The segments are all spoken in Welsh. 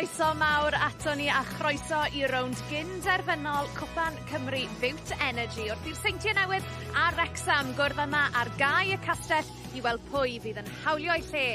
Croeso mawr ato ni a chroeso I rownd Gynderfynol Cwpan Cymru Bute Energy wrth i'r Seintiau Newydd a Wrexham gwrdd yma ar gau y castell I weld pwy fydd yn hawlio I lle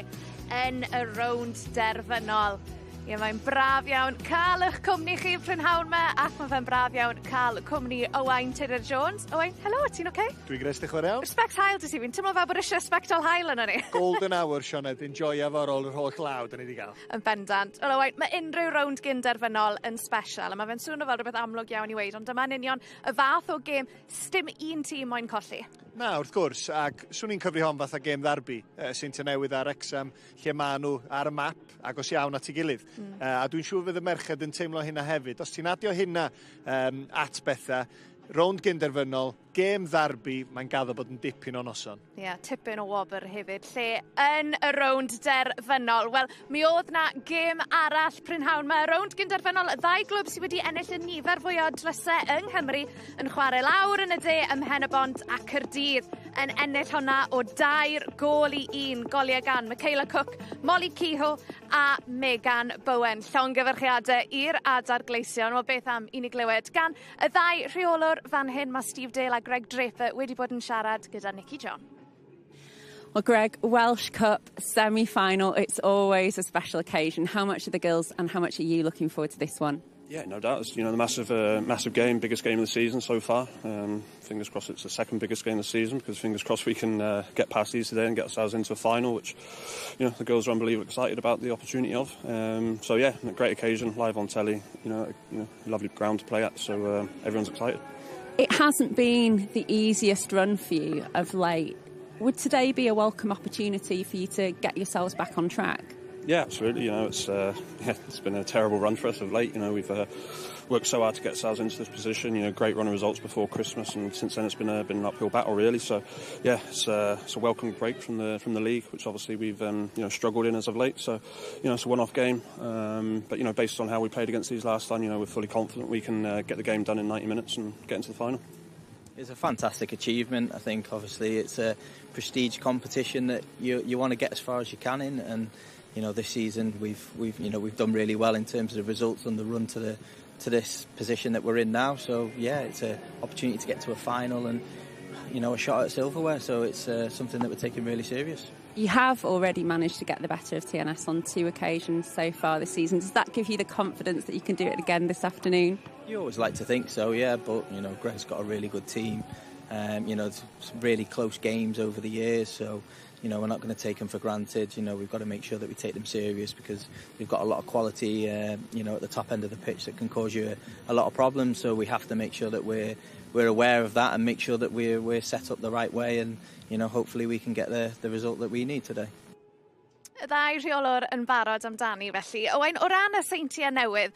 yn y rownd derfynol. Ie, mae'n braf iawn cael eich cwmni chi prynhawn me ac mae fe'n braf iawn cael cwmni Owain Tudur-Jones. Owain, helo, ti'n oce? Dwi'n gres dich o'r iawn. Respect hael, dys I fi'n tymlo fel bod eisiau spectol hael yna ni. Golden hour, Sioned, enjoy ar ôl yr holl law da ni wedi gael. Yn bendant. Wel, Owain, mae unrhyw rownd Gynderfynol yn special, a mae fe'n swnio fel rhywbeth amlwg iawn I weid, ond dyma'n union y fath o gêm sdim un tîm moyn colli. Na, wrth gwrs, ac swn i'n cyfri hon fath a gêm ddarbi, Seintiau Newydd a Wrexham, lle maen nhw ar y map, agos iawn at ei gilydd. A dwi'n siŵr fydd y merched yn teimlo hynna hefyd. Os ti'n adio hynna at bethau, rownd Gynderfynol, gêm ddarbi, mae'n gaddo bod yn dipyn o noson. Ie, tipyn o wobr hefyd, lle yn y rownd derfynol. Wel, mi oedd na gêm arall prynhawn. Mae rownd Gynderfynol, y ddau glwb sydd wedi ennill y nifer fwy o drysau yng Nghymru yn chwarae lawr yn y de ym Mhenabont a Caerdydd yn ennill honna o 2 gol I 1 goliau gan Michaela Cook, Molly Kehoe a Megan Bowen. Llongyfarchiadau i'r adar gleision. Wel, beth am I ni glywed gan y ddau rheolwr fan hyn, mae Steve Dale a Greg Draper wedi bod yn siarad gyda Nicky John. Well, Greg, Welsh Cup semi-final, it's always a special occasion. How much are the girls and how much are you looking forward to this one? Yeah, no doubt. It's, the massive game, biggest game of the season so far. Fingers crossed it's the second biggest game of the season, because fingers crossed we can get past these today and get ourselves into a final, which, the girls are unbelievably excited about the opportunity of. So yeah, a great occasion, live on telly, lovely ground to play at, so everyone's excited. It hasn't been the easiest run for you of late. Would today be a welcome opportunity for you to get yourselves back on track? Yeah, absolutely. It's been a terrible run for us of late. We've worked so hard to get ourselves into this position. Great run of results before Christmas, and since then it's been an uphill battle really. So, yeah, it's a welcome break from the league, which obviously we've struggled in as of late. So, it's a one-off game. But based on how we played against these last time, we're fully confident we can get the game done in 90 minutes and get into the final. It's a fantastic achievement. I think obviously it's a prestige competition that you want to get as far as you can in, and this season we've done really well in terms of the results and the run to this position that we're in now. So yeah, it's an opportunity to get to a final and a shot at silverware. So it's something that we're taking really serious. You have already managed to get the better of TNS on 2 occasions so far this season. Does that give you the confidence that you can do it again this afternoon? You always like to think so, yeah, but Greg's got a really good team. Some really close games over the years, so we're not going to take them for granted. We've got to make sure that we take them serious, because we've got a lot of quality at the top end of the pitch that can cause you a lot of problems. So we have to make sure that we're aware of that and make sure that we're set up the right way, and hopefully we can get the result that we need today. Y ddau rheolwr yn barod amdani felly. Owain, o ran y Seintiau Newydd,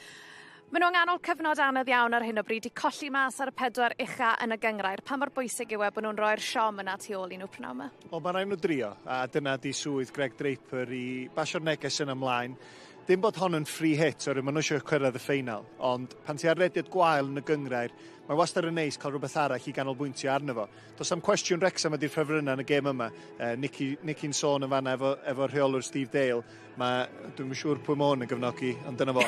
maen nhw'n nghanol cyfnod anodd iawn ar hyn o bryd I colli mas ar y 4 ucha yn y gynghrair. Pa mor bwysig yw bod nhw'n rhoi'r siom yna tu ôl I nhw prynawn yma? Wel, mae'n rhaid nhw drio, a dyna di swydd Greg Draper I basio'r neges yn ymlaen. Dim bod hon yn free hit, o'r maen nhw eisiau cyrraedd y ffeinal, ond pan ti ar rediad gwael yn y gynghrair, mae wastad yn neis cael rhywbeth arall I ganolbwyntio arno fo. Does am cwestiwn Wrexham ydy'r ffefrynnau yn y gêm yma. Nicky'n sôn yn fanna efo rheolwr Steve Dale. Dwi'n siŵr pwy mae hwn yn gyfnogi, ond dyna fo.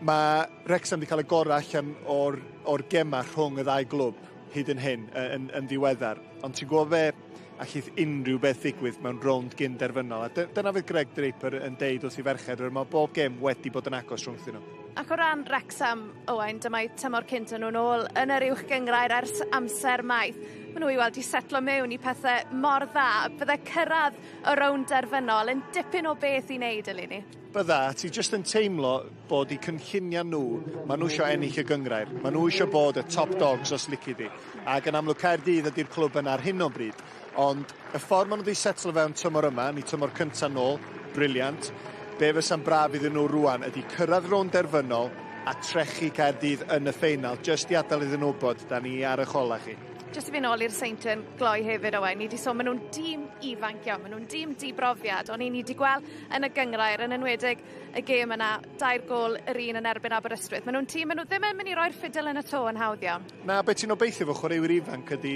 Mae Wrexham wedi cael y gorau allan o'r gema rhwng y ddau glwb hyd yn hyn yn ddiweddar. Ond ti'n gwybod fe, allith unrhyw beth ddigwydd mewn rownd Gynderfynol. A dyna fydd Greg Draper yn deud wrth I ferched, mae bob gêm wedi bod yn agos rhwngthyn nhw. Ac o ran Wrexham, Owain, dyma'i tymor cynt yn nhw'n ôl yn yr uwch gynghrair ers amser maith. Maen nhw I weld I setlo mewn I pethau mor dda. Bydde cyrraedd o rownd derfynol yn dipyn o beth I wneud, eleni? Bydda, ti jyst yn teimlo bod I cynlluniau nhw, maen nhw eisiau ennill y gynghrair. Maen nhw eisiau bod y top dogs os lici di. Ac yn amlwg Caerdydd ydy'r clwb yna ar hyn o bryd. Ond y ffordd maen nhw wedi setlo fewn tymor yma, ni tymor cyntaf nôl, briliant. Be fysa'n braf iddyn nhw rwan ydy cyrraedd rownd derfynol a trechu Caerdydd yn y ffeinal, jyst I adael iddyn nhw bod, da ni ar y chola chi. Jyst I fynd ôl i'r Seintiau'n gloi hefyd, Owain, ni wedi sôn, maen nhw'n dîm ifanc iawn, maen nhw'n dîm dibrofiad, ond ni wedi gweld yn y gynghrair, yn enwedig y gêm yna, 2 gol yr un yn erbyn Aberystwyth. Maen nhw'n tîm, maen nhw ddim yn mynd I roi'r ffidil yn y to yn hawdd iawn. Na, beth ti'n obeithio fo chwaraewyr ifanc ydy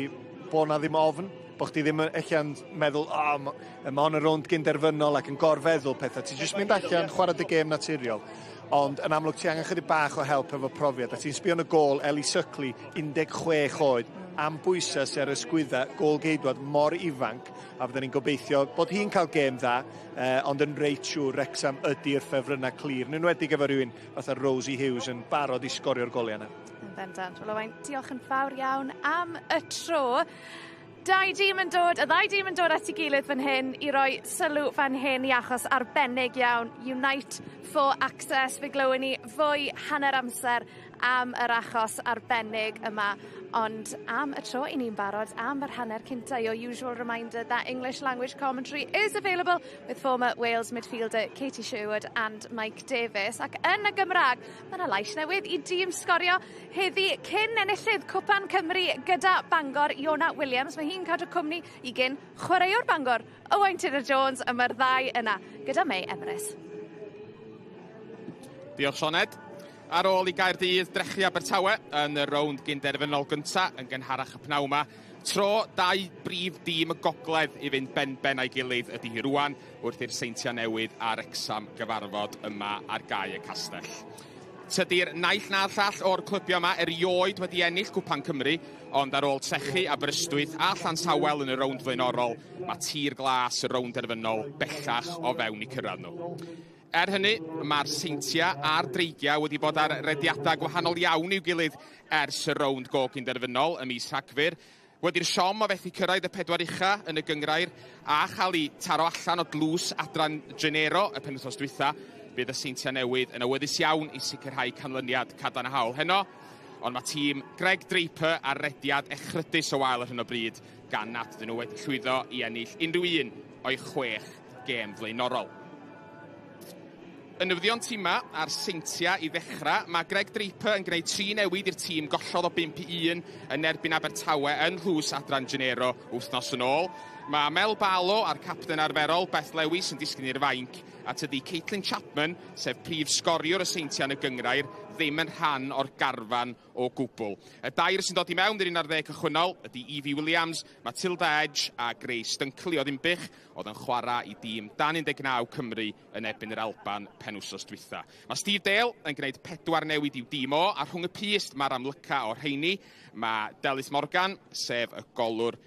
bod na ddim ofn. bod chdi ddim ella'n meddwl, mae hon y rownd Gynderfynol ac yn gorfeddwl pethau. Ti'n jyst mynd allan, chwarae dy gêm naturiol. Ond yn amlwg ti angen chydig bach o help efo profiad. A ti'n sbio yn y gôl, Eli Sicrhau, 16 oed, am bwysau sy'n ar ysgwydda, gôl geidwad mor ifanc, a fydden ni'n gobeithio bod hi'n cael gêm dda, ond yn reit siŵr Wrexham ydy'r ffefrynnau clir. Yn enwedig efo rhywun fatha Rosie Hughes yn barod i sgorio'r goliau yna. Yn bendant. Wel, Owain, diolch yn fawr iawn am y tro. Y ddau dîm yn dod at ei gilydd fan hyn i roi sylw fan hyn i achos arbennig iawn. Unite for Access, fe glywyn ni fwy hanner amser am yr achos arbennig yma. Ond am y tro, i ni'n barod am yr hanner cynta. Your usual reminder that English language commentary is available with former Wales midfielder Katie Sherwood and Mike Davies. Ac yn y Gymraeg, mae yna lais newydd i dîm sgorio heddi cyn enillydd Cwpan Cymru gyda Bangor, Iona Williams. Mae hi'n cadw cwmni i gyn chwaraewr Bangor, Owain Jones, y mae'r ddau yna gyda May Emrys. Diolch Sioned. Ar ôl i Gaerdydd drechu Abertawe yn y rownd Gynderfynol gynta yn gynharach y pnawn yma, tro dau brif dîm y gogledd i fynd ben a'i gilydd ydy hi rwan wrth i'r Seintiau Newydd a Wrecsam gyfarfod yma ar gau y castell. Tydi'r naill na'r llall o'r clwbio yma erioed wedi ennill Cwpan Cymru, ond ar ôl trechu Aberystwyth a Llansawel yn y rownd flaenorol, mae tir glas y rownd derfynol bellach o fewn i cyrraedd nhw. Er hynny, mae'r Seintiau a'r Dreigiau wedi bod ar rediadau gwahanol iawn i'w gilydd ers y rownd go Gynderfynol ym mis Rhagfyr. Wedi'r siom o fethu cyrraedd y 4 ucha yn y gyngrair a chael ei taro allan o dlws Adran Genero y penwythnos dwytha, bydd y Seintiau Newydd yn awyddus iawn i sicrhau canlyniad cadarnhaol heno. Ond mae tîm Greg Draper ar rediad echrydus o wael ar hyn o bryd gan nad ydyn nhw wedi llwyddo i ennill unrhyw un o'i 6 gêm flaenorol. Yn newyddion tîma a'r Seintiau i ddechrau, mae Greg Draper yn gwneud 3 newid i'r tîm gollodd o 5-1 yn erbyn Abertawe yn llws Adran Genero wythnos yn ôl. Mae Mel Balo a'r capten arferol Beth Lewis yn disgyn i'r fainc, a tydi Caitlin Chapman, sef prif sgoriwr y Seintiau yn y gyngrair, ddim yn rhan o'r garfan o gwbl. Y dair sy'n dod i mewn i'r 11 cychwynnol ydy Evie Williams, Matilda Edge a Grace Dunkley o Ddimbych, oedd yn chwarae i dîm dan 19 Cymru yn erbyn yr Alban penwsos dwytha. Mae Steve Dale yn gwneud 4 newid i'w dîm o, a rhwng y pist mae'r amlyca o'r rheini. Mae Delys Morgan, sef y golwr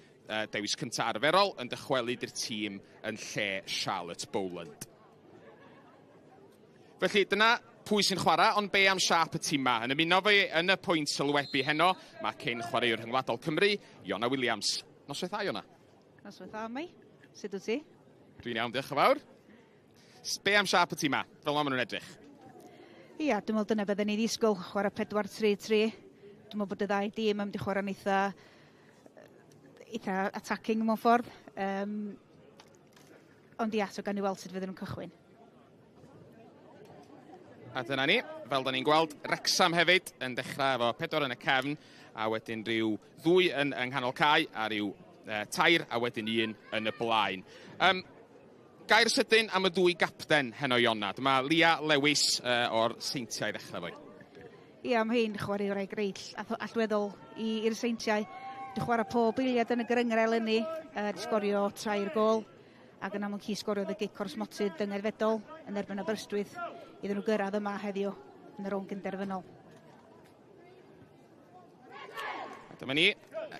dewis cyntaf arferol, yn dychwelyd i'r tîm yn lle Charlotte Boland. Felly dyna pwy sy'n chwarae, ond be am siap y tîm yma. Yn ymuno fe yn y pwynt sylwebu heno, mae cyn chwaraewr rhyngwladol Cymru, Iona Williams. Noswaith dda, Iona? Noswaith dda, Mai. Sut wyt ti? Dwi'n iawn, diolch yn fawr. Be am siap y tîm yma? Fel ma nhw'n edrych? Ia, dwi'n meddwl dyna bydden ni ddisgwyl chwarae 4-3-3. Dwi'n meddwl bod y ddau dîm yn mynd i chwarae'n eitha attacking mewn ffordd. Ond ia, so gan i weld sut fydden nhw'n cychwyn. A dyna ni, fel da ni'n gweld, Wrexham hefyd yn dechrau efo 4 yn y cefn, a wedyn rhyw 2 yn nghanol cae, a rhyw 3, a wedyn 1 yn y blaen. Gair sydyn am y 2 gapten heno Iona. Dyma Lia Lewis o'r Seintiau i ddechrau fwy. Ia, mae hi'n chwarae o'r greill allweddol i'r Seintiau. Dwi'n chwarae pob eiliad yn y gryngau eleni, di sgorio 3 gol, ac yn amlwg hi sgoriodd y gic o'r smotyn dyngerfedol yn erbyn Aberystwyth iddyn nhw gyrraedd yma heddiw yn y rownd Gynderfynol. Dyma ni,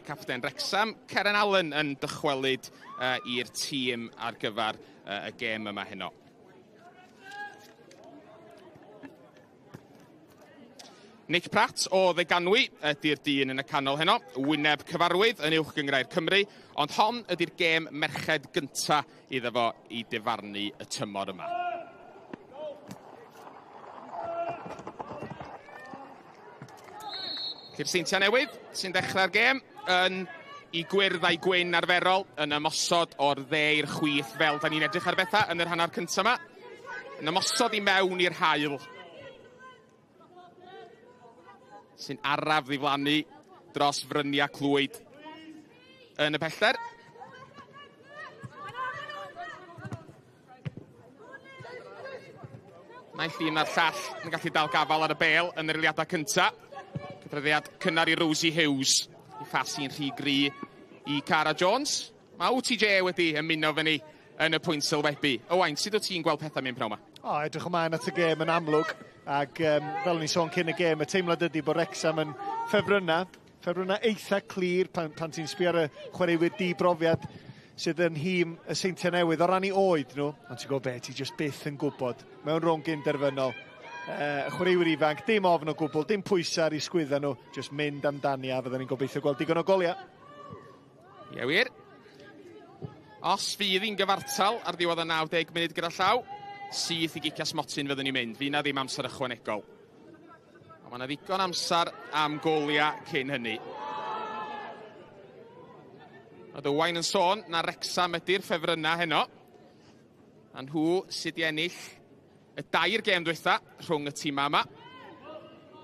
capten Wrecsam, Karen Allen yn dychwelyd i'r tîm ar gyfer y gêm yma heno. Nick Pratt o Ddeganwy ydy'r dyn yn y canol heno, wyneb cyfarwydd yn uwch gyngrair Cymru, ond hon ydy'r gêm merched gynta iddo fo i difarnu y tymor yma. Cy'r Seintiau Newydd sy'n dechrau'r gêm yn i gwyrdd a'i gwyn arferol yn ymosod o'r 10 i'r 6 fel da ni'n edrych ar bethau yn yr hanner cyntaf yma. Yn ymosod i mewn i'r haul sy'n araf ddiflannu dros fryniau clwyd yn y pellter. Naill un a'r llall yn gallu dal gafal ar y bel yn yr eiliadau cyntaf. Cyfryddiad cynnar i Rosie Hughes i ffasu'n rhy gry i Cara Jones. Mae WTJ wedi ymuno fy ni yn y pwynt sylwebu. Owain, sut o ti'n gweld pethau mynd pnawn yma? Edrych ymlaen at y gêm yn amlwg. Ac fel ni'n sôn cyn y gêm, y teimlad ydy bod Wrexham yn ffefrynna eitha clir pan ti'n sbio ar y chwaraewyr di-brofiad sydd yn hîm y Seintiau Newydd o ran i oed nhw. Ond ti'n gwybod be, ti jyst byth yn gwybod. Mewn rownd Gynderfynol. Y chwaraewyr ifanc, dim ofn o gwbl, dim pwysau ar eu sgwydda nhw. Jyst mynd amdani a fydden ni'n gobeithio gweld digon o goliau. Ie wir. Os fydd hi'n gyfartal ar ddiwedd y 90 munud gyda llaw, syth i giciau smotyn fydden ni'n mynd. Fydd na ddim amser ychwanegol. Ond mae yna ddigon amser am goliau cyn hynny. Oedd Owain yn sôn na Wrecsam ydy'r ffefrynna heno. A nhw sydd i ennill y 2 gêm diwetha rhwng y tîmau yma.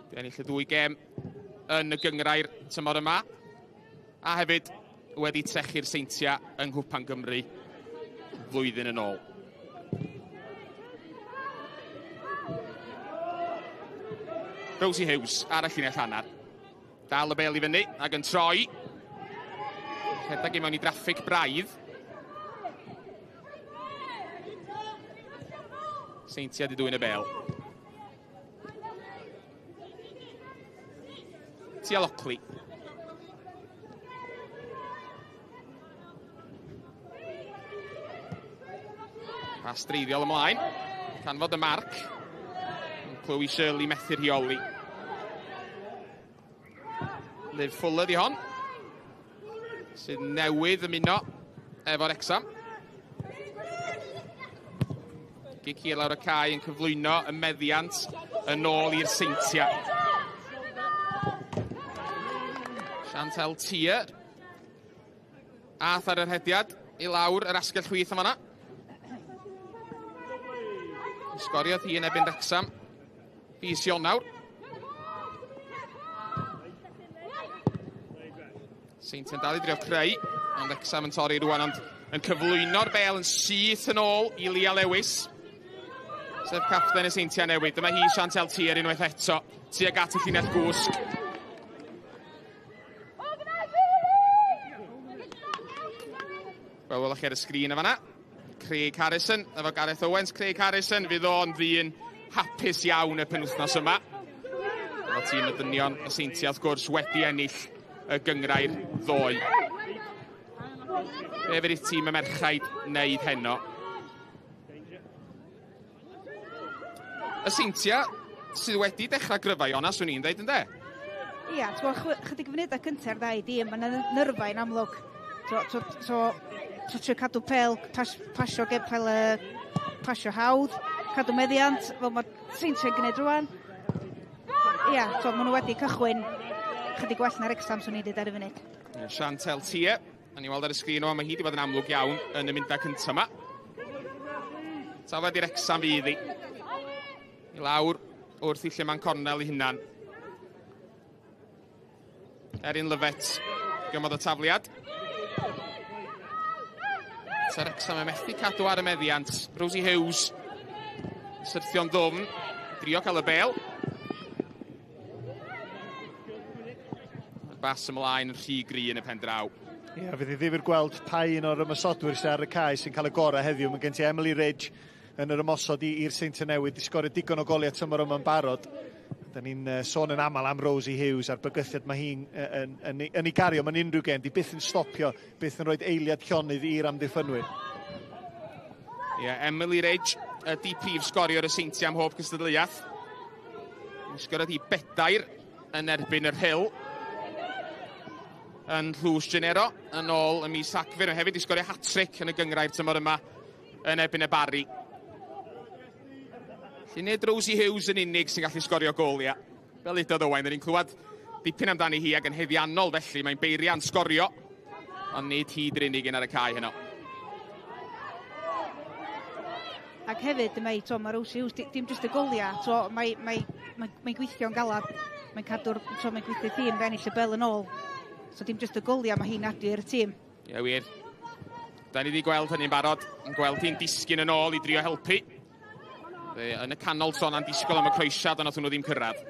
Di ennill y 2 gêm yn y gyngrair tymor yma. A hefyd wedi trechu'r Seintiau yng Nghwpan Cymru flwyddyn yn ôl. Rosie Hughes ar y llinell hanner. Dal y bel i fyny ac yn troi. Rhedag i mewn i draffig braidd. Seintiau di dwy'n y bel. Tia Lockley. Pas dreiddiol ymlaen. Canfod y marc. Chloe Shirley methu rheoli. Liv Fuller di hon. Sydd newydd ymuno efo Wrecsam. Giciau lawr y cae yn cyflwyno y meddiant yn ôl i'r Seintiau. Chantel Tier. Ath ar yr hediad i lawr yr asgell chwith yma na. Sgoriodd hi yn ebyn Wrecsam. Fis Ionawr. Seintiau'n dal i drio creu, ond Wrecsam yn torri rwan, ond yn cyflwyno'r bel yn syth yn ôl i Lia Lewis. Sef capten y Seintiau Newydd. Dyma hi Chantel Tier unwaith eto, tuag at y llinell gwsg. Wel, welwch chi ar y sgrin yma na. Craig Harrison, efo Gareth Owens. Craig Harrison, fydd o'n ddyn hapus iawn y penwythnos yma. Fel tîm y dynion, y Seintiau wrth gwrs wedi ennill y gyngrair ddoe. Be fydd tîm y merchaid wneud heno? Y Seintiau sydd wedi dechrau gryfau ona, swn i'n dweud, ynddo? Ia, chydig funudau cyntaf ddau dîm, mae'n nyrfau'n amlwg. Trio cadw pel, pasio pel pasio hawdd, cadw meddiant, fel mae Seintiau'n gwneud rwan. Ia, maen nhw wedi cychwyn chydig gwell na Wrecsam swn i wedi ar y funud. Chantel Tier, a ni weld ar y sgrin o, mae hi wedi bod yn amlwg iawn yn y myndau cyntaf yma. Tafod i Wrecsam fydd hi. I lawr wrth i Llyman Cornel i hunan. Erin Lyfet, gymod o tafliad. Ta Wrecsam yn methu cadw ar y meddiant. Rosie Hughes, syrthio'n ddwm, drio cael y bel. Bas ymlaen yn rhy gri yn y pen draw. Ie, fydd i ddifur gweld pa un o'r ymosodwyr sydd ar y cae sy'n cael y gorau heddiw. Mae gen ti Emily Ridge yn yr ymosod i'r Seintiau Newydd. Di sgorio digon o goliau tymor yma'n barod. Da ni'n sôn yn aml am Rosie Hughes a'r bygythiad mae hi'n yn ei gario mewn unrhyw gen. Di byth yn stopio, byth yn rhoi eiliad llonydd i'r amddiffynwyr. Ie, Emily Ridge ydi prif sgoriwr y Seintiau am hob cystadleuaeth. Sgoriodd hi 4 yn erbyn yr Hill. Yn Adran Genero yn ôl y mis Rhagfyr. Mae hefyd i sgorio hat-trick yn y gyngrair tymor yma yn ebyn y Barri. Felly nid Rosie Hughes yn unig sy'n gallu sgorio goliau. Fel udodd Owain, ni'n clywed dipyn amdani hi ac yn heddiannol felly. Mae'n beiria'n sgorio, ond nid hyd yr unig un ar y cae heno. Ac hefyd, mae Rosie Hughes, dim jyst y goliau, mae'n gweithio'n galad. Mae'n cadw'r, mae'n gweithio tîm fe ennill y bel yn ôl. So dim jyst y goliau mae hi'n adu i'r tîm. Ie, wir. Da ni wedi gweld hynny'n barod, yn gweld hi'n disgyn yn ôl i drio helpu. Yn y canol tro na'n disgwyl am y croesiad, ond nath hwnnw ddim cyrraedd.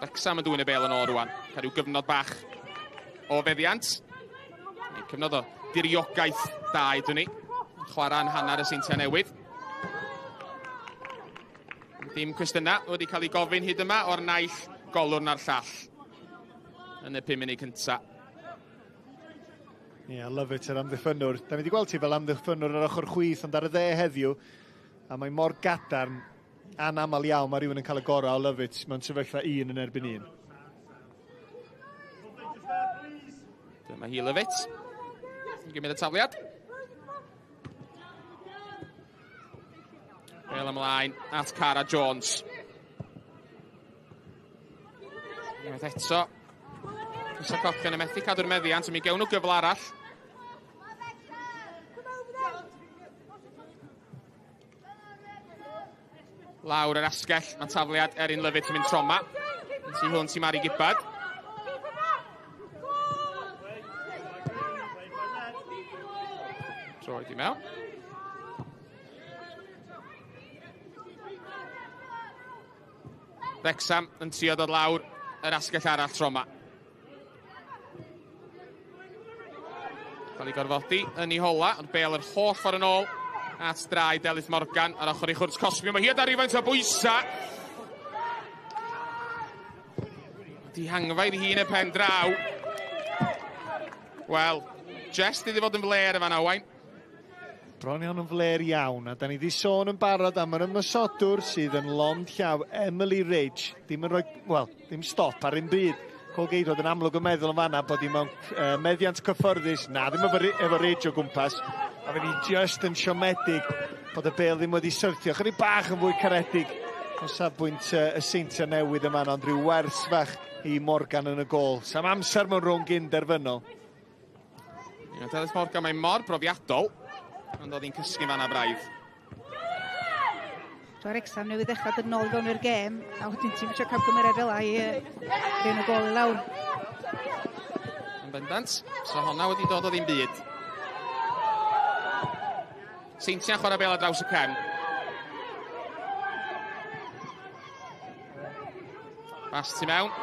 Wrexham yn dwy'n y bel yn ôl rwan. Cael rhyw gyfnod bach o feddiant. Cyfnod o diriogaeth da ydyn ni. Chwarae'n hanner y Seintiau Newydd. Dim cwestiynau wedi cael ei gofyn hyd yma o'r naill golwr na'r llall yn y 5 munud cyntaf. Ie, love it, yr amddiffynwr. Da ni wedi gweld ti fel amddiffynwr ar ochr chwith, ond ar y dde heddiw, a mae mor gadarn anamal iawn, mae rhywun yn cael y gorau o love it, mewn sefyllfa 1 yn erbyn 1. Dyma hi love it. Yn gymryd y tafliad. Bel ymlaen at Cara Jones. Unwaith eto. Isa Cochen yn methu cadw'r meddiant, a mi gewn nhw gyfle arall. Lawr yr asgell, mae tafliad Erin Lyfit yn mynd troma. Sy hwnt i Mari Gibbard. Troed i mewn. Wrexham yn trio dod lawr yr asgell arall troma. Cael ei gorfodi yn ei hola, ond bel yr holl ffordd yn ôl at draed Elith Morgan ar ochr i chwrs Cosby. Mae hi ar rifaint o bwysa. Di hangfaidd hi yn y pen draw. Wel, Jess di fod yn fler y fan Owain. Bron iawn yn fler iawn, a da ni wedi sôn yn barod am yr ymysodwr sydd yn lond llaw Emily Ridge. Dim yn rhoi, wel, dim stop ar un byd. Colgeidod yn amlwg yn meddwl yn fanna bod hi mewn meddiant cyfforddus. Na, ddim efo Ridge o gwmpas. A fe ni just yn siomedig bod y bel ddim wedi syrthio. Chydig bach yn fwy caredig o safbwynt y Seintiau Newydd yma, ond rhyw wers fach i Morgan yn y gol. Sam amser mewn rhwng Gynderfynol. Elith Morgan mae'n mor brofiadol, ond oedd hi'n cysgu fanna braidd. Wrexham newydd ddechrau dod nôl fewn i'r gêm, a wedyn ti'n mynd cael gymeriad fel i rhaid y gol i lawr. Yn bendant, so honna wedi dod o ddim byd. Seintiau'n chwarae bel ar draws y cefn. Bas tu mewn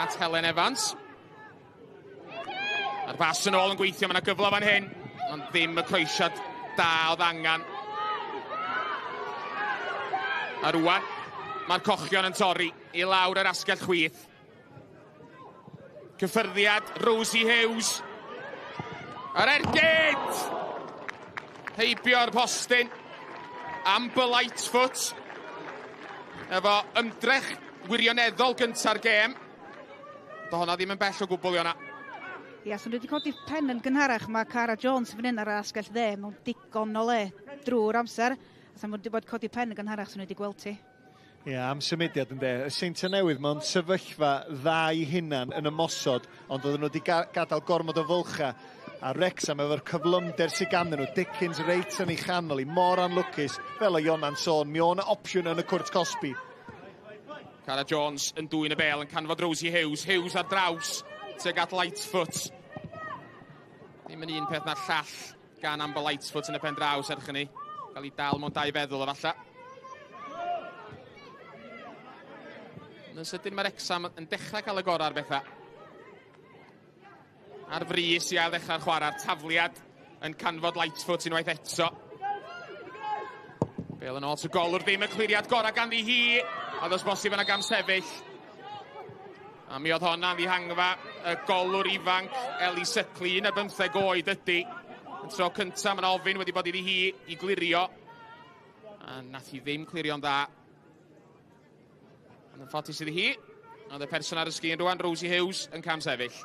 at Helen Evans. A'r bas yn ôl yn gweithio, mae yna gyfle fan hyn, ond ddim y croesiad da oedd angan. A rwan, mae'r cochion yn torri i lawr yr asgell chwith. Cyffyrddiad Rosie Hughes. Ar ergyd! Heibio'r postyn. Amber Lightfoot. Efo ymdrech wirioneddol gynta'r gêm. Do honna ddim yn bell o gwbl i honna. Ia, so wedi codi pen yn gynharach, mae Cara Jones yn fan hyn ar y asgell dde, mewn digon o le drwy'r amser. Sa'n wedi bod codi pen yn gynharach sy'n wedi gweld ti. Ie, am symudiad yn de. Y Seintiau Newydd mewn sefyllfa dda i hunan yn ymosod, ond oedden nhw wedi gadael gormod o fylcha. A Wrexham efo'r cyflymder sy'n ganddyn nhw. Dickens reit yn ei chanol i, mor anlwcus. Fel o Iona'n sôn, mi o'n opsiwn yn y cwrt Cosby. Cara Jones yn dwy'n y bel yn canfod Rosie Hughes. Hughes ar draws tuag at Lightfoot. Ddim yn un peth na'r llall gan Amber Lightfoot yn y pen draws erch ni. Cael ei dal mewn dau feddwl o falla. Yn sydyn mae Wrexham yn dechrau cael y gorau ar bethau. Ar frys i ail ddechrau'r chwarae'r tafliad yn canfod Lightfoot unwaith eto. Bel yn ôl to golwr, ddim y cliriad gorau ganddi hi. A ddos bosib yna gam sefyll. A mi oedd honna ddihangfa y golwr ifanc Eli Sicrhau, 15 oed ydy. Yn tro cyntaf mae'n ofyn wedi bod iddi hi i glirio. A nath hi ddim clirio'n dda. Yn ffodus iddi hi. Oedd y person ar y sgrin rwan, Rosie Hughes, yn cam sefyll.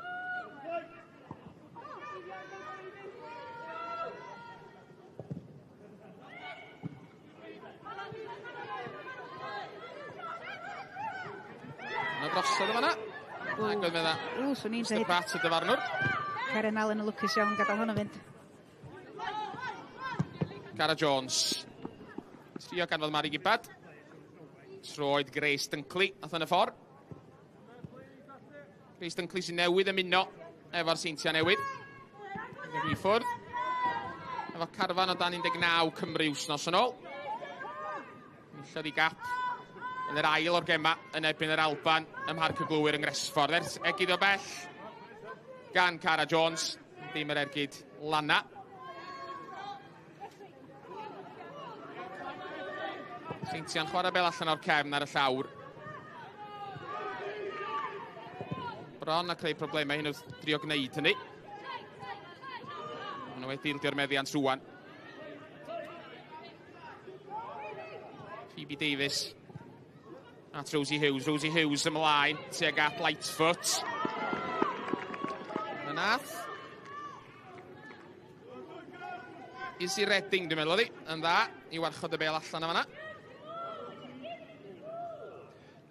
Yna drosodd o fanna. Ac oedd medda. Swn i'n Mr Pratt y dyfarnwr. Karen Allen yn lwcus iawn gadael hwnna fynd. Cara Jones. Trio ganfod Mari Gibbard. Troed Grace Dunkley, nath yn y ffordd. Grace Dunkley sy'n newydd ymuno efo'r Seintiau Newydd. Yn y ffwrdd. Efo carfan o dan 19 Cymru wsnos yn ôl. Milliodd i gap yn yr ail o'r gema yn ebyn yr Alban ym Mharc y Glwyr yng Ngresffordd. Ergyd o bell gan Cara Jones, ddim yr ergyd Lana. Seintiau'n chwarae bel allan o'r cefn ar y llawr. Bron a creu problemau hyn wrth drio gwneud hynny. Maen nhw wedi ildio'r meddiant rwan. Phoebe Davies at Rosie Hughes ymlaen tuag at Lightfoot. Y nath. Izzy Redding, dwi'n meddwl ydi, yn dda i warchod y bel allan o fanna.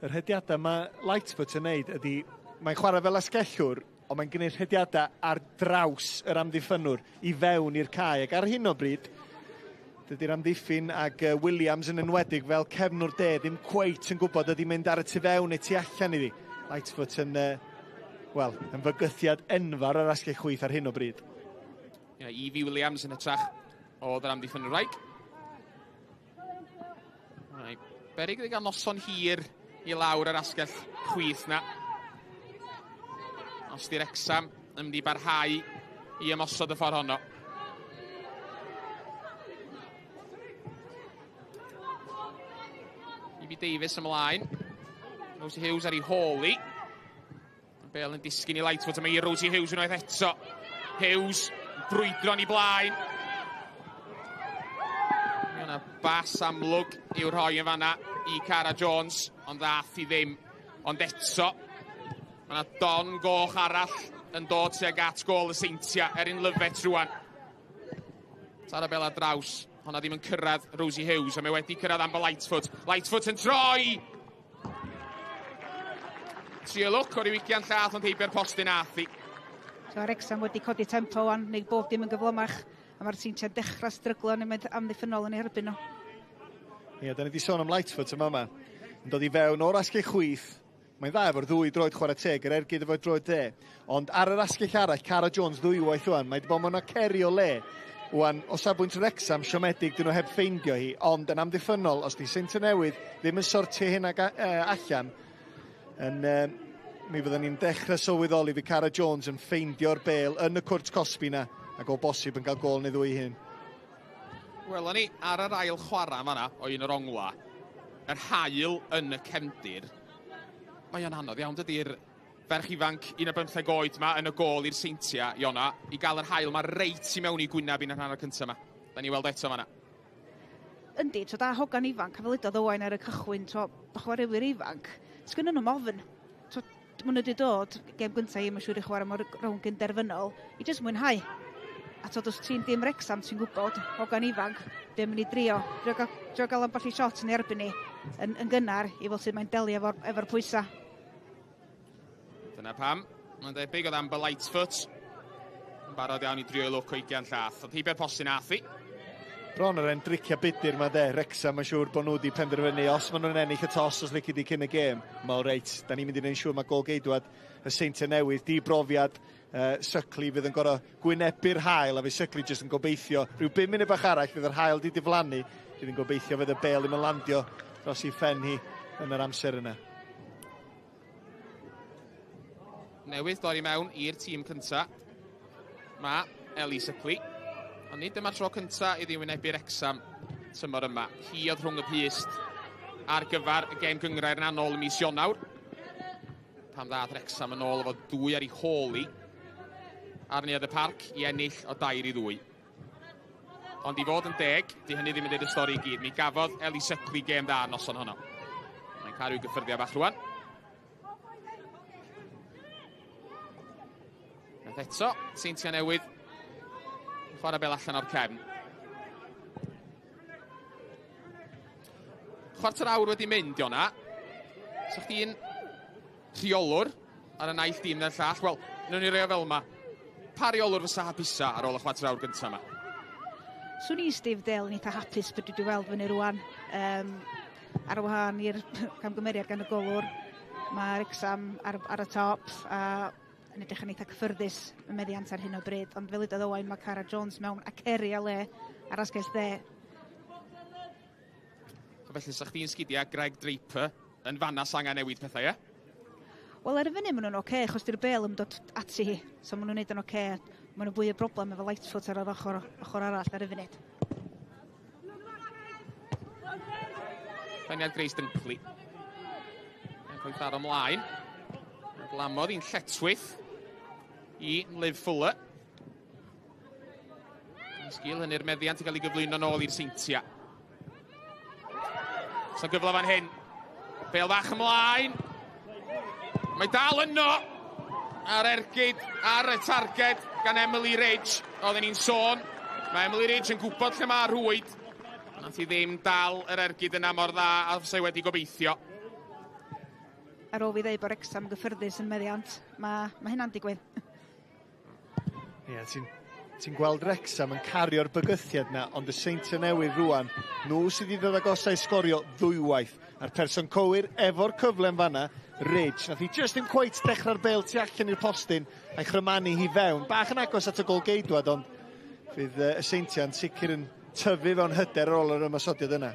Yr hediadau mae Lightfoot yn neud ydy, mae'n chwarae fel asgellwr, ond mae'n gwneud hediadau ar draws yr amddiffynwr i fewn i'r cae. Ac ar hyn o bryd, dydy'r amddiffyn ag Williams yn enwedig fel cefnwr de ddim cweit yn gwybod ydy mynd ar y tu fewn neu tu allan iddi. Lightfoot yn, yn fygythiad enfawr ar asgell chwith ar hyn o bryd. Evie Williams yn ytrach oedd yr amddiffyn wraig. Berig wedi gael noson hir i lawr yr asgell chwith na. Os di Wrexham yn mynd i barhau i ymosod y ffordd honno. Phoebe Davies ymlaen. Rosie Hughes ar ei holi. Bel yn disgyn i Lightfoot, mae i Rosie Hughes unwaith eto. Hughes, brwydron i blaen. Mae yna bas amlwg i'w rhoi yn fanna i Cara Jones, ond ddath i ddim. Ond eto, mae yna don goch arall yn dod tuag at gol y Seintiau un lyfet rwan. Tara bel ar draws. Honna ddim yn cyrraedd Rosie Hughes, a mae wedi cyrraedd am Lightfoot. Lightfoot yn troi! Trio lwc o'r wigian llath ond heibio'r postyn athi. So Wrexham wedi codi tempo wan, neu bob dim yn gyflymach, a mae'r Seintiau dechrau stryglo yn ymwneud amddiffynol yn ei herbyn nhw. Da ni wedi sôn am Lightfoot yma. Yn dod i fewn o'r asgell chwith. Mae'n dda efo'r ddwy droed chwarae teg, yr ergyd efo'r droed de. Ond ar yr asgell arall, Cara Jones ddwywaith wan, mae wedi bod mewn ceri o le. Wan, o safbwynt Wrexham, siomedig, dyn nhw heb ffeindio hi, ond yn amddiffynol, os di Seintiau Newydd ddim yn sortio hyn allan, mi fyddwn ni'n dechrau sylweddoli fi Cara Jones yn ffeindio'r bel yn y cwrt cosbi na, ac o bosib yn cael gol neu ddwy hyn. Wel, ni ar yr ail chwarae fanna o un o'r ongla, yr haul yn y cefndir, mae'n anodd iawn dydy'r ferch ifanc 15 oed yma yn y gol i'r Seintiau, Iona, i gael yr haul mae reit i mewn i gwyneb un o'r rhan o'r cyntaf yma. Da ni weld eto fanna. Yndi, tro da hogan ifanc, a fel edodd Owain ar y cychwyn, tro chwaraewyr ifanc, sgynnon nhw'n ofyn. Mae nhw wedi dod, gem gyntaf i, mae'n siŵr i chwarae mor Rownd Gynderfynol, i jyst mwynhau. A tro dos ti'n dim Wrexham, ti'n gwybod, hogan ifanc, ddim yn ei drio gael ambell i shot yn ei erbyn ni, yn gynnar, i fel sydd mae'n delio efo'r pwysa. Dyna pam, mae'n debyg oedd am Lightfoot, yn barod iawn i drio lwc o ugian llath, oedd heibio'r postyn athi. Bron yr endricia budur yma de, Wrexham mae'n siŵr bod nhw wedi penderfynu, os maen nhw'n ennill y tos os lici di cyn y gêm, mae'n reit, da ni'n mynd i wneud siŵr mae gol geidwad y Seintiau Newydd, di brofiad, Sicrhau fydd yn gorau gwynebu'r hael, a fydd Sicrhau jyst yn gobeithio, rhyw 5 munud bach arall fydd yr hael di diflannu, fydd yn gobeithio fydd y bel ddim yn landio dros i ffen hi yn yr amser yna. Newydd dod i mewn i'r tîm cynta. Mae Eli Sicrhau. Ond nid dyma'r tro cynta iddi wynebu Wrexham tymor yma. Hi oedd rhwng y pyst ar gyfer y gêm gyngrair yn anol ym mis Ionawr. Pam ddath Wrexham yn ôl efo 2 ar ei holi ar neuadd y parc i ennill o 2-2. Ond i fod yn deg, di hynny ddim yn dweud y stori i gyd. Mi gafodd Eli Sicrhau gêm dda noson honno. Mae'n cael rhyw gyffyrddiau bach rwan. Eto, Seintiau Newydd, chwarae bel allan o'r cefn. Chwarter awr wedi mynd, Iona. So chdi'n rheolwr ar y naill dîm na'r llall. Wel, nhw'n i reo fel yma. Pa rheolwr fysa hapusa ar ôl y chwarter awr gyntaf yma? Swn i Steve Dale yn eitha hapus bod wedi weld fyny rwan. Ar wahân i'r camgymeriad gan y golwr. Mae Wrexham ar y top, a yn edrych yn eitha cyffyrddus y meddiant ar hyn o bryd, ond fel ydoedd Owain, mae Cara Jones mewn a ceri a le ar asgell dde. Felly, sa chdi'n sgidiau Greg Draper yn fanas angen newid pethau, ie? Wel, ar y funud maen nhw'n oce, achos di'r bel yn dod ati hi. So maen nhw'n neud yn oce. Maen nhw'n fwy o broblem efo Lightfoot ar yr ochr arall ar y funud. Penniad Grace Dunkley. Yn cael ei tharo ymlaen. Glamodd i'n Lletwyth i Liv Fuller. Yn sgil hynny'r meddiant i gael ei gyflwyno nôl i'r Seintiau. So gyfle fan hyn. Bel fach ymlaen. Mae dal yno ar ergyd, ar y targed gan Emily Ridge. Oedden ni'n sôn. Mae Emily Ridge yn gwybod lle mae'r rwyd. Nath hi ddim dal yr ergyd yna mor dda a fyddai wedi gobeithio. Ar ôl fi ddeud bod Wrexham yn gyffyrddus yn meddiant, mae hynna'n digwydd. Ie, ti'n gweld Wrexham yn cario'r bygythiad na, ond y Seintiau Newydd rwan, nhw sydd wedi dod agosau sgorio ddwywaith. A'r person cywir efo'r cyfle yn fanna, Ridge, nath hi just ddim cweit dechrau'r bel tu allan i'r postyn a'i chrymanu hi fewn. Bach yn agos at y gol geidwad, ond fydd y Seintiau'n sicr yn tyfu fewn hyder ar ôl yr ymosodiad yna.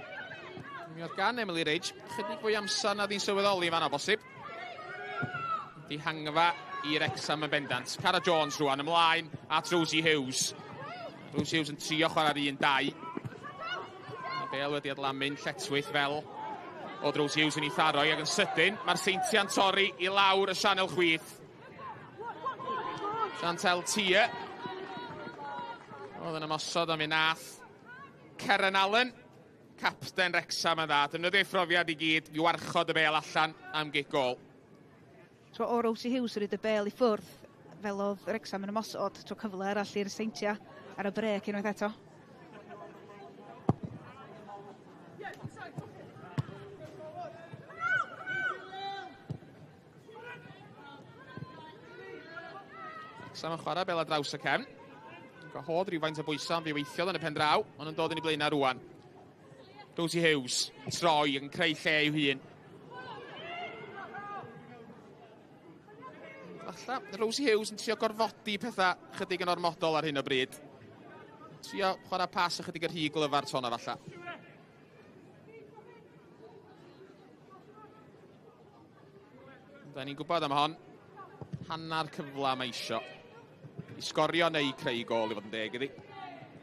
Mi oedd gan Emily Ridge, chydig fwy amser na ddi'n sylweddoli fanna bosib. Di hangfa i Wrexham yn bendant. Cara Jones rwan ymlaen at Rosie Hughes. Rosie Hughes yn trio chwarae'r 1-2. Bel wedi adlamu'n Lletwyth fel oedd Rosie Hughes yn ei tharoi ac yn sydyn. Mae'r Seintiau'n torri i lawr y sianel chwith. Chantel Tia. Oedd yn ymosod am un nath Ceren Allen, capten Wrexham yn dda. Dyna ei phrofiad i gyd, i warchod y bel allan am gig gol. So o Rosie Hughes wedi y bel i ffwrdd, fel oedd Wrexham yn ymosod tro cyfle arall i'r Seintiau ar y brec unwaith eto. Wrexham yn chwarae bel ar draws y cefn. Gwahodd rhywfaint o bwysau am ddiweithio yn y pen draw, ond yn dod yn ei blaenau rwan. Rosie Hughes, troi yn creu lle i'w hun. Falla, Rosie Hughes yn trio gorfodi pethau chydig yn ormodol ar hyn o bryd. Trio chwarae pas ychydig yr hig glyfar tona falla. Da ni'n gwybod am hon. Hannar cyfla mae isio. I sgorio neu creu gol i fod yn deg iddi.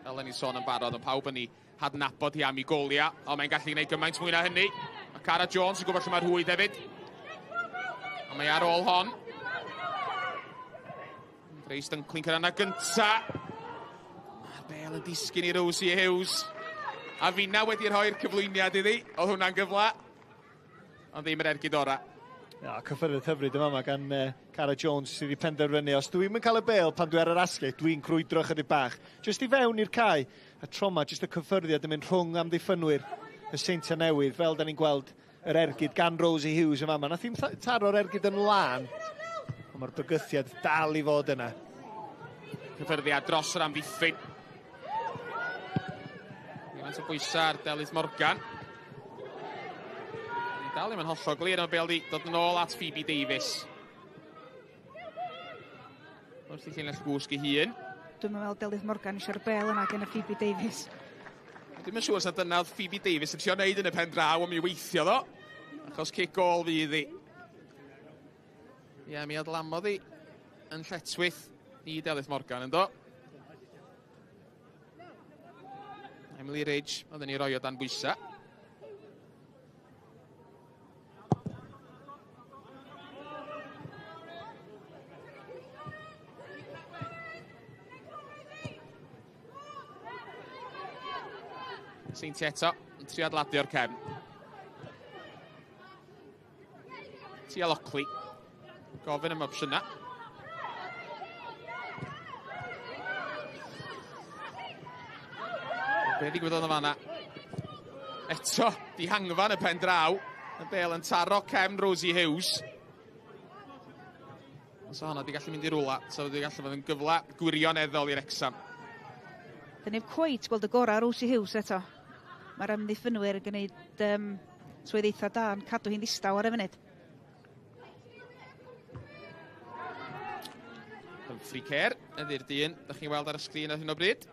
Fel yn ei sôn yn barod, ond pawb yn ei hadnabod hi am ei goliau, ond mae'n gallu gwneud gymaint mwy na hynny. Mae Cara Jones yn gwybod lle mae'r hwyd hefyd. A mae ar ôl hon. Grace Dunkley'n cyrraedd yna gynta. Mae'r bel yn disgyn i Rosie Hughes. A finna wedi rhoi'r cyflwyniad iddi. Oedd hwnna'n gyfla. Ond ddim yr ergyd ora. Ja, cyffyrydd hyfryd yma gan Cara Jones sydd wedi penderfynu. Os dwi'n cael y bel pan dwi ar yr asgell, dwi'n crwydro chydig bach. Just i fewn i'r cae. A troma, just y cyffyrddiad yn mynd rhwng am ddiffynwyr y Seintiau Newydd, fel da ni'n gweld yr ergyd gan Rosie Hughes yma. Nath hi'n taro'r ergyd yn lan. Ond mae'r bygythiad dal i fod yna. Cyffyrddiad dros yr amddiffyn. Iwan o bwysau ar Delyth Morgan. Dal ddim yn hollol glir am y bel di dod yn ôl at Phoebe Davies. Wrth i llinell gwsg i hun. Dwi'n meddwl Delyth Morgan eisiau'r bel yna gen y Phoebe Davies. Dwi'n yn siŵr sy'n dyna oedd Phoebe Davies yn trio wneud yn y pen draw am i weithio ddo. Achos kick gol fydd hi. Ie, mi adlamodd hi yn Lletwyth i Delyth Morgan yn do. Emily Ridge, oedd yn ei roi o dan bwysau. Seintiau eto, yn trio adladio'r cefn. Tia Lockley. Gofyn am opsiynau. Be ddigwyddodd yn fanna? Eto, di hangfa yn y pen draw. Y bel yn taro cefn Rosie Hughes. So hwnna di gallu mynd i rwla. So di gallu fod yn gyfle gwirioneddol i'r Wrexham. Dyn ni'n cweit gweld y gorau Rosie Hughes eto. Mae'r ymddiffynwyr yn gwneud swydd eitha da yn cadw hi'n ddistaw ar y funud. Free care, ydy'r dyn. Da chi'n weld ar y sgrin ar hyn o bryd.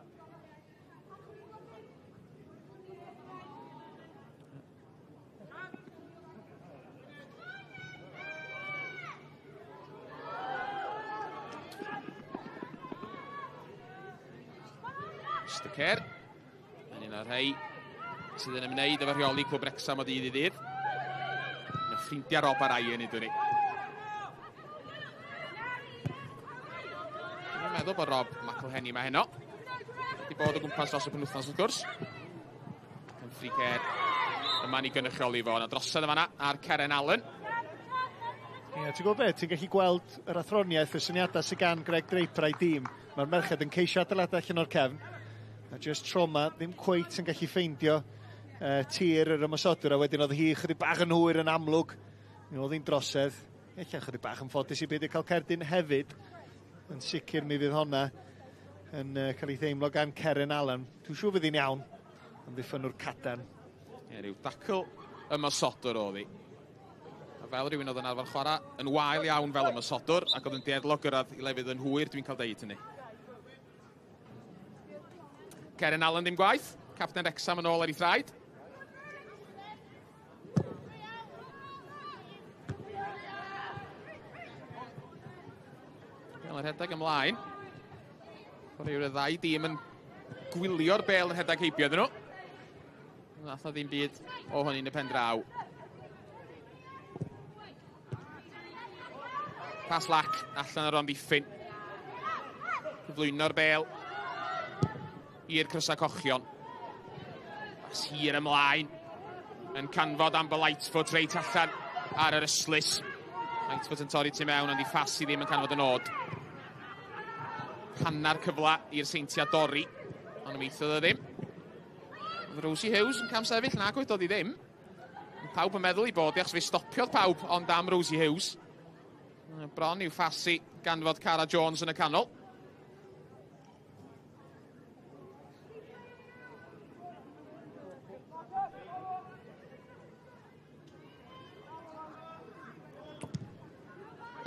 Mr Kerr. Yn un o'r rhai sydd yn ymwneud efo rheoli clwb Wrexham o ddydd i ddydd. Yn y ffrindiau Rob a Ryan i dwi ni. Dwi'n meddwl bod Rob McElhenney yma heno. Di bod o gwmpas dros y penwythnos wrth gwrs. Yn ffri Kerr yma ni gynrychioli fo. Yna drosedd yma ar Ceren Allen. Ie, ti'n gwybod beth? Ti'n gallu gweld yr athroniaeth, y syniadau sydd gan Greg Draper a'i dîm. Mae'r merched yn ceisio adeiladu allan o'r cefn. A just tro ma, ddim cweit yn gallu ffeindio tir yr ymosodwr, a wedyn oedd hi chydig bach yn hwyr yn amlwg. Mi oedd hi'n drosedd. Eich chydig bach yn ffodus i beidio cael cerdyn hefyd. Yn sicr mi fydd honna yn cael ei ddeimlo gan Ceren Allen. Dwi'n siŵr fydd hi'n iawn, ond ddiffynwr cadarn. Ie, rhyw dacl ymosodwr oedd hi. A fel rhywun oedd yn arfer chwarae yn wael iawn fel ymosodwr, ac oedd yn deadlock gyrraedd i lefydd yn hwyr, dwi'n cael deud hynny. Ceren Allen ddim gwaith, capten Wrexham yn ôl ar ei thraed. Fel yr rhedeg ymlaen. Bod yw'r ddau dîm yn gwylio'r bel yn rhedeg heibio ydyn nhw. Nath o ddim byd o hynny yn y pen draw. Pas lac allan yr amddiffyn. Cyflwyno'r bel i'r crysa cochion. Pas hir ymlaen. Yn canfod Amber Lightfoot reit allan ar yr yslys. Lightfoot yn torri tu mewn, ond i Fassi ddim yn canfod yn od. Hannar cyfla i'r Seintiau dorri, ond ymweithiodd o ddim. Oedd Rosie Hughes yn cam sefyll, nag oedd i ddim. Pawb yn meddwl i bod, achos fe stopiodd pawb, ond am Rosie Hughes. Bron i'w Fassi ganfod Cara Jones yn y canol.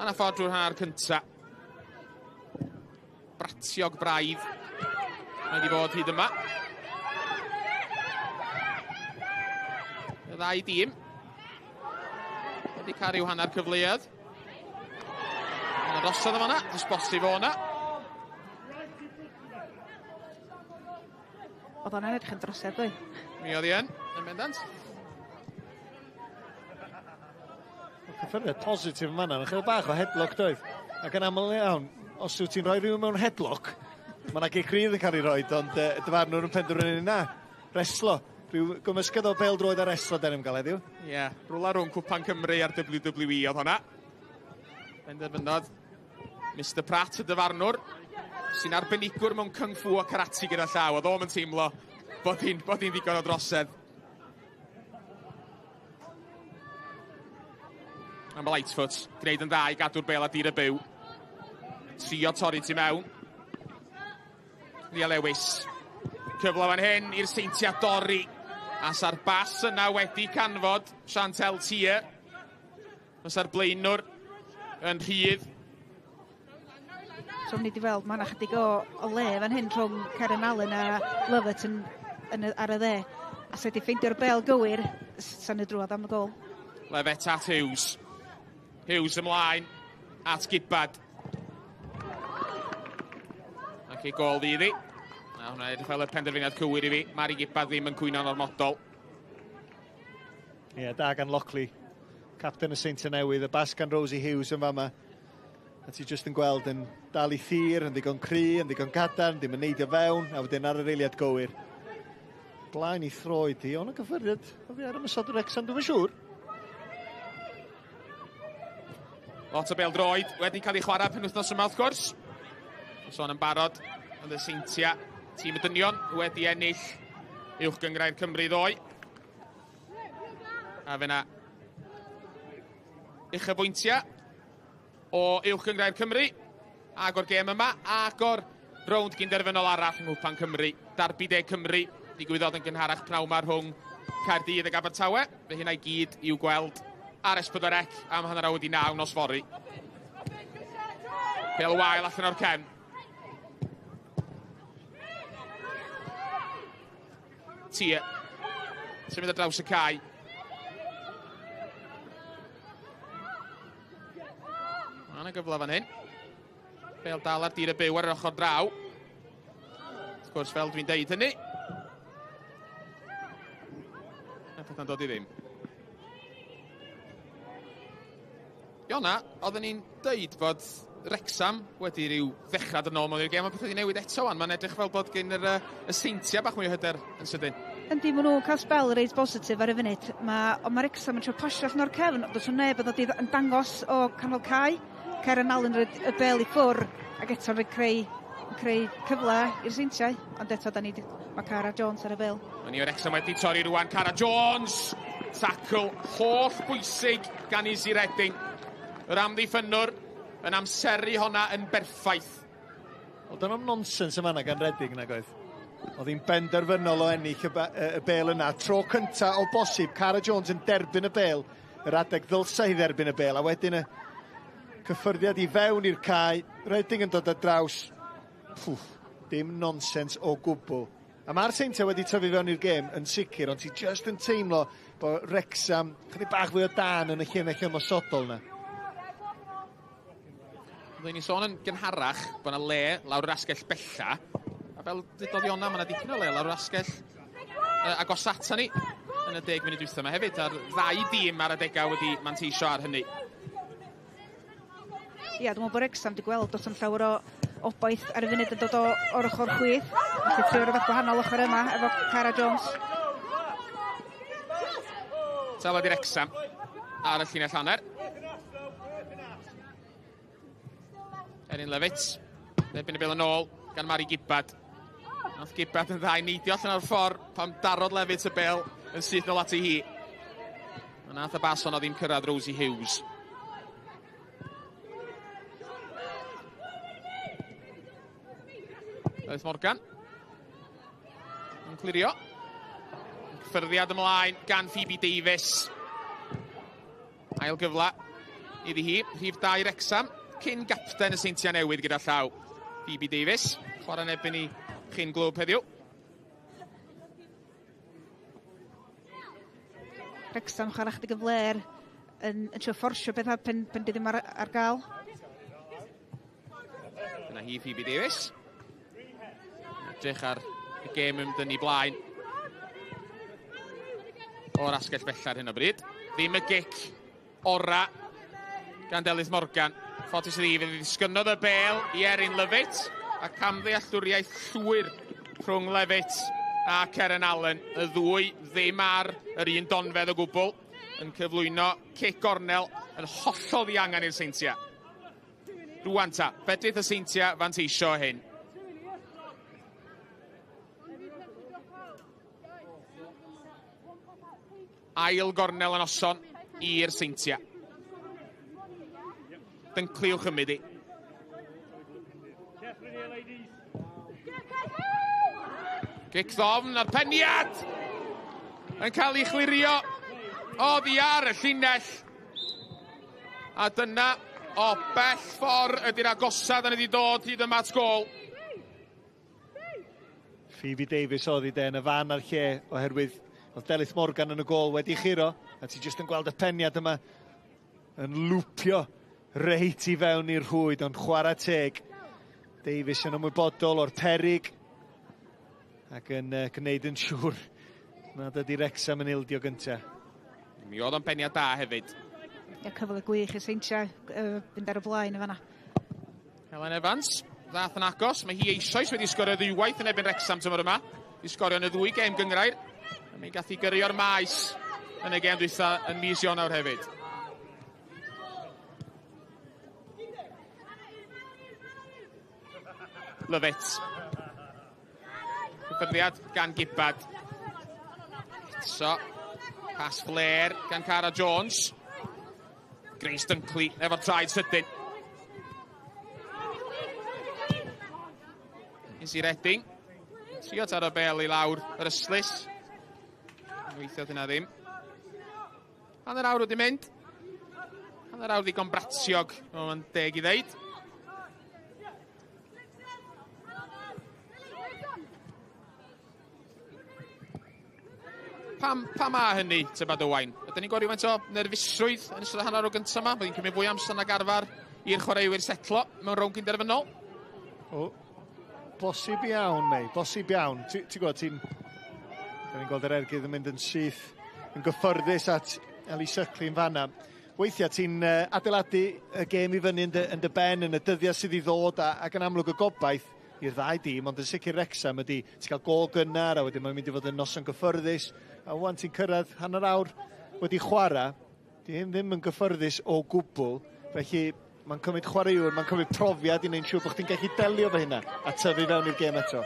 A na ffordd drwy'r hanner cynta. Bratiog braidd. Mae wedi bod hyd yma. Y ddau dîm wedi cael i'w hanner cyfleoedd. Yna drosodd yma yna, jyst bosib o yna. Oedd hwnna'n edrych yn drosedd, dwi. Mi oedd hi yn bendant. Cyffyrddiad positif yn fanna, yn chydig bach o headlock doedd. Ac yn aml iawn, os wyt ti'n rhoi rhywun mewn headlock, mae yna gicrydd yn cael ei roi, ond dyfarnwr yn penderfynu na. Reslo. Rhyw gymysgedd o bel droed a reslo den i'n gael heddiw. Ie, rwla rhwng Cwpan Cymru a'r WWE oedd hwnna. Penderfynodd Mr Pratt y dyfarnwr, sy'n arbenigwr mewn kung fu a karate gyda llaw. Oedd o'm yn teimlo bod hi'n ddigon o drosedd. Amber Lightfoot, gwneud yn dda i gadw'r bel a dir y byw. Trio torri tu mewn. Lia Lewis. Cyfle fan hyn i'r Seintiau dorri. As ar bas yna wedi canfod Chantel Tia. As ar blaenwr yn rhydd. So ni wedi weld, mae yna chydig o le fan hyn rhwng Ceren Allen a Lovett ar y dde. A sef wedi ffeindio'r bel gywir, sa'n y drwad am y gol. Lefet at Hughes. Hughes ymlaen at Gibbard. Ac ei gol ddi iddi. A hwnna edrych fel y penderfyniad cywir i fi. Mari Gibbard ddim yn cwyno'n ormodol. Ie, da gan Lockley. Capten y Seintiau Newydd, y bas gan Rosie Hughes yn fama. A ti jyst yn gweld yn dal i thir, yn ddigon cry, yn ddigon cadarn, ddim yn neidio fewn, a wedyn ar yr eiliad gywir. Blaen i throed hi, ond yn gyffyriad, o fi ar ymysod Wrexham, dwi'n siŵr. Lot o bel droed wedi cael ei chwarae penwythnos yma wrth gwrs. Sôn yn barod, ond y Seintiau, tîm y dynion, wedi ennill uwch gyngrair Cymru ddoe. A fe na uchafbwyntiau o uwch gyngrair Cymru, ag o'r gêm yma, ag o'r rownd gynderfynol arall yng Nghwpan Cymru. Darbi De Cymru, digwyddodd yn gynharach pnawn rhwng Caerdydd ag Abertawe. Fe hynna i gyd i'w gweld ar S4C am hanner awr 9 nos fory. Pel wael allan o'r cefn. Tia. Sy'n mynd ar draws y cae. Mae'n gyfle fan hyn. Bel dal ar dir y byw ar yr ochr draw. Wrth gwrs, fel dwi'n deud hynny. A pethau'n dod i ddim. Iona, oedden ni'n deud bod Wrexham wedi rhyw ddechrad yn ôl mewn i'r gêm, a pethau wedi newid eto wan. Mae'n edrych fel bod gen y Seintiau bach mwy o hyder yn sydyn. Yndi, maen nhw'n cael spel reit bositif ar y funud. Ond mae Wrexham yn trio pasio allan o'r cefn. Does o'n neb yn dangos o canol cae. Ceren Allen rhaid y bel i ffwr, ac eto rhaid creu cyfle i'r Seintiau. Ond eto, mae Cara Jones ar y bel. Mae ni o Wrexham wedi torri rwan. Cara Jones! Tackle holl bwysig gan Izzy Redding. Yr amddiffynwr yn amseru honna yn berffaith. Wel, dyna'n nonsens yma na gan Redding nag oedd. Oedd hi'n benderfynol o ennill y bel yna. Tro cynta o bosib, Cara Jones yn derbyn y bel. Yr adeg ddylsa i dderbyn y bel, a wedyn y cyffyrddiad i fewn i'r cae. Redding yn dod ar draws. Dim nonsens o gwbl. A mae'r Seintiau wedi tyfu fewn i'r gêm yn sicr, ond ti just yn teimlo bod Wrexham chydig bach fwy o dan yn y llinell ymosodol yna. Byddwn ni sôn yn gynharach bod yna le lawr yr asgell bella, a fel dydodd Iona, mae yna dipyn o le lawr yr asgell agos ata ni yn y 10 munud dwytha yma hefyd, a'r ddau dîm ar adegau wedi manteisio ar hynny. Ia, dwi'n meddwl bod Wrexham wedi gweld dos yn llawer o obaith ar y funud yn dod o'r ochr chwith. Felly trio rhywbeth gwahanol ochr yma efo Cara Jones. Tafod i Wrexham ar y llinell hanner. Erin Lewis, erbyn y bel yn ôl gan Mari Gibbard. Nath Gibbard yn dda i neidio allan o'r ffordd pam darod Lewis y bel yn syth nôl ati hi. A nath y bas hwnna ddim cyrraedd Rosie Hughes. Aeth Morgan yn clirio. Cyffyrddiad ymlaen gan Phoebe Davies. Ail gyfla iddi hi. Rhif 2 Wrexham. Cyn gapten y Seintiau Newydd gyda llaw. Phoebe Davies. Chwarae nebyn i chyn glwb heddiw. Wrexham chwarae chydig y fler yn trio fforsio beth pen ddim ar gael. Dyna hi Phoebe Davies. Edrych ar y gêm ymdyn ni blaen o'r asgell bella ar hyn o bryd. Ddim y gic ora gan Delyth Morgan. Ffotis y ddif, wedi sgynnodd y bel i Erin Lewis, a camddealltwriaeth llwyr rhwng Lewis a Ceren Allen. Y ddwy ddim ar yr un donfedd o gwbl, yn cyflwyno cic gornel yn hollol ddiangan i'r Seintiau. Rwan ta, fedrith y Seintiau fanteisio hyn. Ail gornel yn oson i'r Seintiau. Dyncliwch ymyd i. Gic ddofn ar peniad yn cael ei chlirio oddi ar y llinell. A dyna o bell ffordd ydy'r agosad yn ydi dod hyd yma at gol. Phoebe Davies oedd i den y fan ar lle oherwydd oedd Delyth Morgan yn y gol wedi chiro, a ti jyst yn gweld y peniad yma yn lwpio reit i fewn i'r rhwyd, ond chwarae teg. Davies yn ymwybodol o'r peryg ac yn gwneud yn siŵr nad ydi Wrexham yn ildio gyntaf. Mi oedd o'n peniad da hefyd. Ia, cyfle gwych y Seintiau fynd ar y blaen y fanna. Helen Evans, ddath yn agos. Mae hi eisoes wedi sgorio ddwywaith yn ebyn Wrexham tymor yma. Wedi sgorio yn y 2 gêm gyngrair. A mi gath i gyrio'r maes yn y gêm dwytha yn mis Ionawr hefyd. Lewis. Cyffyrddiad gan Gibbard. So, pas flair gan Cara Jones. Grace Dunkley efo'r traed sydyn. Izzy Redding. Trio tar o bel i lawr yr yslys. Weithio dyna ddim. Hanner awr wedi mynd. Hanner awr ddigon bratiog, o'n 10 i ddeud. Pam a hynny, Tebad Owain? Ydyn ni'n gwario faint o nerfusrwydd yn ystod y hanner o gyntaf yma? Byddai'n cymryd fwy amser nag arfer i'r chwaraewyr setlo mewn rownd Gynderfynol? bosib iawn, mei, bosib iawn. Ti'n gwybod, da ni'n gweld yr ergydd yn mynd yn syth, yn gyffyrddus at Eli Sycli yn fanna. Weithiau ti'n adeiladu y gêm i fyny yn dy ben yn y dyddiau sydd i ddod ac yn amlwg y gobaith i'r ddau dîm, ond yn sicr Wrexham ydy, ti'n cael gol gynnar a wedyn mae'n mynd i fod yn noson gyffyrddus, a wan ti'n cyrraedd hanner awr wedi chwarae, di ddim yn gyffyrddus o gwbl, felly mae'n cymryd chwaraewr, mae'n cymryd profiad i wneud siŵr bod chdi'n gallu delio fo hynna a tyfu fewn i'r gêm eto.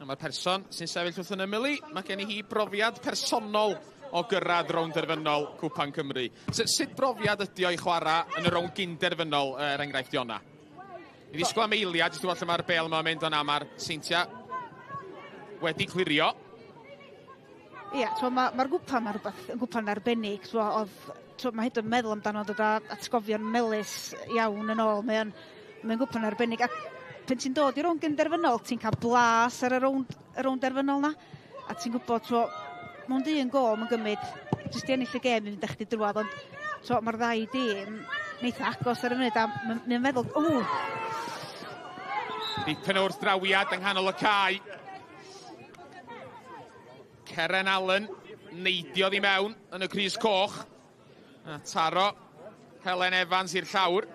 Mae'r person sy'n sefyll wrth yn ymylu, mae gen i hi brofiad personol o gyrraedd rownd derfynol Cwpan Cymru. Sut brofiad ydi o'i chwarae yn y rownd gynderfynol enghraifft Iona? I ddisgwyl am eiliad, jyst i weld lle mae'r bel yma'n mynd o'na, mae'r Seintiau wedi clirio. Ia, mae'r gwpan mae'n rhywbeth yn gwpan arbennig. Mae hyd yn meddwl amdano dod â atgofion melys iawn yn ôl. Mae'n gwpan arbennig. A pen ti'n dod i rownd gynderfynol, ti'n cael blas ar y rownd derfynol na. A ti'n gwybod, mewn un gol, mae'n gymryd jyst i ennill y gêm i fynd eich di drwad. Ond mae'r ddau dîm neitha agos ar y munud. A mae'n meddwl, Dipyn o wrthdrawiad yng nghanol y cae. Ceren Allen neidiodd i mewn yn y crys coch. A taro Helen Evans i'r llawr.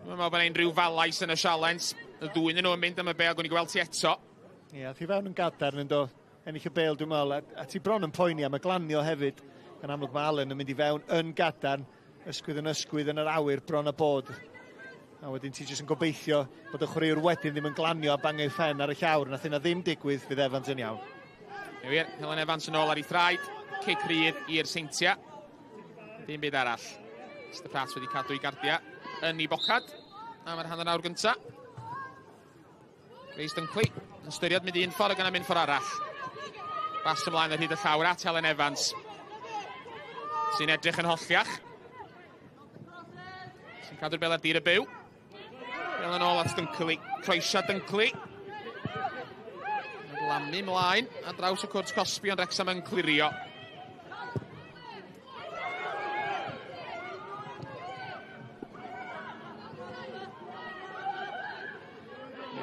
Mae'n meddwl bod rhyw falais yn y sialens. Y dwy yn nhw'n mynd am y bel, gwn i gweld ti eto. Ie, thi fewn yn gadar yn do ennill y bel, dwi'n meddwl. A ti bron yn poeni am y glanio hefyd. Yn amlwg mae Allen yn mynd i fewn yn gadar. Ysgwydd yn yr awyr bron a bod. A wedyn ti jyst yn gobeithio bod y chwaraewr wedyn ddim yn glanio a bangau ffen ar y llawr. Nath yna ddim digwydd, fydd Evans yn iawn. Wir, Helen Evans yn ôl ar ei thraed. Cic rydd i'r Seintiau. Dim byd arall. Mr Pratt wedi cadw i gardia yn ei bocad. A mae'r hanner awr gynta. Reis Dunkley yn ystyried mynd un ffordd ac yna mynd ffordd arall. Bas ymlaen ar hyd y llawr at Helen Evans. Sy'n edrych yn holliach. Sy'n cadw'r bel ar dir y byw. Bel yn ôl at Dunkley. Croesia Dunkley. Lamu mlaen a draws y cwrt Cosby ond Wrexham yn clirio.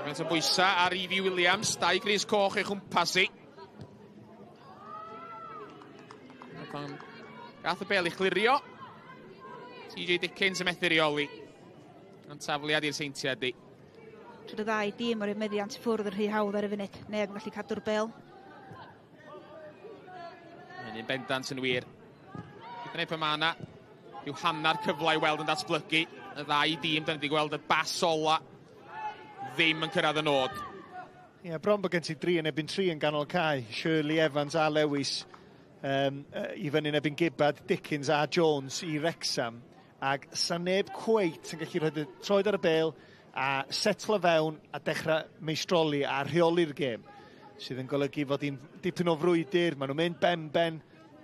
Faint o bwysa ar Evie Williams, dau gris coch ei chwmpas i. Gath y bel i chlirio. TJ Dickens yn methu reoli. Yn tafliad i'r Seintiau di. Trwy'r ddau dîm o'r meddiant i ffwrdd yn rhy hawdd ar y funud. Neb yn gallu cadw'r bel. Mae'n un bendant yn wir. Gyda neu pa mana. Yw hanner cyfle i weld yn datblygu. Y ddau dîm, da ni wedi gweld y bas ola. Ddim yn cyrraedd y nod. Ie, bron bod gen ti 3 yn ebyn 3 yn ganol cae. Shirley, Evans a Lewis. I fyny yn ebyn Gibbard, Dickens a Jones i Wrexham. Ac sa neb cweit yn gallu rhoi troed ar y bel a setlo fewn a dechrau meistroli a rheoli'r gêm. Sydd yn golygu fod hi'n dipyn o frwydr. Maen nhw'n mynd ben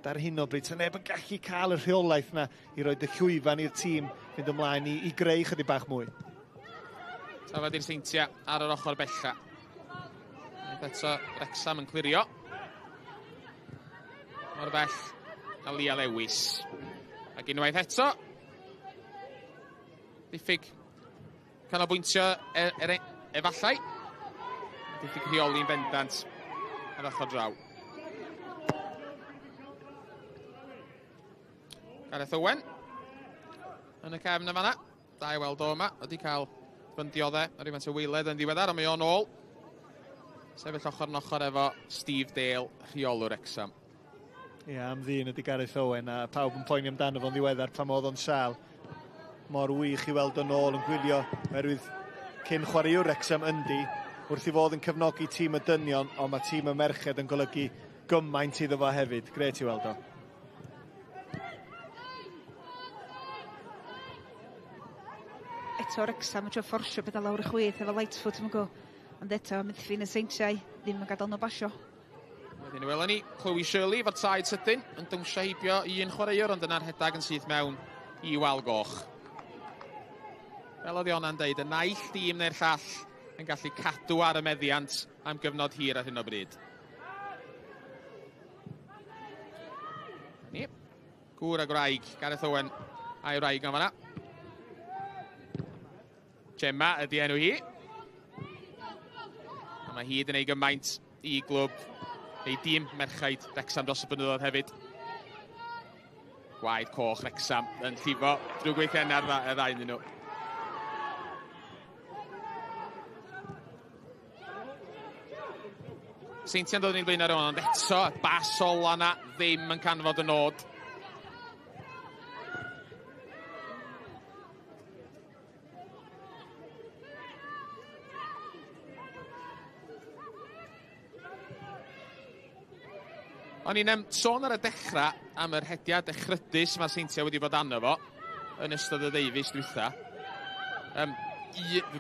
dar hyn o bryd. Sa neb yn gallu cael y rheolaeth na i roi y llwyfan i'r tîm fynd ymlaen i greu chydig bach mwy. Tafod i'r Seintiau ar yr ochr bella. Eto Wrexham yn clirio. Mor bell a Lia Lewis. Ac unwaith eto. Diffyg canolbwyntio efallai. Diffyg rheoli'n bendant ar ochr draw. Gareth Owen yn y cefn y fanna. Da i weld o yma. Wedi cael fyndioddau ar ei fant y weiledd yn ddiweddar, ond mae o'n ôl. Sefyll ochr yn ochr efo Steve Dale, rheolwr Wrexham. Ie, am ddyn ydy Gareth Owen, a pawb yn poeni amdano fo'n ddiweddar pam oedd o'n sal. Mor wych i weld o'n ôl yn gwylio, oherwydd cyn chwaraewr Wrexham yndi, wrth i fod yn cefnogi tîm y dynion, ond mae tîm y merched yn golygu gymaint iddo fo hefyd. Gret i weld o. Eto Wrexham yn trio fforsio beth lawr y chwith efo Lightfoot yn go. Ond eto, Midfield y Seintiau ddim yn gadael nhw basio. Wedyn i welon ni, Chloe Shirley fo'r taid sydyn yn dwmsio heibio un chwaraewr, ond yna'r rhedag yn syth mewn i wal goch. Fel oedd Iona'n deud, y naill dîm neu'r llall yn gallu cadw ar y meddiant am gyfnod hir ar hyn o bryd. Ni, gŵr a gwraig, Gareth Owen a'i wraig yn fanna. Gemma ydi enw hi. A mae hi wedi gwneud gymaint i glwb ei dîm merchaid Wrexham dros y blynyddoedd hefyd. Gwaed coch Wrexham yn llifo drwy gweithienna'r ddau yn nhw. Seintiau'n dod i'n blaen ar hwn, ond eto, y bas ola na ddim yn canfod y nod. O'n i'n sôn ar y dechrau am yr hediad echrydus mae Seintiau wedi bod arno fo yn ystod y ddeufis dwytha. Dyn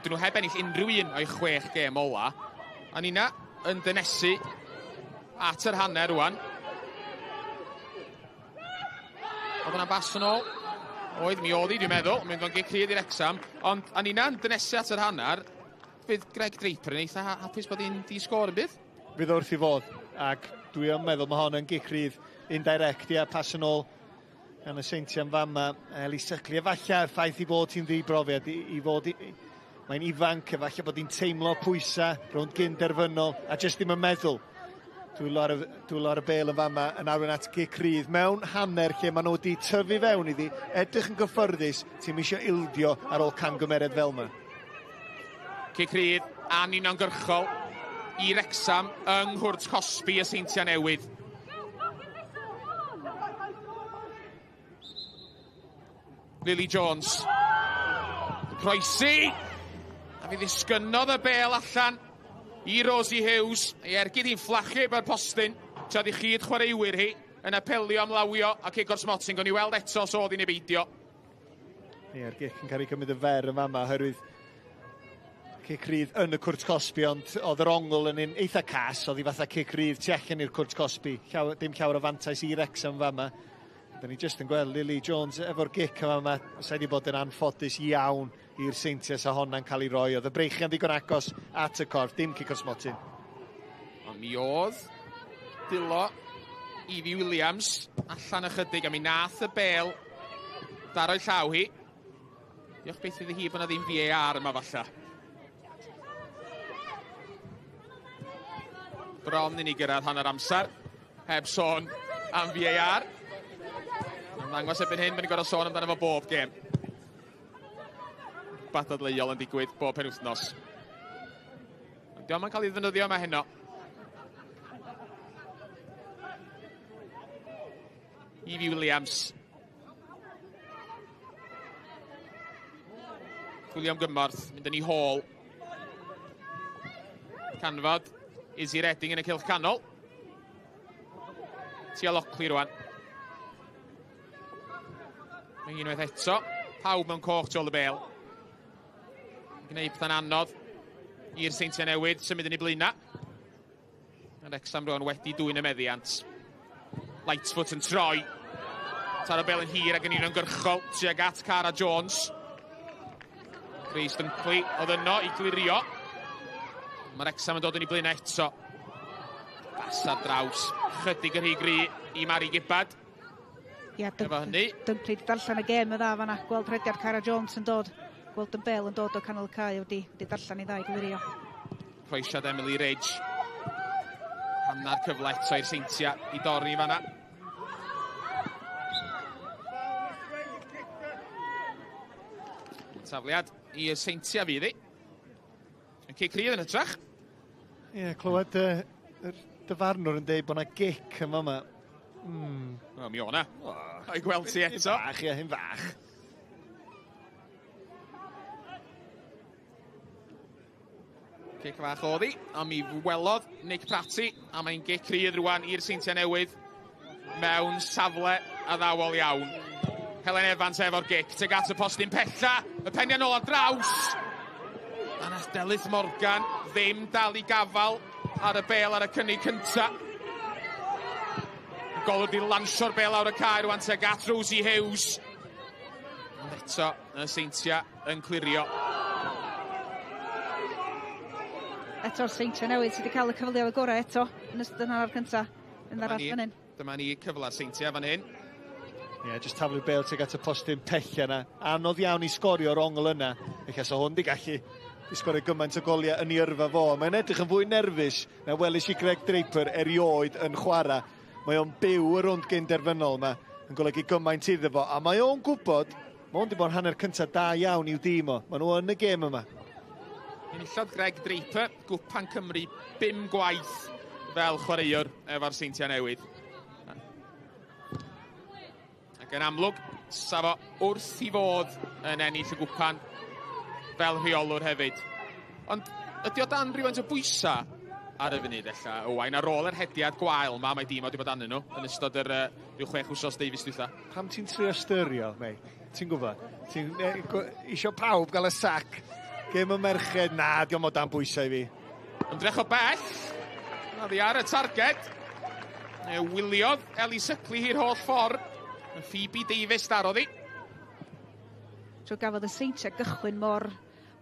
nhw heb ennill unrhyw un o'i 6 gêm ola. O'n i'n yn dynesu at yr hanner rwan. Oedd yna bas yn ôl. Oedd, mi oedd hi, dwi'n meddwl. Mynd o'n gicryd i'r Wrexham. Ond o'n i'n dynesu at yr hanner. Fydd Greg Draper yn eitha hapus bod hi'n di-sgor yn bydd? Fydd wrth i fod. Ac dwi yn meddwl mae hon yn gicrydd indirect, ia, pas yn ôl gan y Seintiau'n fama. Eli sicrhau, efallai ffaith i bod hi'n ddibrofiad, i fod... Mae'n ifanc, efallai bod hi'n teimlo pwysau rownd Gynderfynol, a jyst ddim yn meddwl. Dwylo ar y bel yn fama yn arwain at gicrydd. Mewn hanner lle maen nhw wedi tyfu fewn iddi, edrych yn gyffyrddus, ti'n eisiau ildio ar ôl camgymeriad fel yma. Gicrydd anuniongyrchol i Wrexham yng Nghwrt Cosbi y Seintiau Newydd. Lily Jones. Croesi. A fi ddisgynnodd y bel allan i Rosie Hughes. Ei ergyd hi'n fflachu efo'r postyn. Tra di chyd chwaraewyr hi yn apelio am lawio ac ego'r smotyn. Gwni weld eto os oedd hi'n ebeidio. Ie, ergyd yn cael ei gymryd y fer yn fama, oherwydd cicrydd yn y Cwrt Cosbi, ond oedd yr ongl yn un eitha cas, oedd hi fatha cicrydd tu allan i'r Cwrt Cosbi. Dim llawer o fantais i Wrexham fama. Da ni jyst yn gweld Lily Jones efo'r gic yma yma. Os wedi bod yn anffodus iawn i'r Seintiau sa honna'n cael ei roi. Oedd y breichiau'n ddigon agos at y corff, dim cic o'r smotyn. Ond mi oedd dilo Evie Williams allan ychydig a mi nath y bel daro'i llaw hi. Diolch beth iddi hi bod na ddim VAR yma falla. Bron i ni gyrraedd hanner amser, heb sôn am VAR. Yn ddangos ebyn hyn, mae'n gorau sôn amdano fo bob gêm. Badadleuol yn digwydd bob penwythnos. Diolch yn cael ei ddefnyddio yma heno. Evie Williams. Chwilio am gymorth, mynd yn ei hôl. Canfod. Izzy Redding yn y cylch canol. Tia Lockley rwan. Mae unwaith eto. Pawb mewn coch tu ôl y bel. Gwneud pethau'n anodd i'r Seintiau Newydd symud yn ei blaena. A Wrexham rwan wedi dwy'n y meddiant. Lightfoot yn troi. Tar y bel yn hir ac yn un o'n gyrchol tuag at Cara Jones. Chris Dunkley oedd yno i glirio. Mae Wrexham yn dod yn ei blaen eto. Basar draws. Chydig yr hi gri i Mari Gibbard. Ia, Dunkley wedi darllen y gêm y dda fan'na. Gweld rhediad Cara Jones yn dod. Gweld yn bel yn dod o canol y cae wedi darllen i ddau glirio. Croesiad Emily Ridge. Hannar cyfle eto i'r Seintiau i dorri fan'na. Tafliad i'r Seintiau fydd hi. Yn cicrydd yn hytrach. Ie, clywed y dyfarnwr yn dweud bod yna gic yn fama. O, mi o'na. O'i gweld ti eto. Hyn fach, ie, hyn fach. Cic fach oedd hi, a mi welodd Nick Pratty, a mae'n gicrydd rwan i'r Seintiau Newydd mewn safle addawol iawn. Helen Evans efo'r gic, teg at y postyn pella, y penniau nôl ar draws. A nath Delyth Morgan ddim dal i gafal ar y bel ar y cynnig cynta. Y golwg di lansio'r bel awr y cae rwan teg at Rosie Hughes. Ond eto, y Seintiau yn clirio. Eto'r Seintiau Newydd sydd wedi cael y cyfleoedd gorau eto yn ystod yn hanner cynta. Yn arall fan hyn. Dyma ni cyfle Seintiau fan hyn. Ie, jyst taflu'r bel teg at y postyn pella yna. Anodd iawn i sgorio'r ongl yna. Eich so hwn di gallu i sgorio gymaint o goliau yn ei yrfa fo. Mae'n edrych yn fwy nerfus na welis i Greg Draper erioed yn chwarae. Mae o'n byw y rownd Gynderfynol yma yn golygu gymaint iddo fo. A mae o'n gwybod, mae o'n di bod yn hanner cyntaf da iawn i'w dîm o. Mae nhw yn y gêm yma. Enillodd Greg Draper, Cwpan Cymru 5 gwaith fel chwaraewr efo'r Seintiau Newydd. Ac yn amlwg, sa fo wrth i fod yn ennill y gwpan fel rheolwr hefyd. Ond ydy o dan rhywfaint o bwysa ar y funud ella, Owain, ar ôl yr hediad gwael ma, mae dîm wedi bod anyn nhw yn ystod yr 6 wsos Davies dwytha. Pam ti'n trio styrio, mei? Ti'n gwybod? Ti'n isio pawb gael y sac. Gêm y merched, na, diolch o dan bwysau i fi. Ymdrech o bell. Na ddi ar y targed. Wyliodd Eli Sicrhau hi'r holl ffordd. Phoebe Davies darodd hi. Tro gafodd y Seintiau gychwyn mor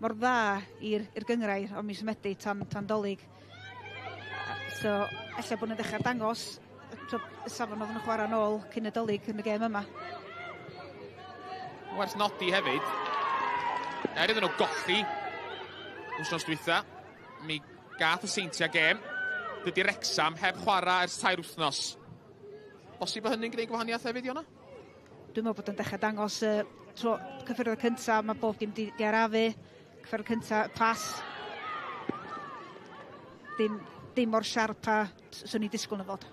dda i'r gyngrair o mis Medi tan dolyg. So, ella bod nhw'n dechrau dangos y safon oedd yn chwarae nôl cyn y dolyg yn y gêm yma. Werth nodi hefyd. Iddyn nhw golli wrthnos dwytha. Mi gath y Seintiau gêm. Dydy Wrexham heb chwarae ers 3 wythnos. Bosib o hynny'n gwneud gwahaniaeth hefyd, Iona? Dwi'n meddwl bod yn dechrau dangos cyffredwr cyntaf, mae bob dim di arafu. Cyffredwr cyntaf, pas. Dim mor siarp a swn i disgwyl na fod.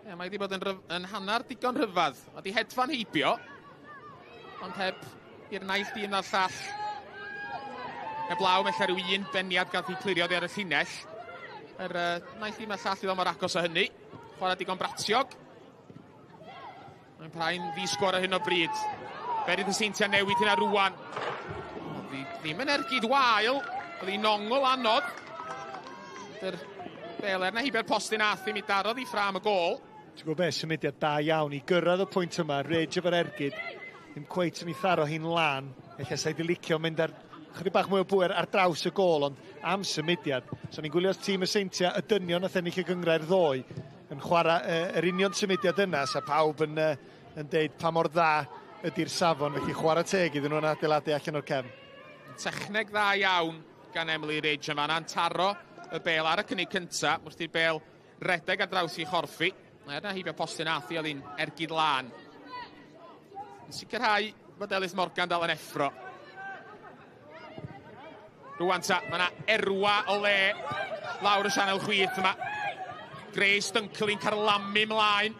Mae wedi bod yn hanner digon rhyfedd. Mae wedi hedfan heibio, ond heb i'r naill dîm na'r llall. Heb law mellai rhyw un beniad gath i clirio ar y llinell. Yr naill dîm na'r llall i ddod mor agos o hynny. Chwarae digon bratiog. Mae'n praen ddisgwr ar hyn o bryd. Berydd y Seintiau Newydd hynna rwan. Ddim yn ergyd wael. Oedd hi'n nongol anodd. Dy'r beler na hibio'r postyn ath i mi darodd i ffram y gol. Ti'n gwybod beth, symudiad da iawn i gyrraedd y pwynt yma, rege efo'r ergyd. Ddim cweit yn ei tharo hi'n lan. Eich sa i di licio mynd ar chydig bach mwy o bwyr ar draws y gol, ond am symudiad. So ni'n gwylio'r tîm y Seintiau, y dynion a ennill y gyngrau'r ddoe, yn chwarae yr union symudiad yna, sa pawb yn deud pa mor dda ydy'r safon, felly chwarae teg iddyn nhw'n adeiladu allan o'r cefn. Techneg dda iawn gan Emily Ridge yma, na'n taro y bel ar y cynnig cyntaf, wrth i'r bel redeg ar draws i chorffi. Yna hifio postyn athi oedd hi'n ergyd lan. Yn sicrhau bod Ellis Morgan dal yn effro. Rwan ta, mae yna erwa o le lawr y sianel chwith yma. Grace Dunkley'n carlamu mlaen.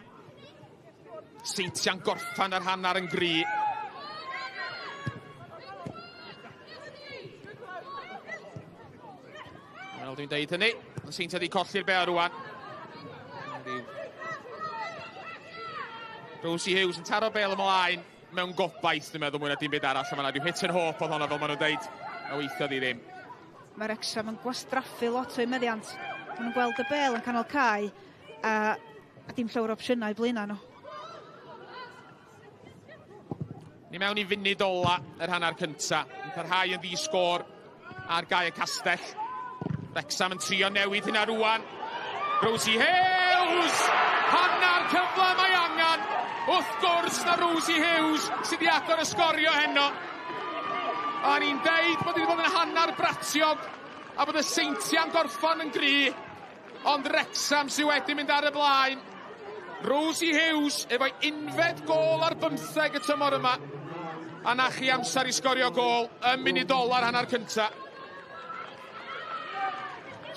Seintiau'n gorffan ar hannar yn gry. Wel, dwi'n deud hynny. Seintiau wedi colli'r bel rwan. Rosie Hughes yn taro bel ymlaen mewn gobaith, dwi'n meddwl, mwy na dim byd arall. Mae yna rhyw hit and hope oedd hwnna, fel maen nhw'n deud. A weithiodd i ddim. Mae Wrexham yn gwastraffu lot o'i meddiant. Maen nhw'n gweld y bel yn canol cae a dim llawer opsiynau blaenau nhw. Ni mewn i funud ola yr hanner cynta. Yn parhau yn ddisgor ar Gae y Castell. Wrexham yn trio newid hynna rwan. Rosie Hughes! Hannar cyfle mae angen. Wrth gwrs na Rosie Hughes sydd wedi agor y sgorio heno. A ni'n deud bod wedi bod yn hannar bratiog a bod y Seintiau'n gorffan yn gry. Ond Wrexham sydd wedi mynd ar y blaen. Rosie Hughes efo'i unfed gol ar 15 y tymor yma. A na chi amser i sgorio gol yn munud ola hannar cynta.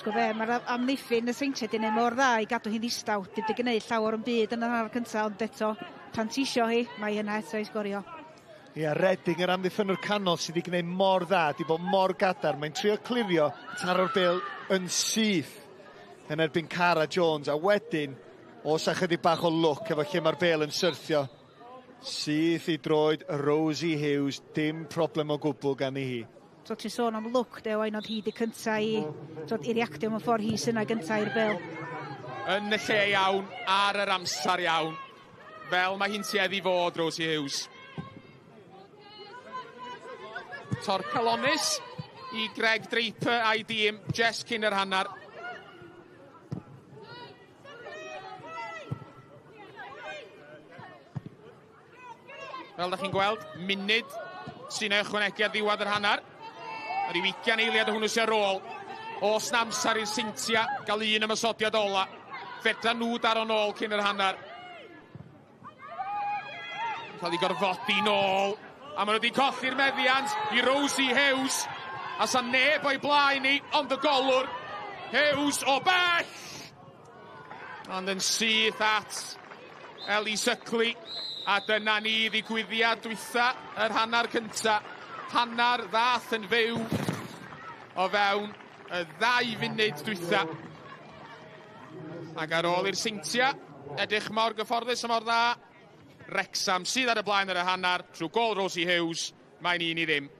Mae'r amddiffyn y Seintiau di neud mor dda i gadw hi'n ddistaw. Di gwneud llawer yn byd yn yr hanner cyntaf, ond eto pan tisio hi, mae yna eto i sgorio. Ia, Reading yr amddiffynwr canol sydd wedi gwneud mor dda, di bod mor gadar. Mae'n trio clirio, taro'r bel yn syth yn erbyn Cara Jones, a wedyn, os a chydig bach o look efo lle mae'r bel yn syrthio, syth i droed Rosie Hughes, dim problem o gwbl gan i hi. So ti'n sôn am look, dewain oedd hi di cynta i reactio mewn ffordd hi sy'n gynta i'r bel. Yn y lle iawn, ar yr amser iawn, fel mae hi'n tueddu fod, Rosie Hughes. Torcalonis i Greg Draper a'i dîm, Jess cyn yr hannar. Fel da chi'n gweld, munud sy'n ychwanegu ar ddiwedd yr hanner. Yr i wician eiliad o hwnnw sy'n ar ôl. Os na amser i'r Seintiau gael un ymysodiad ola. Fedra nhw daro nôl cyn yr hanner. Cael ei gorfodi nôl. A maen nhw wedi colli'r meddiant i Rosie Hughes. A sa neb o'i blaen ni, ond y golwr. Hughes o bell! Ond yn syth at Eli Sycli. A dyna ni ddigwyddiad dwytha yr hanner cynta. Hanner ddath yn fyw o fewn y 2 funud dwytha. Ac ar ôl i'r Seintiau edrych mor gyfforddus a mor dda. Wrexham sydd ar y blaen ar y hanner trwy gol Rosie Hughes. Mae'n 1-0.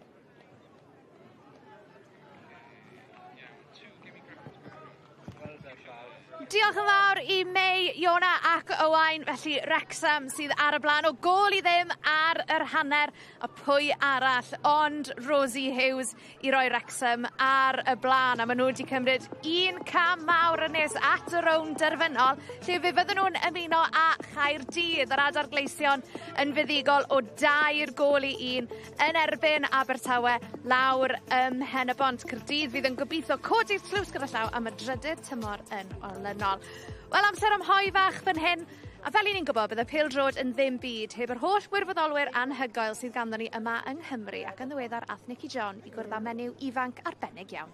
Diolch yn fawr i May, Iona ac Owain. Felly Wrexham sydd ar y blaen o gol i ddim ar yr hanner. A pwy arall ond Rosie Hughes i roi Wrexham ar y blaen. A maen nhw wedi cymryd 1 cam mawr ynys at y rownd derfynol. Lle fe fydden nhw'n ymuno â Chaerdydd. Yr Adar Gleision yn fuddigol o 2 gol i 1 yn erbyn Abertawe lawr ym Mhenabont. Caerdydd fydd yn gobeithio codi'r tlws gyda llaw am y drydydd tymor yn olynol. Wel, amser am hoi fach fan hyn, a fel i ni'n gwybod bydd y pêl-drod yn ddim byd heb yr holl wirfoddolwyr anhygoel sydd ganddo ni yma yng Nghymru, ac yn ddiweddar ath Nicky John i gwrdd â menyw ifanc arbennig iawn.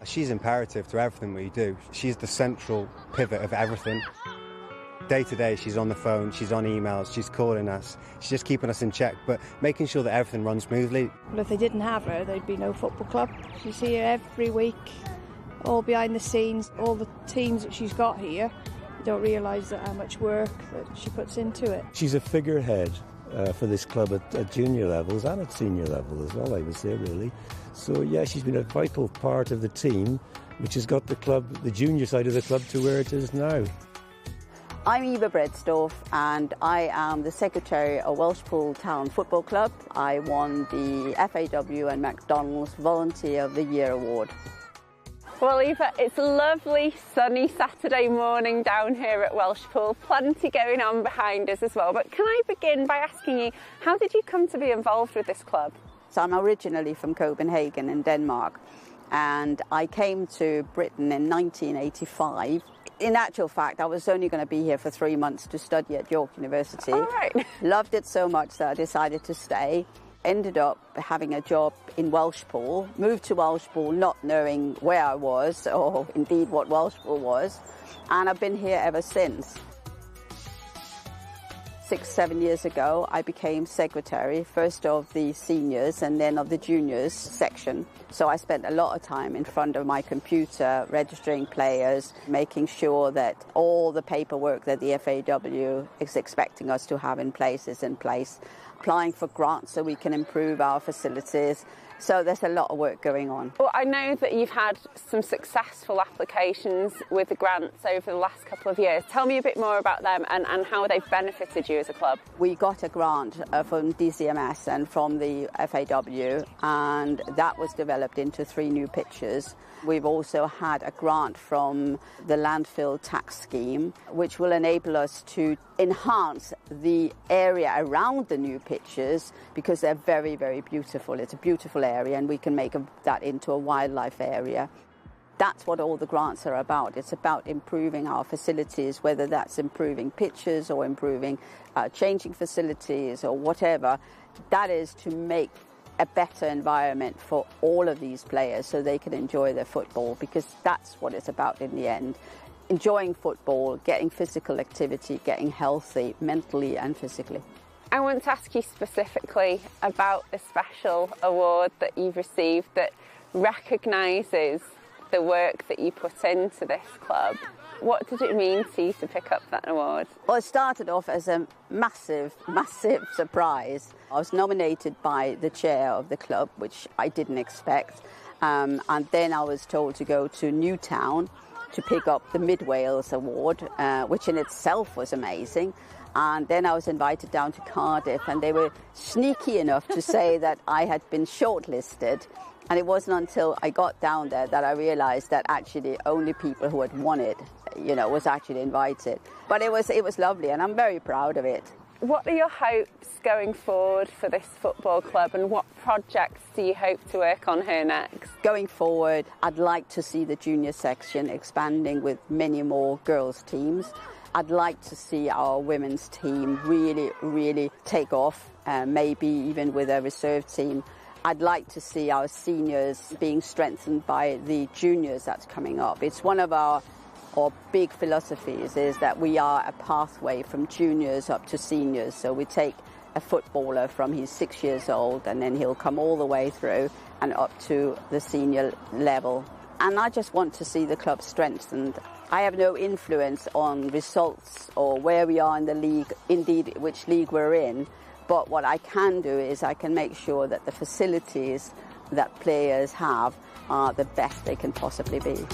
She's imperative to everything we do. She's the central pivot of everything. Day to day, she's on the phone, she's on emails, she's calling us, she's just keeping us in check, but making sure that everything runs smoothly. Well, if they didn't have her, there'd be no football club. She's here every week. All behind the scenes, all the teams that she's got here, you don't realise how much work that she puts into it. She's a figurehead for this club at junior levels and at senior level as well, I would say, really. So, yeah, she's been a vital part of the team, which has got the club, the junior side of the club, to where it is now. I'm Eva Bredstorff and I am the secretary of Welshpool Town Football Club. I won the FAW and McDonald's Volunteer of the Year Award. Well, Eva, it's a lovely sunny Saturday morning down here at Welshpool. Plenty going on behind us as well. But can I begin by asking you, how did you come to be involved with this club? So I'm originally from Copenhagen in Denmark, and I came to Britain in 1985. In actual fact, I was only going to be here for 3 months to study at York University. All right. Loved it so much that I decided to stay. Ended up having a job in Welshpool, moved to Welshpool not knowing where I was or indeed what Welshpool was, and I've been here ever since. 6-7 years ago, I became secretary, first of the seniors and then of the juniors section. So I spent a lot of time in front of my computer, registering players, making sure that all the paperwork that the FAW is expecting us to have in place is in place, applying for grants so we can improve our facilities. So there's a lot of work going on. Well, I know that you've had some successful applications with the grants over the last couple of years. Tell me a bit more about them and how they've benefited you as a club. We got a grant from DCMS and from the FAW, and that was developed into 3 new pitches. We've also had a grant from the landfill tax scheme, which will enable us to enhance the area around the new pitches because they're very, very beautiful. It's a beautiful area and we can make that into a wildlife area. That's what all the grants are about. It's about improving our facilities, whether that's improving pitches or improving changing facilities or whatever. That is to make a better environment for all of these players so they can enjoy their football, because that's what it's about in the end. Enjoying football, getting physical activity, getting healthy mentally and physically. I want to ask you specifically about the special award that you've received that recognises the work that you put into this club. What did it mean to you to pick up that award? Well, it started off as a massive, massive surprise. I was nominated by the chair of the club, which I didn't expect. And then I was told to go to Newtown to pick up the Mid Wales Award, which in itself was amazing. And then I was invited down to Cardiff, and they were sneaky enough to say that I had been shortlisted. And it wasn't until I got down there that I realised that actually only people who had won it, was actually invited. But it was lovely, and I'm very proud of it. What are your hopes going forward for this football club, and what projects do you hope to work on here next? Going forward, I'd like to see the junior section expanding with many more girls' teams. I'd like to see our women's team really take off, maybe even with a reserve team. I'd like to see our seniors being strengthened by the juniors that's coming up. It's one of our big philosophies is that we are a pathway from juniors up to seniors. So we take a footballer from he's 6 years old and then he'll come all the way through and up to the senior level. And I just want to see the club strengthened. I have no influence on results or where we are in the league, indeed which league we're in. But what I can do is I can make sure that the facilities that players have are the best they can possibly be.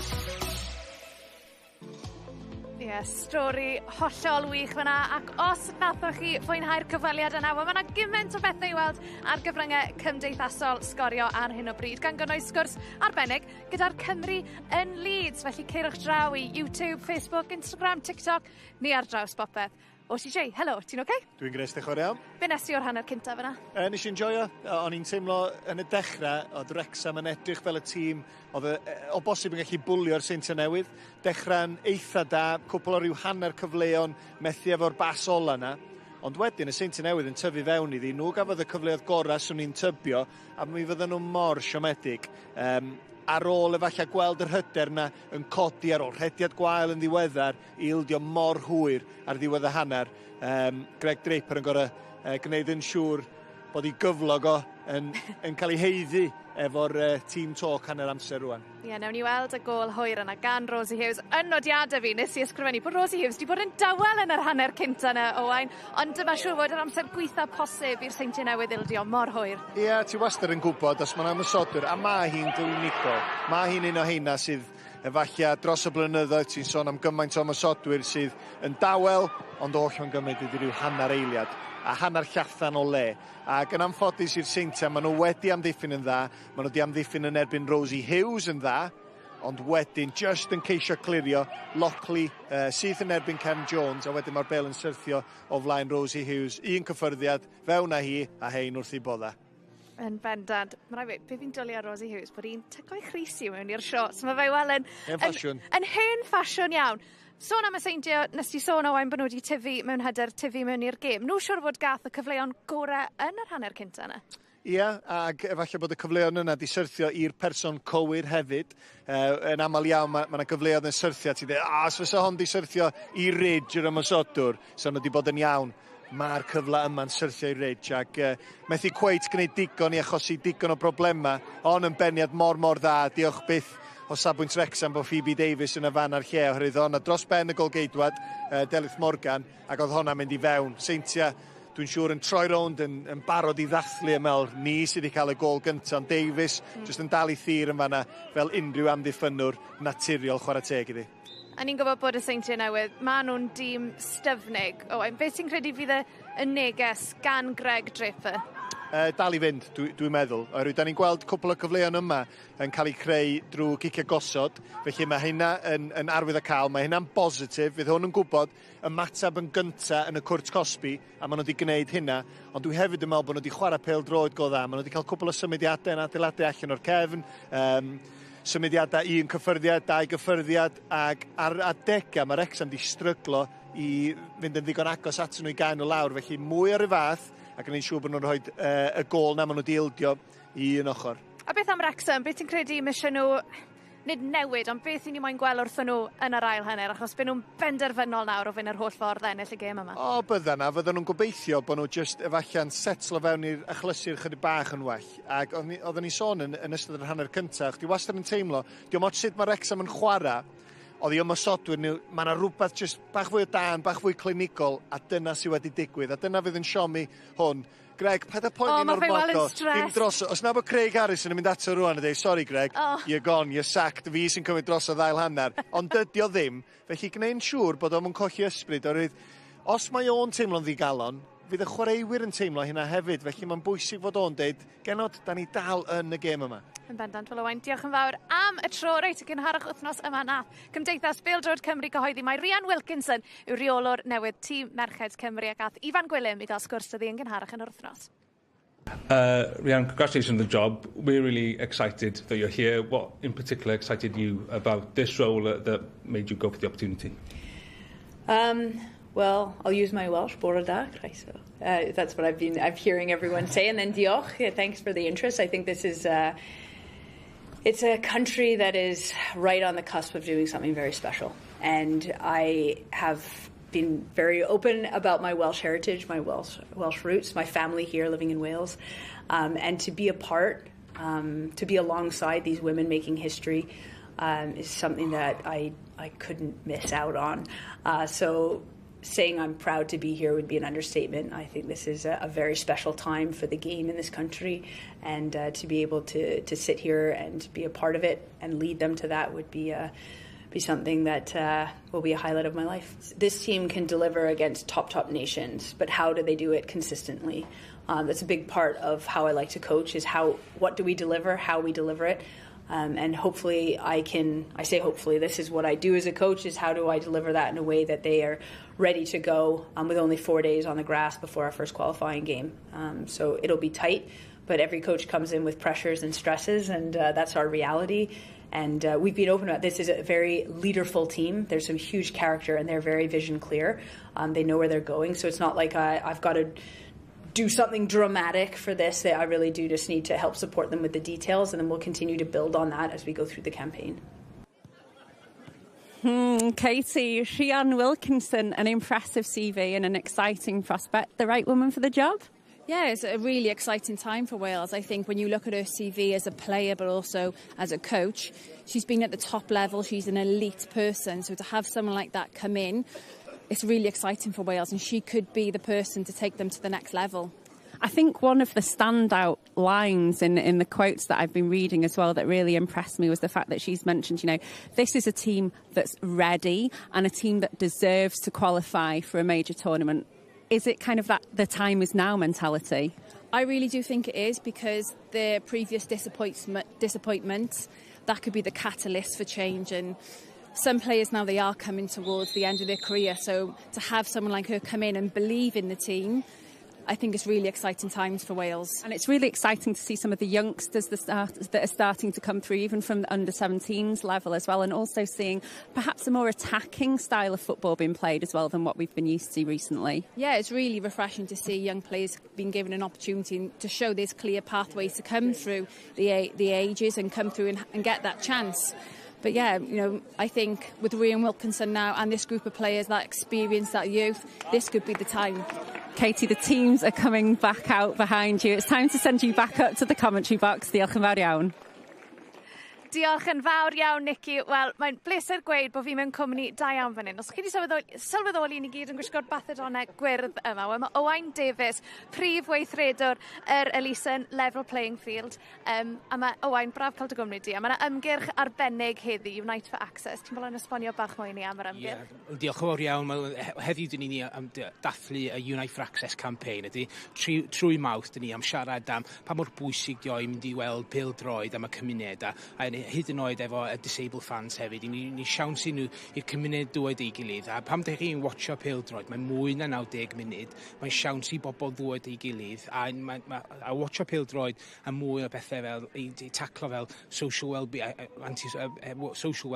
Stori hollol wych fyna, ac os nathoch chi fwynhau'r cyfweliad yna, wel, mae yna gymaint o bethau i weld ar gyfryngau cymdeithasol sgorio ar hyn o bryd, gan gynnwys sgwrs arbennig gyda'r Cymru yn Leeds. Felly ceirwch draw i YouTube, Facebook, Instagram, TikTok, ni ar draws popeth. O ti Jay, helo, ti'n oce? Dwi'n gres, diolch yn iawn. Be nes i o'r hanner cyntaf yna? Nes i'n joio, o'n i'n teimlo yn y dechrau, oedd Wrexham yn edrych fel y tîm, oedd o bosib yn gallu bwlio'r Seintiau Newydd. Dechrau'n eitha da, cwpl o ryw hanner cyfleon, methu efo'r bas ola yna. Ond wedyn y Seintiau Newydd yn tyfu fewn iddi, nhw gafodd y cyfleoedd gorau swn i'n tybio, a mi fydden nhw mor siomedig. Ar ôl efallai gweld yr hyder yna yn codi ar ôl rhediad gwael yn ddiweddar i ildio mor hwyr ar ddiwedd y hanner. Greg Draper yn gorau gwneud yn siŵr bod ei gyflog o yn cael ei heiddi efo'r tîm talk hanner amser rwan. Ie, newn ni weld y gôl hwyr yna gan Rosie Hughes. Yn nodiadau fi, nes i ysgrifennu bod Rosie Hughes wedi bod yn dawel yn yr hanner cynta yna, Owain, ond dyma siŵr fod yr amser gweitha posib i'r Seintiau Newydd ildio mor hwyr. Ie, ti wastad yn gwybod os mae'n ymysodwr, a mae hi'n glinico. Mae hi'n un o heina sydd efallai dros y blynyddoedd, ti'n sôn am gymaint o ymysodwyr sydd yn dawel, ond oll yn gymryd ydi rhyw hanner eiliad a hanner llathan o le. Ac yn anffodus i'r Seintiau, maen nhw wedi amddiffyn yn dda, maen nhw wedi amddiffyn yn erbyn Rosie Hughes yn dda, ond wedyn just yn ceisio clirio Lockley syth yn erbyn Cefn Jones, a wedyn mae'r bel yn syrthio o flaen Rosie Hughes. Un cyffyrddiad, fewn a hi, a hein wrth i bodda. Yn bendant. Mae'n rhaid be fi'n dwlu ar Rosie Hughes, bod hi'n tygoi chrisi mewn i'r shots. Mae fe wel yn hen ffasiwn iawn. Sôn am y Seintiau, nes ti sôn Owain bod nhw wedi tyfu mewn hyder, tyfu mewn i'r gêm. Nhw siwr fod gath y cyfleon gorau yn yr hanner cynta yna? Ie, ac efallai bod y cyfleon yna di syrthio i'r person cywir hefyd. Yn aml iawn, mae yna gyfleoedd yn syrthio. Ti dweud, os fysa hon di syrthio i ridge yr ymysodwr, so nhw wedi bod yn iawn. Mae'r cyfle yma'n syrthio i ridge, ac methu cweit gwneud digon i achosi digon o broblema, ond yn beniad mor dda. Diolch byth o safbwynt Wrexham bod Phoebe Davies yn y fan ar lle, oherwydd honna dros ben y golgeidwad, Delyth Morgan, ac oedd honna mynd i fewn. Seintiau, dwi'n siŵr yn troi rownd yn barod i ddathlu ymel ni sydd wedi cael y gol gyntaf, ond Davies jyst yn dal i thir yn fanna fel unrhyw amddiffynwr naturiol chwarae teg iddi. A ni'n gwybod bod y Seintiau Newydd, maen nhw'n dîm styfnig. Owain, beth sy'n credu fydd y neges gan Greg Draper? Dal i fynd, dwi'n meddwl. Oherwydd, da ni'n gweld cwpl o cyfleon yma yn cael eu creu drwy giciau gosod, felly mae hynna yn arwydd a cael, mae hynna'n bositif, fydd hwn yn gwybod ymateb yn gyntaf yn y cwrt Cosby, a maen nhw wedi gwneud hynna, ond dwi hefyd yn meddwl bod nhw wedi chwarae pêl droed go dda, maen nhw wedi cael cwpl o symudiadau yn adeiladu allan o'r cefn, symudiadau, un cyffyrddiad, dau gyffyrddiad, ac ar adegau mae Wrexham wedi stryglo i fynd yn ddigon agos at nhw i gael nhw lawr, felly mwy ar y fath, ac yn ein siŵr bod nhw'n rhoi y gol na maen nhw wedi ildio i un ochr. A beth am Wrexham, beth ti'n credu mysio nhw, nid newid, ond beth i ni moyn gweld wrthyn nhw yn yr ail hanner, achos byd nhw'n benderfynol nawr o fynd yr holl ffordd ennill y gêm yma? O, bydda na, fydden nhw'n gobeithio bod nhw just efallai'n setlo fewn i'r achlysur chydig bach yn well. Ac oedden ni sôn yn ystod yr hanner cyntaf, di wastad yn teimlo, di o mod sut mae Wrexham yn chwarae, oedd i ymysodwyr nhw, mae yna rhywbeth just bach fwy o dan, bach fwy clinigol, a dyna sydd wedi digwydd, a dyna fydd yn siomi hwn. Greg, paid y poeni o'r modo, dim dros. Os na bod Craig Harrison yn mynd ato rwan a dweud, sorry Greg, you're gone, you're sacked, fi sy'n cymryd dros o ddail hanner. Ond dydi o ddim, felly gwneud siŵr bod o'n colli ysbryd, oherwydd os mae o'n teimlo'n ddigalon, fydd y chwaraewyr yn teimlo hynna hefyd, felly mae'n bwysig fod o'n dweud, genod, da ni dal yn y gêm yma. Yn bendant, fel Owain, diolch yn fawr am y tro reit y gynharach wythnos yma nath Cymdeithas Bêl-droed Cymru gyhoeddi mae Rhian Wilkinson yw reolwr newydd tîm Merched Cymru ac ath Ifan Gwilym i gael sgwrs yddi yn gynharach yn yr wythnos. Rhian, congratulations on the job. We're really excited that you're here. What in particular excited you about this role that made you go for the opportunity? Well, I'll use my Welsh, bore da, so that's what I'm hearing everyone say. And then diolch, thanks for the interest. I think this is it's a country that is right on the cusp of doing something very special. And I have been very open about my Welsh heritage, my Welsh roots, my family here living in Wales, and to be a part, to be alongside these women making history is something that I couldn't miss out on. So saying I'm proud to be here would be an understatement. I think this is a very special time for the game in this country, and to be able to sit here and be a part of it and lead them to that would be something that will be a highlight of my life. This team can deliver against top nations, but how do they do it consistently? That's a big part of how I like to coach, is what do we deliver, how we deliver it. And hopefully I say hopefully, this is what I do as a coach, is how do I deliver that in a way that they are ready to go with only 4 days on the grass before our first qualifying game. So it'll be tight, but every coach comes in with pressures and stresses, and that's our reality. And we've been open about this. Is a very leaderful team. There's some huge character, and they're very vision clear. They know where they're going, so it's not like I've got to do something dramatic for this. I really do just need to help support them with the details, and then we'll continue to build on that as we go through the campaign. Katie, Rhian Wilkinson, an impressive CV and an exciting prospect. The right woman for the job? Yeah, it's a really exciting time for Wales. I think when you look at her CV as a player, but also as a coach, she's been at the top level. She's an elite person. So to have someone like that come in, it's really exciting for Wales, and she could be the person to take them to the next level. I think one of the standout lines in the quotes that I've been reading as well that really impressed me was the fact that she's mentioned, this is a team that's ready and a team that deserves to qualify for a major tournament. Is it kind of that the time is now mentality? I really do think it is, because the previous disappointment, that could be the catalyst for change. And some players now, they are coming towards the end of their career. So to have someone like her come in and believe in the team, I think it's really exciting times for Wales. And it's really exciting to see some of the youngsters that are starting to come through, even from the under-17s level as well, and also seeing perhaps a more attacking style of football being played as well than what we've been used to recently. Yeah, it's really refreshing to see young players being given an opportunity to show there's clear pathways to come through the ages and come through and get that chance. But yeah, I think with Rhian Wilkinson now and this group of players, that experience, that youth, this could be the time. Katie, the teams are coming back out behind you. It's time to send you back up to the commentary box. Diolch yn fawr iawn. Diolch yn fawr iawn, Nicky. Wel, mae'n bleser gweud bod fi mewn cwmni da iawn fan hyn. Os chi wedi sylweddoli ni gyd yn gwisgo'r bathedonau gwyrdd yma, wel, mae Owain Davies, prif weithredwr yr Elisen Level Playing Field. A mae Owain, braf cael dy gwmni di. A mae ymgyrch arbennig heddi, Unite for Access. Ti'n bod yn esbonio bach mwy ni am yr ymgyrch? Diolch yn fawr iawn. Heddiw dyn ni am dathlu y Unite for Access campaign. Trwy mawrth dyn ni am siarad am pa mor bwysig di o'i mynd i weld pêl-droed am y cymuned a hyd yn oed efo y disabled fans hefyd. Ni siawns nhw i'r cymuned dwyd ei gilydd. A pam ddech chi'n watcho pêl-droed, mae'n mwy na 90 munud. Mae'n siawns i bobl ddwyd ei gilydd. A watcho pêl-droed a mwy o bethau fel, i taclo fel social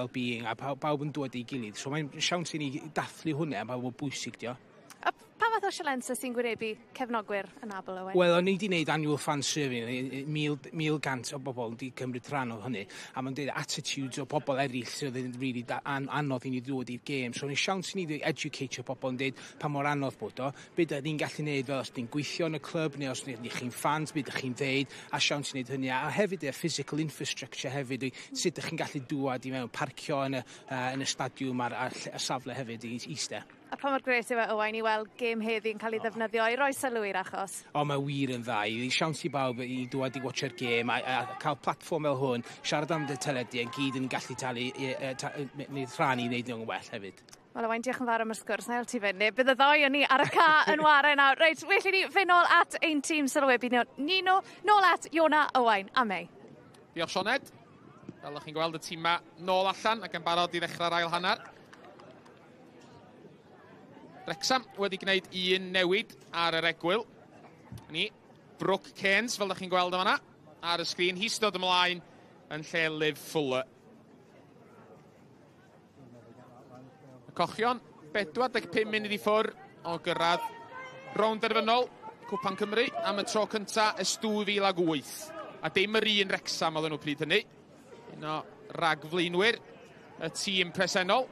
well-being, a pawb yn dwyd ei gilydd. So mae'n siawns i ni dathlu hwnna, a mae'n bwysig dio. A pa fath o sialensa sy'n gwynebu cefnogwyr yn abel Owain? Wel, o'n i wedi gwneud annual fan survey, 1,000 o bobl wedi cymryd rhan o hynny, a mae'n dweud attitudes o bobl eraill sydd yn really anodd i ni ddod i'r gêm. So, o'n i siawns i ni educate o bobl yn dweud pa mor anodd bod o, beth ydych chi'n gallu gwneud fel os ydych chi'n gweithio yn y clwb, neu os ydych chi'n fans, beth ydych chi'n dweud, a siawns i wneud hynny. A hefyd physical infrastructure hefyd, sut ydych chi'n gallu dŵad i mewn parcio yn y stadiwm a'r safle hefyd i eiste. A pa mor gret yw Owain i weld gêm heddi yn cael ei ddefnyddio i roi sylw i'r achos? O, mae wir yn dda. I siawns i bawb i dŵad i watcho'r gêm a cael platform fel hwn, siarad am y teledu, yn gyd yn gallu talu rhan i wneud nhw'n well hefyd. Wel, Owain, diolch yn fawr am y sgwrs. Na i ti fyny. Bydd y ddoi o'n ni ar y ca yn ware nawr. Reit, well i ni fynd nôl at ein tîm sylwi. Bydd ni nôl at Iona, Owain a Mei. Diolch, Sioned. Fel ydych chi'n gweld y tîm ma nôl allan ac yn barod i ddechrau'r ail hanner. Wrexham wedi gwneud un newid ar yr egwyl. Ni, Brooke Cairns, fel ydych chi'n gweld yma ar y sgrin. Hi'n dod ymlaen yn lle Liv Fuller. Y cochion, 45 munud i ffwr o gyrraedd Rownd derfynol, Cwpan Cymru, am y tro cynta ys 2008. A dim yr un Wrexham oedden nhw pryd hynny. Un o ragfleinwyr y tîm presennol.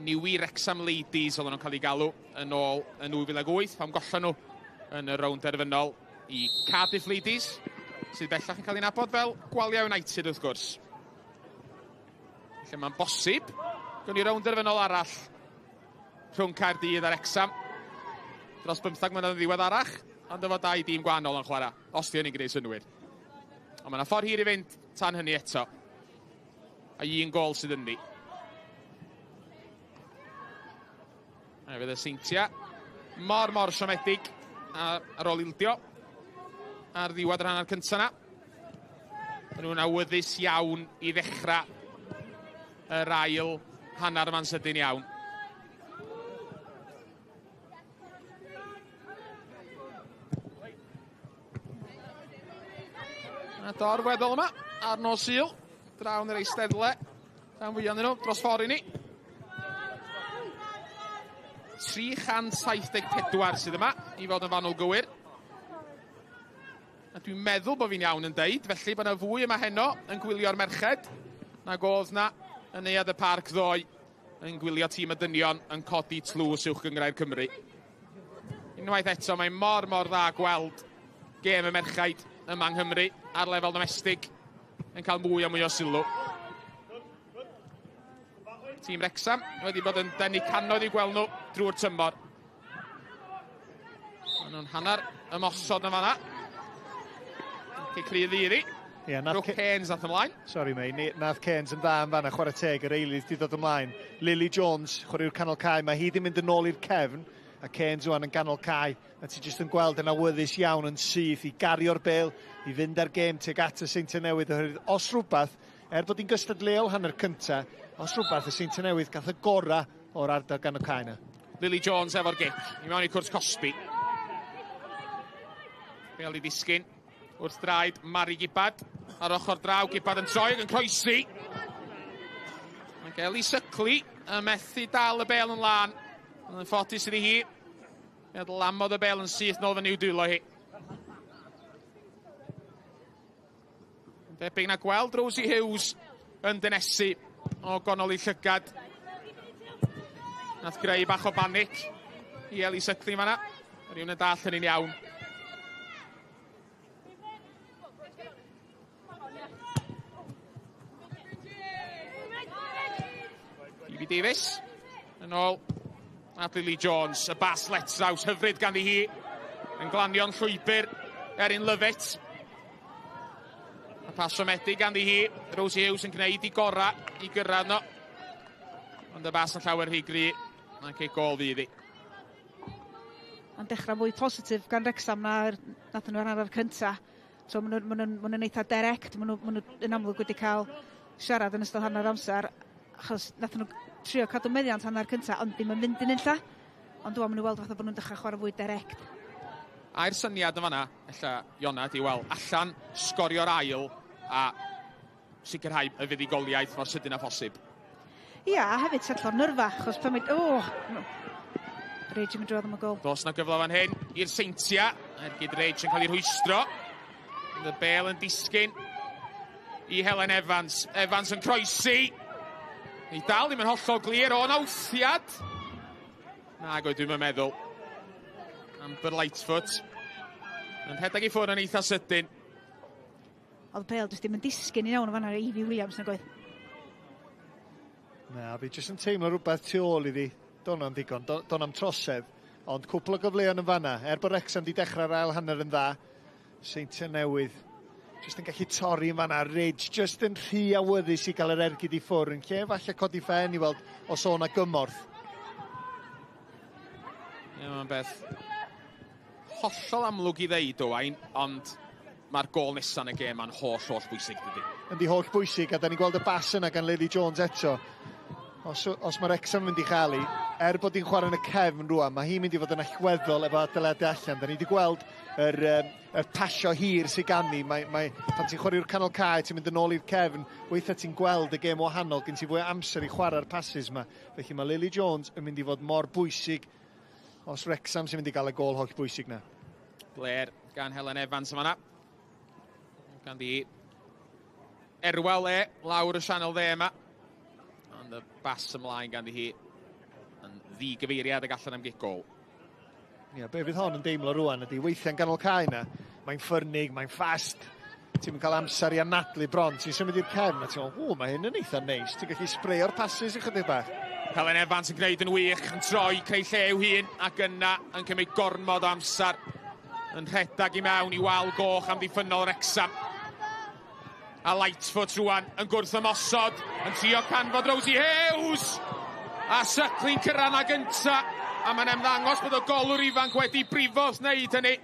Newy Wrexham Ladies oedden nhw'n cael ei galw yn ôl yn 2008, pam gollon nhw yn y Rownd derfynol i Cardiff Ladies, sydd bellach yn cael ei nabod fel Gwalia United wrth gwrs. Lle mae'n bosib, gwn i Rownd derfynol arall rhwng Caerdydd a Wrexham. Dros 15 mlynedd yn ddiweddarach, ond efo 2 dîm gwahanol yn chwarae, os di hynny'n gwneud synnwyr. Ond mae yna ffordd hir i fynd tan hynny eto. A 1 gol sydd yn ni. A fydd y Seintiau mor siomedig ar ôl ildio ar ddiwedd yr hanner cyntaf yna. Nhw'n awyddus iawn i ddechrau yr ail hanner yma'n sydyn iawn. A dorweddol yma ar nos Sul, drawn yr eisteddle, rhan fwyaf nhw dros ffordd i ni. 374 sydd yma i fod yn fanwl gywir. A dwi'n meddwl bod fi'n iawn yn deud, felly bod yna fwy yma heno yn gwylio'r merched nag oedd na yn neuad y parc ddoe yn gwylio tîm y dynion yn codi tlws uwch gyngrair Cymru. Unwaith eto, mae'n mor dda gweld gêm y merchaid yma yng Nghymru ar lefel domestig yn cael mwy o sylw. Tîm Wrexham wedi bod yn denu canoedd i gweld nhw drwy'r tymor. Maen nhw'n hanner ymosod yn fanna. Cicri ddiri. Brooke Cairns nath ymlaen. Sorry, Mei, nath Cairns yn dda yn fanna, chwarae teg, yr eilydd di dod ymlaen. Lily Jones, chwarae'r canol cae, mae hi di mynd yn ôl i'r cefn, a Cairns wan yn ganol cae. A ti jyst yn gweld yn awyddus iawn yn syth i gario'r bêl, i fynd ar gêm teg at y Seintiau Newydd. Os rhywbeth, bod hi'n gystadleuol hanner cynta, os rhywbeth y Seintiau Newydd gath y gora o'r ardal gan y cae na. Lily Jones efo'r gic, i mewn i cwrs Cosby. Bêl i ddisgyn, wrth draed Mari Gibbad, ar ochr draw Gibbad yn troi, yn croesi. Mae Eli Sicrhau yn methu dal y bêl yn lan, yn ffodus iddi hi. Lamodd y bêl yn syth nôl fy i'w dwylo hi. Debyg na gweld Rosie Hughes yn dynesu o gonol i llygad. Nath greu bach o banic i Eli Sicrhau fanna. Rwy'n yn dall yn un iawn. Phoebe Davies yn ôl at Lily Jones. Y bas letraws hyfryd ganddi hi yn glanio'n llwybr Erin Lovett. Y pas siomedig ganddi hi. Rosie Hughes yn gwneud i gora i gyrraedd no. Ond y bas yn llawer rhy gry ac ei gol fydd hi. Ond dechrau mwy positif gan Wrexham nath nhw ar yr cynta. So maen nhw'n eitha direct. Maen nhw yn amlwg wedi cael siarad yn ystod hanner amser. Achos nath nhw trio cadw meddiant hanner cynta, ond ddim yn mynd yn unlla. Ond dwi'n mynd i weld fatha bod nhw'n dechrau chwarae fwy direct. A'r syniad yma, ella Iona, di weld allan, sgorio'r ail a sicrhau y fuddigoliaeth mor sydyn a phosib. Ia, a hefyd setlo'r nyrfa, achos pan mae... Rage yn mynd drodd am y gol. Dos na gyfle fan hyn i'r Seintiau. Gyd Rage yn cael ei rhwystro. Y bêl yn disgyn i Helen Evans. Evans yn croesi. Ei dal ddim yn hollol glir o'n awthiad. Nag oedd dwi'n meddwl. Amber Lightfoot. Yn rhedeg i ffwrdd yn eitha sydyn. Oedd y bêl jyst ddim yn disgyn i nawn o fanna Evie Williams na gwaith. Na, fi jyst yn teimlo rhywbeth tu ôl iddi. Don am ddigon, don am trosedd. Ond cwpl o gyfleon yn fanna. Bod Wrexham di dechrau'r ail hanner yn dda. Seintiau Newydd Just yn gallu torri yn fanna, Ridge just yn rhy awyddus i gael yr ergyd i ffwrdd, yn lle falle codi ffen i weld os o'na gymorth. Ie, mae'n beth hollol amlwg i ddeud Owain, ond mae'r gol nesaf yn y gêm yn holl bwysig dydy. Yndi holl bwysig, a da ni'n gweld y bas yna gan Lily Jones eto. Os mae Wrexham yn mynd i chael hi, bod hi'n chwarae yn y cefn rwan, mae hi'n mynd i fod yn allweddol efo adeiladu allan. Da ni wedi gweld yr pasio hir sy'n gan ni. Pan ti'n chwarae'r canol cae, ti'n mynd yn ôl i'r cefn, weithiau ti'n gweld y gêm wahanol, gen ti fwy o amser i chwarae'r passes yma. Felly mae Lily Jones yn mynd i fod mor bwysig os Wrexham sy'n mynd i gael y gol holl bwysig na. Blair gan Helen Evans yma na. Gan di Erwel lawr y sianel dde yma. Ond y bas ymlaen gan di hi yn ddigyfeiriad ag allan am gigol. Ie, be fydd hon yn deimlo rwan ydy weithiau'n ganol cae na. Mae'n ffyrnig, mae'n ffast. Ti'n cael amser i anadlu bron. Ti'n symud i'r cefn a ti'n meddwl, mae hyn yn eitha neis. Ti'n gallu sbreio'r passes ychydig bach. Helen Evans yn gwneud yn wych, yn troi, creu llew hun, ac yna yn cymryd gormod o amser. Yn rhedag i mewn i wal goch am ddiffynol Wrexham. A Lightfoot rwan yn gwrth ymosod, yn trio canfod Rosie Hughes. A Suckling cyrraedd na gynta. A mae'n ymddangos bod y golwr ifanc wedi brifo wrth wneud hynny.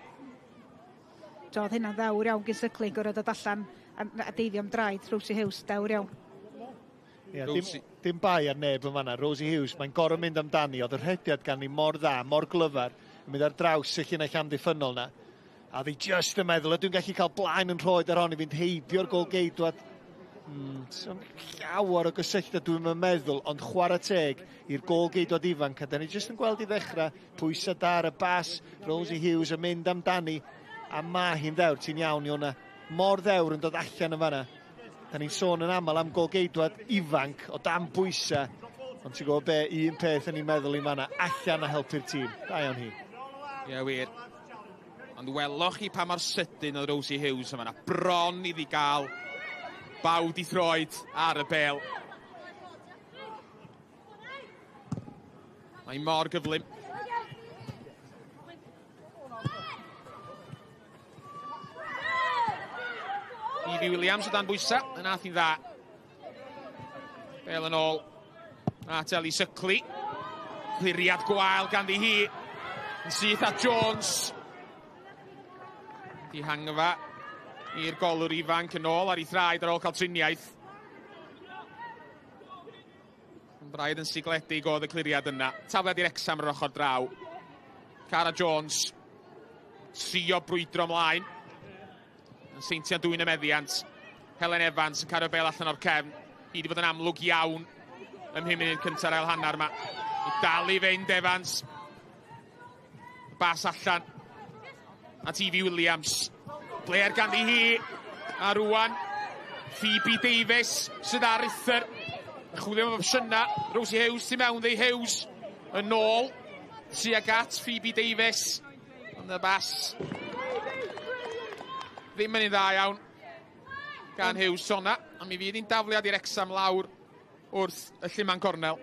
Oedd hynna'n ddawr iawn gyn Suckling gwrdd dod allan a deifio am draed Rosie Hughes, dawr iawn. Dim bai ar neb yn fanna, Rosie Hughes, mae'n gorau mynd amdani, oedd yr hediad gan ni mor dda, mor glyfar, yn mynd ar draws y llinell amddiffynol na. A ddi just yn meddwl, ydw'n gallu cael blaen yn rhoed ar hon i fynd heibio'r gol geidwad. Llawer o gysyllta dwi'n meddwl, ond chwarae teg i'r gol geidwad ifanc. A da ni just yn gweld i ddechrau, pwysau da ar y bas, Rosie Hughes yn mynd amdani, a ma hi'n ddewr, ti'n iawn i hwnna. Mor ddewr yn dod allan yn fanna. Da ni'n sôn yn aml am gol geidwad ifanc o dan bwysau. Ond ti'n gwybod be, un peth yn i'n meddwl i fanna, allan a helpu'r tîm. Da iawn hi. Ie, wir. Ond welwch chi pa mor sydyn oedd Rosie Hughes yma. Bron iddi gael bawd i throed ar y bel. Mae mor gyflym. Evie Williams o dan bwysa, yn ath hi'n dda. Bel yn ôl at Ellie Suckley. Cliriad gwael ganddi hi. Yn syth at Jones. Di hangfa i'r golwr ifanc yn ôl ar ei thraed ar ôl cael triniaeth. Yn braidd yn sigledig oedd y cliriad yna. Tafliad i'r Wrexham ar ochr draw. Cara Jones. Trio brwydro ymlaen. Yn Seintiau'n dwy'n y meddiant. Helen Evans yn cario bel allan o'r cefn. Hi wedi bod yn amlwg iawn ym 5 munud cynta'r ail hannar yma. I dal i fynd Evans. Bas allan. At Evie Williams. Blair ganddi hi. A rwan Phoebe Davies sydd ar Uther. Chwilio am opsiyna. Rosie Hughes sy'n mewn ddei Hughes. Yn ôl. Tuag at Phoebe Davies. Ond y bas ddim yn un dda iawn gan Hughes sona. A mi fydd hi'n dafliad i'r Wrexham lawr wrth y Llyman Cornel.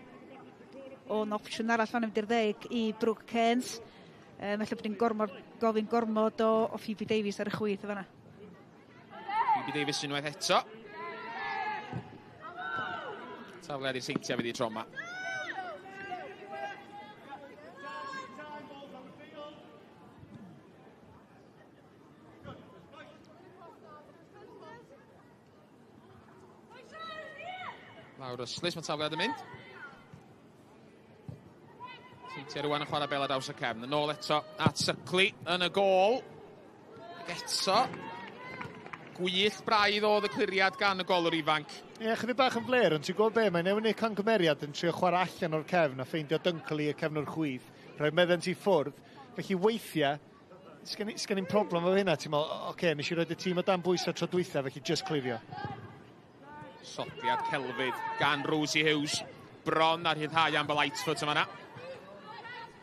O'n opsiwn arall fan ymdir ddeg i Brooke Cairns. Felly bod ni'n gofyn gormod o Phoebe Davies ar y chwith o fanna. Phoebe Davies unwaith eto. Tafliad i'r Seintiau fydd i tro yma. Lawr yslys, mae tafliad yn mynd. Seintiau rwan yn chwarae bel ar daws y cefn. Yn ôl eto at Suckley yn y gol. Eto. Gwych braidd oedd y cliriad gan y golwr ifanc. Ie, chydig bach yn fler, ond ti'n gwybod be, mae'n newydd wneud camgymeriad yn trio chwarae allan o'r cefn a ffeindio Dunkley y cefn o'r chwith. Rhaid meddyn ti ffwrdd. Felly weithiau, sgen i'n problem o hynna. Ti'n meddwl, oce, nes i roed y tîm o dan bwysau tro dwytha, felly just clirio. Sodiad celfydd gan Rosie Hughes. Bron ar hyddhau am y Lightfoot yma na.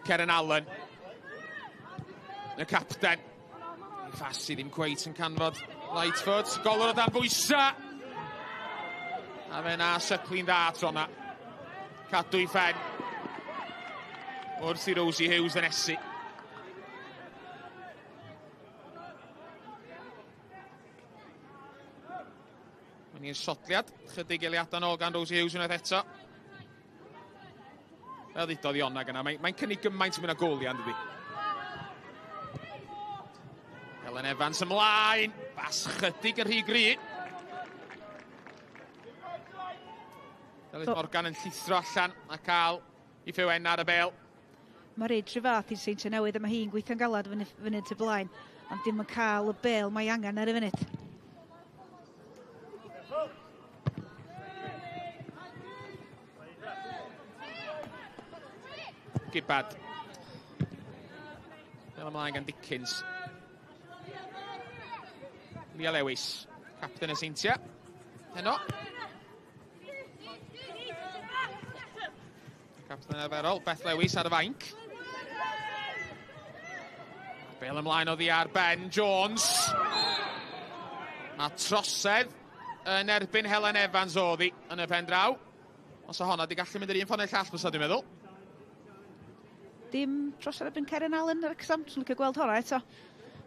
Karen Allen. Y capten. Fassi ddim cweit yn canfod Lightfoot. Golwr o dan bwysa. A fe na Suckling dda tro na. Cadw i ffen. Wrth i Rosie Hughes yn esu. Ni'n sotliad, chydig eiliadau nôl gan Rosie Hughes unwaith eto. Fel ddudodd Ionna gyna, mae'n cynnig gymaint yn mynd â goliau, ynddi. Helen Evans ymlaen, bas chydig yn rhy gry. Delyth Morgan yn llithro allan a cael I Ffiwen ar y bel. Mae'r eid rhyfath i'r Seintiau Newydd a mae hi'n gweithio'n galad fynydd y blaen, ond dim yn cael y bel mae angen ar y funud. Gibbad. Fel ymlaen gan Dickens. Lia Lewis, captain y Seintiau. Heno. Captain Eferol, Beth Lewis ar y fainc. Bel ymlaen o ddi ar Ben Jones. A trosedd yn erbyn Helen Evans o ddi yn y pen draw. Os o honna di gallu mynd yr un ffonau llall, fysa dwi'n meddwl. Dim trosedd erbyn Ceren Allen ar y Wrexham, dwi'n licio gweld honna eto.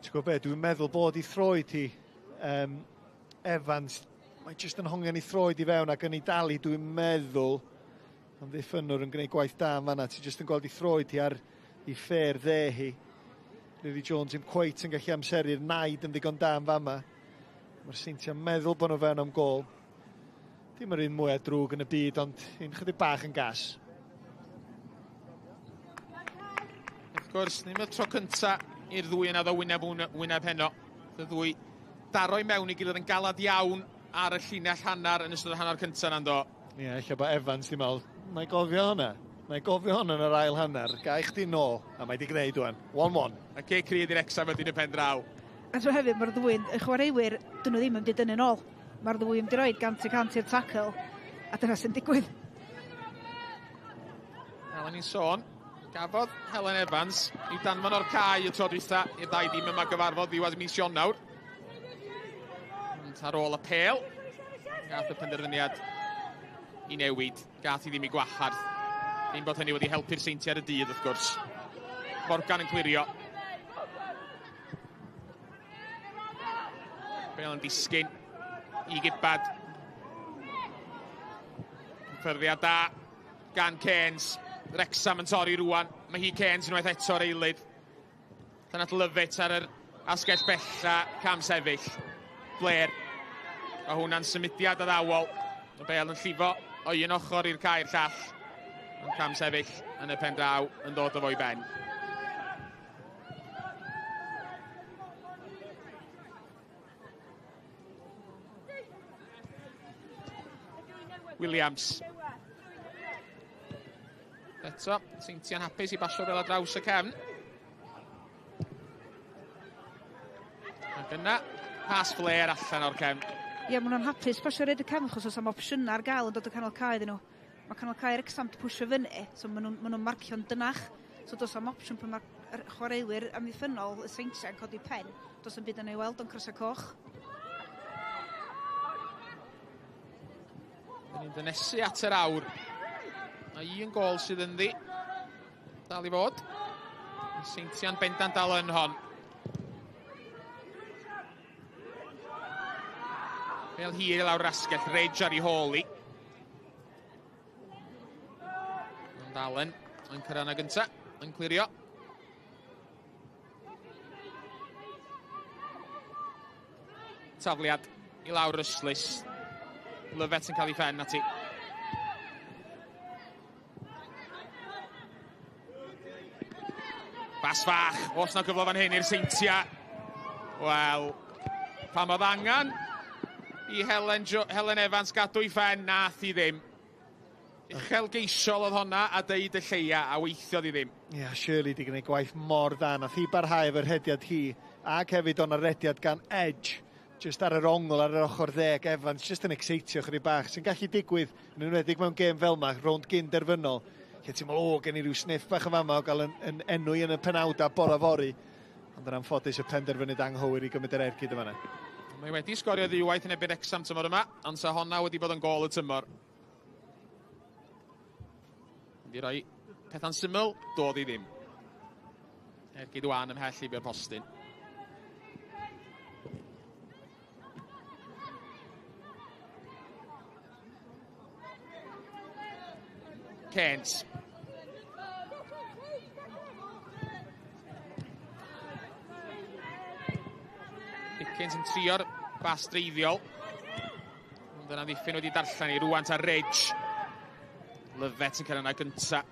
Ti'n gwybod be, dwi'n meddwl bod I throed hi Evans, mae jyst yn hongen I throed I fewn ac yn ei dalu, dwi'n meddwl, am ddiffynwr yn gwneud gwaith da yn fanna, ti'n jyst yn gweld I throed hi ar I ffer dde hi. Lily Jones ddim cweit yn gallu amseru'r naid yn ddigon da yn fama. Mae'r Seintiau'n meddwl bod nhw fewn am gol. Dim yr un mwy a drwg yn y byd, ond un chydig bach yn gas. Wrth gwrs, ddim y tro cynta i'r ddwy yna ddo wyneb heno. Y ddwy daro I mewn I gilydd yn galad iawn ar y llinell hannar yn ystod y hannar cynta na'n do. Ie, ella bod Evans ddim meddwl, mae'n gofio hwnna. Mae'n gofio hwnna yn yr ail hanner. Gai chdi nôl, a mae di gwneud dwi'n. 1-1. A ce cryd i'r Wrexham wedyn y pen draw. A so hefyd, mae'r ddwy'n y chwaraewyr, dyn nhw ddim yn dyd yn ôl. Mae'r ddwy yn roed gant i'r tackle, a dyna sy'n digwydd. Fel ni'n sôn, gafodd Helen Evans I danfon o'r cae y tro dwytha i'r ddau dim yma gyfarfod ddiwedd mis Ionawr. Ond ar ôl y pêl, gath y penderfyniad I newid, gath I ddim I gwahardd. Ddim bod hynny wedi helpu'r Seintiau ar y dydd, wrth gwrs. Morgan yn clirio. Bel yn disgyn I Gibbad. Ffyrddiad da gan Keynes. Wrexham yn torri rwan. Mae hi Keynes unwaith eto'r eilydd. Dyna Lyfit ar yr asgell bella cam sefyll. Blair. A hwnna'n symudiad addawol. Mae Bel yn llifo o un ochr i'r cae'r llall. Yn cam sefyll yn y pen draw yn dod o fo'i ben. Williams. Eto, Seintiau'n hapus I basio fel a draws y cefn. Ac yna, pas Blair allan o'r cefn. Ie, maen nhw'n hapus pasio reid y cefn, achos oes am opsiynau ar gael yn dod o canol cae iddyn nhw. Mae canol cae Wrexham di pwysio fyny, so maen nhw'n marcio'n dynach. So dos am opsiwn pan mae'r chwaraewyr amddiffynol y Seintiau'n codi pen. Dos am byd yn ei weld o'n crysau coch. Yn ni'n dynesu at yr awr. A un gol sydd yn ddi. Dal I fod. Seintiau'n bendant dal yn hon. Fel hir I lawr rasgell, Reg ar ei hôl I. Allen yn cyrraedd gynta, yn clirio. Tafliad I lawr Ryslys. Lyfet yn cael ei ffen ati. Bas fach, os na gyfle fan hyn i'r Seintiau. Wel, pam oedd angen I Helen Evans gadw ei ffen, nath I ddim. Uchelgeisiol oedd honna a deud y lleia a weithio di ddim. Ie, Shirley di gwneud gwaith mor dda. Nath hi barhau efo'r rhediad hi. Ac hefyd o'n rhediad gan Edge. Just ar yr ongl, ar yr ochr ddeg Evans. Just yn exeitio chydig bach. Sy'n gallu digwydd yn enwedig mewn gêm fel yma, rownd Gynderfynol. Lle ti'n meddwl, gen I ryw sniff bach yn fama o gael yn enwi yn y penawda bora fori. Ond yn anffodus y penderfyniad anghywir I gymryd yr ergyd yma. Mae wedi sgorio ddiwaith yn ebyn Wrexham tymor yma, ond sa honna wedi bod yn gol y tymor. Di roi petha'n syml, dod I ddim. Ergyd wan ymhell I bi'r postyn. Keynes. Dickens yn trio'r bas dreiddiol. Dyna ddiffyn wedi darllen i rwan ta Ridge. Lyfet yn cael yna gynta.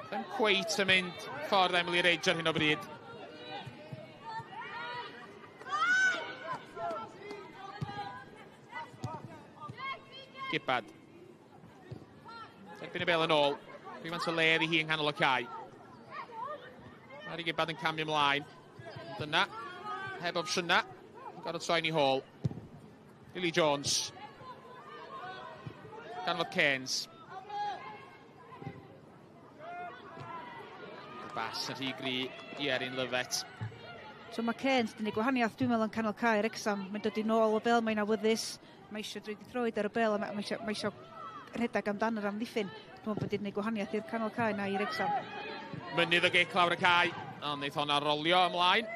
Ddim cweit yn mynd ffordd Emily Ridge ar hyn o bryd. Gibbard. Erbyn y bel yn ôl. Rhywfaint o ledd i hi yng nghanol y cae. Mari Gibbard yn camio ymlaen. Dyna. Heb opsiyna. Gorfod troi'n i hôl. Lily Jones. Ganfod Keynes. Bas yn rhy gri i Erin Lyfet. So mae Keynes yn ei gwahaniaeth, dwi'n meddwl, yn canol cae Wrexham. Mae'n dod i nôl o bel, mae'n awyddus. Mae eisiau droed ar y bel, a mae eisiau rhedeg amdano'r amddiffyn. Dwi'n meddwl bod i'n ei gwahaniaeth i'r canol cae na i Wrexham. Mynydd y gic lawr y cae, ond wneith honna rolio ymlaen.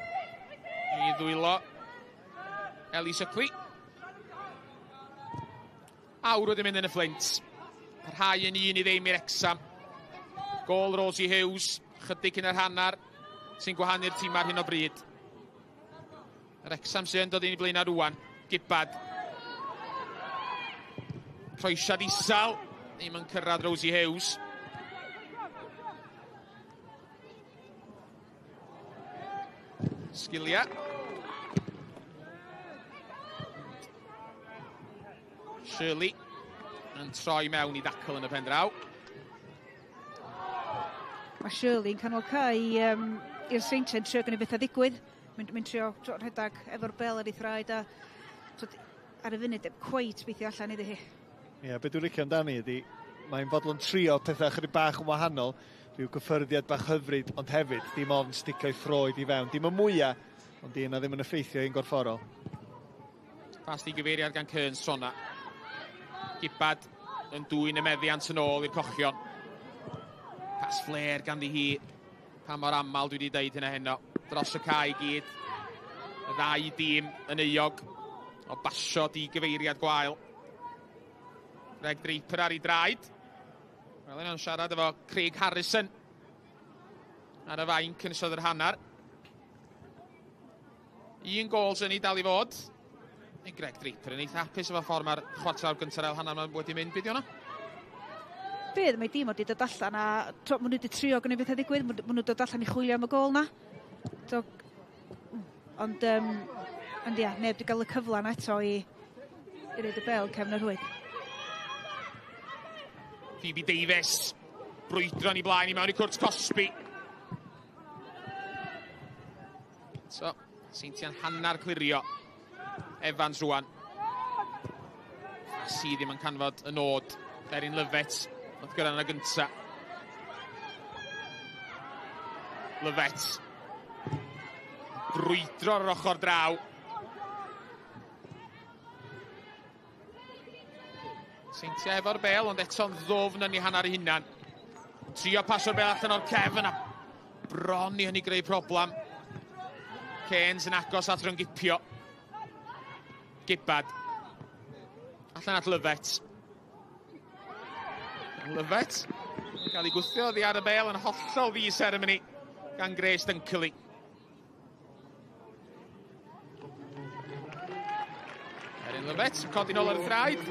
I ddwylo Eli Sicrhau. Awr wedi mynd yn y Flint. Parhau yn 1 i ddim i Wrexham. Gôl Rosie Hughes, chydig yn yr hannar, sy'n gwahanu'r tîm ar hyn o bryd. Wrexham sy'n dod un i blaen ar rwan. Gibbard. Croesiad isal, ddim yn cyrraedd Rosie Hughes. Sgilia. Shirley yn troi mewn i ddacl yn y pen draw. Mae Shirley yn canol cae i'r Seintiau'n trio gan i bethau ddigwydd. Mae'n trio rhedeg efo'r bel ar ei thraed a ar y funud cweit beithio allan iddi hi. Ie, beth dwi'n licio amdani ydi, mae'n fodlon trio pethau chydig bach yn wahanol, rhyw gyffyrddiad bach hyfryd, ond hefyd dim ofn sticio'i throed i fewn. Dim y mwyaf, ond di yna ddim yn effeithio un gorfforol. Fast i gyfeiriad gan Kearns trona. Gibbard yn dwy'n y meddiant yn ôl i'r cochion. Pas flair ganddi hi. Pa mor aml dwi wedi deud hynna heno. Dros y cae i gyd. Y ddau dîm yn euog o basio di gyfeiriad gwael. Greg Draper ar ei draed. Wel, yna'n siarad efo Craig Harrison ar y fainc yn ystod yr hannar. 1 gôl sy'n ei dal i fod. Neu Greg Draper yn eitha hapus efo ffordd mae'r chwarter gyntaf hannar ma'n wedi mynd, beth yw hwnna? Bydd, mae dim wedi dod allan a maen nhw wedi trio gan i bethau ddigwydd, maen nhw dod allan i chwilio am y gôl na. Ond ia, neb wedi cael y cyfle na eto i reid y bel cefn yr hwyd. Phoebe Davies, brwydron i blaen i mewn i cwrt Cosby. So, Seintiau'n hannar clirio. Evans rwan. Si ddim yn canfod y nod. Erin Lyfet, oedd gyrra'n y gynta. Lyfet. Brwydro ar yr ochr draw. Seintiau efo'r bel, ond eto'n ddofn yn ei hannar ei hunan. Trio pasio'r bel allan o'r cefn a bron i hynny greu problem. Keynes yn agos at rhwng gipio. Gibbard. Allan at Lyfet. Lyfet. Cael ei gwthio oddi ar y bel yn hollol ddi seremoni gan Grace Dunkley. Erin Lyfet yn codi nôl ar y thraed.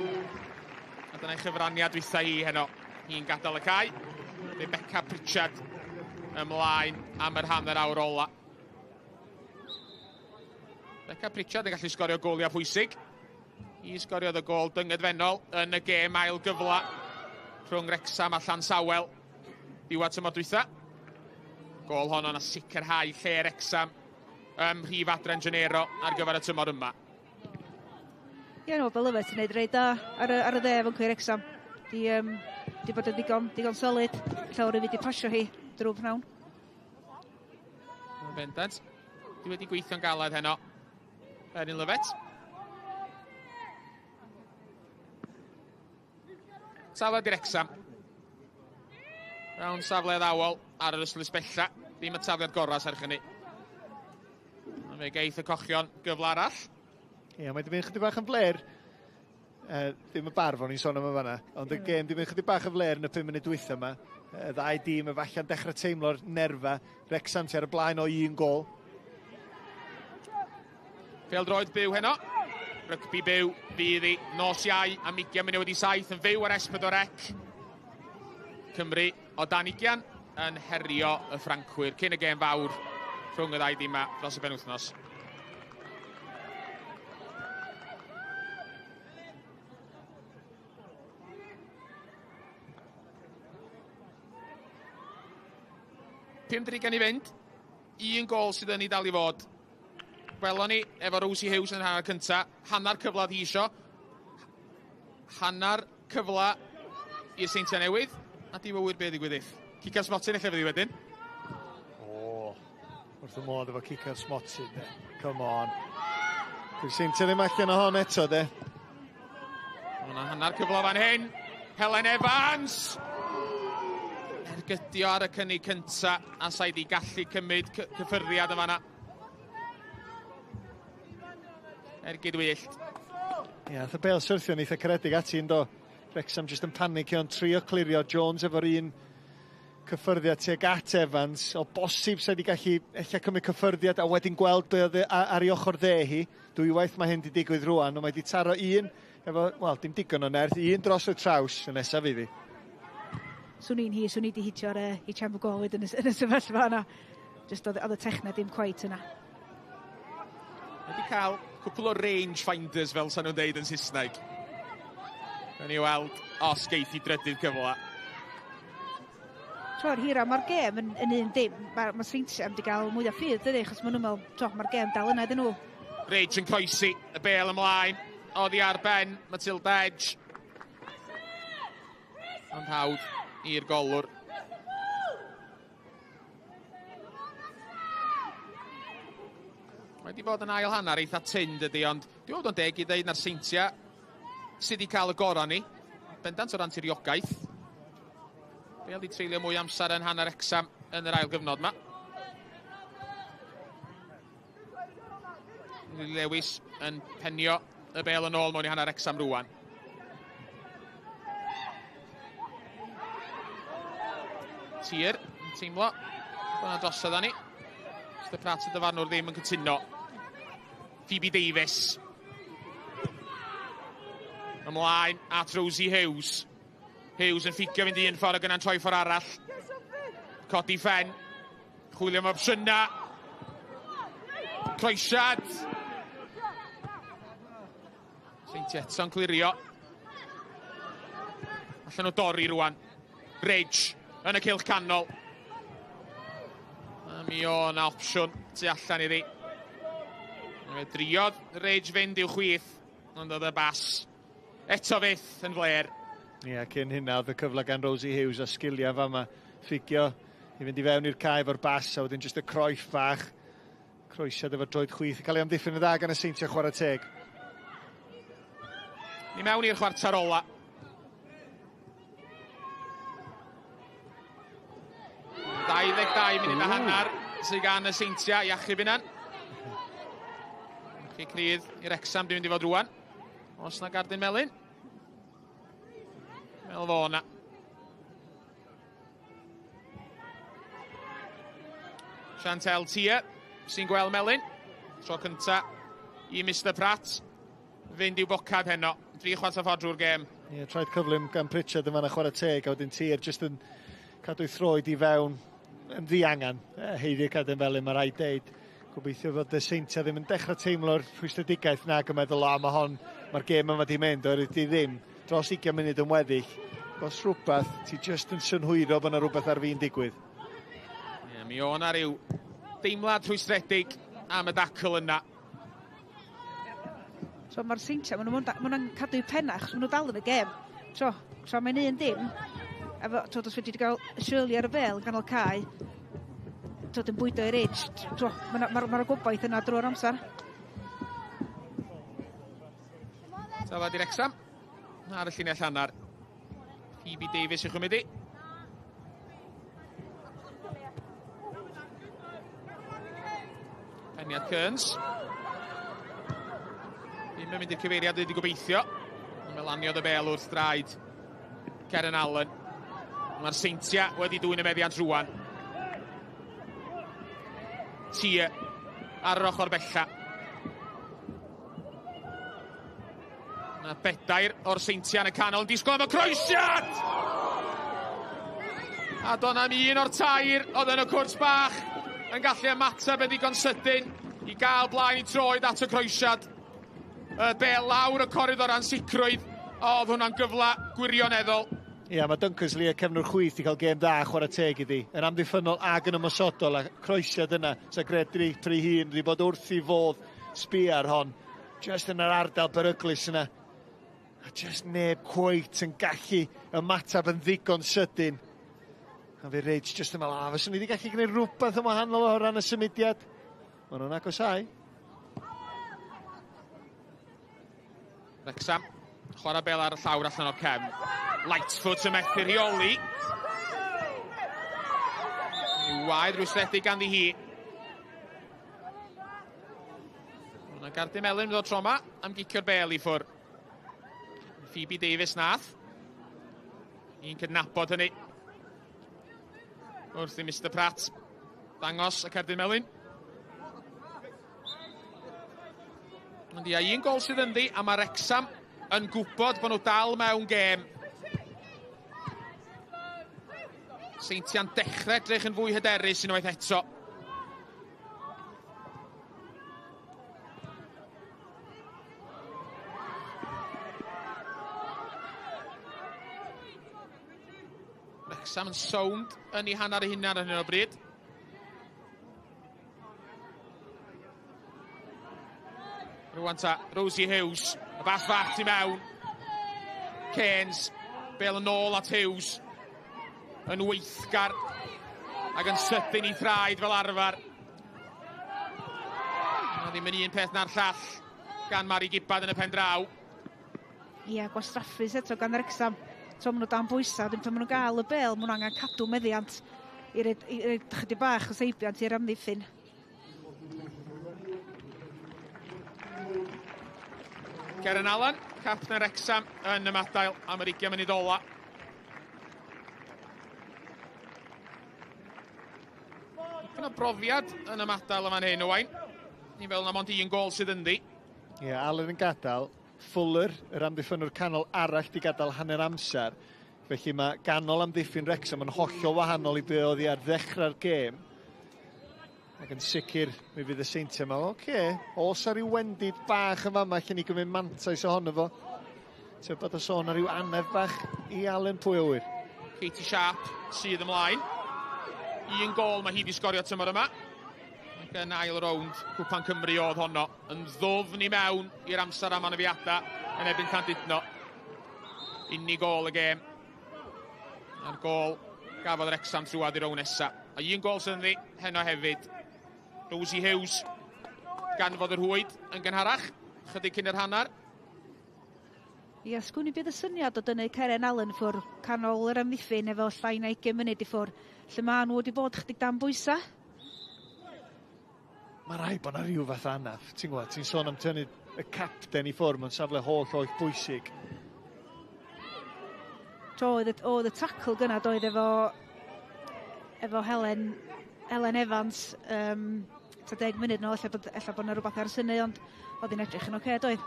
A dyna'i chyfraniad dwytha hi heno. Hi'n gadael y cae. Rebecca Pritchard ymlaen am yr hanner awr ola. Rebecca Pritchard yn gallu sgorio goliau pwysig. I sgoriodd y gol Gynderfynol yn y gêm ail gyfla rhwng Wrexham a Llansawel. Diwedd tymor dwytha. Gol honno'n a sicrhau lle Wrexham rhif Adran Genero ar gyfer y tymor yma. Ie, no, fel Lyfet yn neud reid da ar y dde fo'n cwyr Wrexham. Di bod yn digon solid. Llawr i wedi pasio hi drwy pnawn. Bendant. Di wedi gweithio'n galed heno. Erin Lyfet. Safle di Wrexham. Rawn safle ddawol ar yr yslis bella. Dim y tafliad goras ar chynnu. Fe geith y cochion gyfle arall. Ie, mae wedi mynd chydig bach yn fler. Ddim y barf o'n i'n sôn am y fanna, ond y gêm ddim yn chydig bach o fler yn y 5 munud dwytha yma. Y ddau dîm efallai'n dechrau teimlo'r nerfa. Wrecsam ti ar y blaen o 1 gol. Pêl-droed byw heno. Rygbi byw fydd i nos iau am 20 munud wedi 7 yn fyw ar S4C. Cymru o dan 20 yn herio y Ffrancwyr cyn y gêm fawr rhwng y ddau dîm yma dros y penwythnos. Pum drigan i fynd. 1 gol sydd yn ei dal i fod. Welon ni efo Rosie Hughes yn hanner cynta. Hanner cyfle hi isio. Hanner cyfle i'r Seintiau Newydd. A di fywyd be ddigwydd. Cica'r smotyn eich fyddi wedyn. Wrth y modd efo cica'r smotyn, de. Come on. Dwi'n Seintiau ddim allan o hon eto, de. Hwna hanner cyfle fan hyn. Helen Evans! Gydio ar y cynnig cynta a sa'i di gallu cymryd cyffyriad yma na. Gydwyllt. Ie, y bel syrthio yn eitha caredig ati yn do. Wrexham jyst yn panicio yn trio clirio. Jones efo'r un cyffyrddiad tuag at Evans. O bosib sa'i di gallu eich cymryd cyffyrddiad a wedyn gweld be oedd ar ei ochr dde hi. Dwywaith mae hyn di digwydd rwan, ond mae di taro un efo, wel, dim digon o nerth, un dros y traws yn nesaf iddi. Swn i di hitio'r i champ o gol wedyn yn y sefyllfa yna. Just oedd y techna dim cweit yna. Wedi cael cwpl o range finders fel sa'n nhw'n deud yn Saesneg. Yn i weld os geith i drydydd cyfle. Tro'r hira, mae'r gêm yn un dim. Mae Seintiau wedi cael mwy o ffydd, dydy, achos maen nhw'n meddwl, mae'r gêm dal yna ydyn nhw. Rage yn croesi, y bel ymlaen. Oddi ar ben, Matilda Edge. Ond hawdd i'r golwr. Mae wedi bod yn ail hanner eitha tyn, dydy, ond dwi'n meddwl o'n deg i ddeud na'r Seintiau sydd wedi cael y gora ni. Bendant o ran tiriogaeth. Be oedd i treulio mwy amser yn hanner Wrecsam yn yr ail gyfnod yma. Lia Lewis yn penio y bel yn ôl mewn i hanner Wrecsam rwan. Tir, yn teimlo. Dyna drosodd ni. Sydd y Pratt y dyfarnwr ddim yn cytuno. Phoebe Davies. Ymlaen at Rosie Hughes. Hughes yn ffigio fynd un ffordd ac yna'n troi ffordd arall. Codi ffen. Chwilio am opsiyna. Croesiad. Seintiau eto'n clirio. Allan o dorri rwan. Ridge. Yn y cylch canol. A mi o na opsiwn tu allan iddi. Mae driodd Rage fynd i'w chwith, ond oedd y bas eto fyth yn fler. Ie, cyn hynna oedd y cyfle gan Rosie Hughes a sgilia fama ffigio i fynd i fewn i'r cae efo'r bas, a wedyn jyst y croiff bach. Croesiad efo'r droed chwith. I cael ei amddiffyn y dda gan y Seintiau chwarae teg. Ni mewn i'r chwarter ola. Munud a hanner sydd gan y Seintiau i achub yna'n. Chi crydd i Wrecsam dwi'n mynd i fod rwan. Os na gardyn melyn. Fel fo na. Chantel Tia sy'n gweld melyn. Tro cynta i Mr Pratt. Fynd i'w bocad heno. 3 chwarter ffordd drwy'r gêm. Ie, traed cyflym gan Pritchard yn fanna chwarae teg, a wedyn Tir jyst yn cadw throed i fewn. Yn ddiangan, heiddi cadw'n fel mae rhaid deud. Gobeithio fod y Seintiau ddim yn dechrau teimlo'r rhwystredigaeth nag yn meddwl, mae'r gêm yma di mynd, oherwydd di ddim dros 20 munud yn weddill. Os rhywbeth, ti jyst yn synhwyro bod yna rhywbeth ar fi'n digwydd. Ie, mi o'n ar ryw deimlad rhwystredig am y dacl yna. So mae'r Seintiau, maen nhw'n cadw pennach, maen nhw dal yn y gêm. So mae'n un dim. Efo, os wedi cael Shirley ar y bel yn ganol cae, yn bwydo i'r Ridge. Mae'r gobaith yna drwy'r amser. Tafod i Wrecsam. Ar y llinell hanner. Phoebe Davies i'ch ymwneud. Penniad Kearns. Ddim yn mynd i'r cyfeiriad wedi gobeithio. Fel aniodd y bel wrth draed Ceren Allen. Mae'r Seintiau wedi dwy'n y meddiant rwan. Tia ar yr ochr bella. Mae bedair o'r Seintiau yn y canol yn disgwyl am y croesiad! A do'n am un o'r tair oedd yn y cwrs bach yn gallu ymateb yn ddigon sydyn i gael blaen i troed at y croesiad. Y bel lawr y coridor a'n sicrwydd. Oedd hwnna'n gyfle gwirioneddol. Ia, mae Dunkers Lia cefnwr chwith i cael gêm da chwarae teg iddi. Yn amddiffynol ag yn ymosodol a croesiad yna. So Gred Dripper ei hun wedi bod wrth i fodd sbio ar hon. Just yn yr ardal beryglus yna. A just neb cweit yn gallu ymateb yn ddigon sydyn. A fi Ridge just yn meddwl, fyswn i wedi gallu gwneud rhywbeth yn wahanol o ran y symudiad. Mae nhw'n agosau. Wrexham, chwarae bel ar y llawr allan o'r cefn. Lightfoot yn methu rheoli. Waed rwystredig ganddi hi. Yna Gardy Melyn ddod tro yma am gicio'r bel i ffwr. Phoebe Davies nath. Un cydnabod hynny. Wrth i Mr Pratt dangos y Cerdyn Melyn. Ond ia, un gol sydd ynddi, a mae Wrexham yn gwybod bod nhw dal mewn gêm. Seintiau'n dechrau edrych yn fwy hyderus unwaith eto. Wrexham yn sownd yn ei hanner ei hunan ar hyn o bryd. Rwan ta, Rosie Hughes, y bas fat i mewn. Keynes, bel yn ôl at Hughes. Yn weithgar ac yn sydyn i thraed fel arfer. Na ddim yn un peth na'r llall gan Mari Gibbard yn y pen draw. Ia, gwastraffus eto gan Wrexham. So maen nhw dan bwysau, dwi'n maen nhw'n gael y bel, maen nhw angen cadw meddiant i roed chydig bach o seibiant i'r amddiffyn. Ceren Allen, capten Wrexham yn y madail am yr 20 munud ola. Yna brofiad yn y madail yma'n hyn o wain. Ni fel na mond un gol sydd yndi. Ie, Allen yn gadael. Fuller, yr amddiffynwr canol arall di gadael hanner amser. Felly mae ganol amddiffyn Wrexham yn hollol wahanol i be oedd i ar ddechrau'r gêm. Ac yn sicr, mi fydd y Seintiau yma, oce, os ar ryw wendid bach yn fama, lle ni gymryd mantais ohono fo. So bod o sôn ar ryw anef bach i Allen, pwy o wir. Katie Sharp sydd ymlaen. Un gol mae hi wedi sgorio tymor yma. Ac yn ail rownd, Cwpan Cymru oedd honno. Yn ddofn i mewn i'r amser am anafiadau yn ebyn Llandudno. Unig gol y gêm. A'r gol gafodd Wrexham trwad i'r rown nesa. A un gol sydd ynddi, heno hefyd. Rosie Hughes ganfod yr hwyd yn gynharach. Chydig cyn yr hanner. Ia, sgwn i bydd y syniad o dynnu Ceren Allen ffwr canol yr amddiffyn efo llai na 20 munud i ffwr. Lle mae nhw wedi bod chydig dan bwysau. Mae rai bod yna rhyw fath anaf. Ti'n gwybod, ti'n sôn am tynnu y capten i ffwrdd mewn safle holl bwysig. Oedd y tackle gyna doedd efo Helen Evans 10 munud nôl, ella bod yna rhywbeth ar y syni, ond oedd hi'n edrych yn oce, doedd.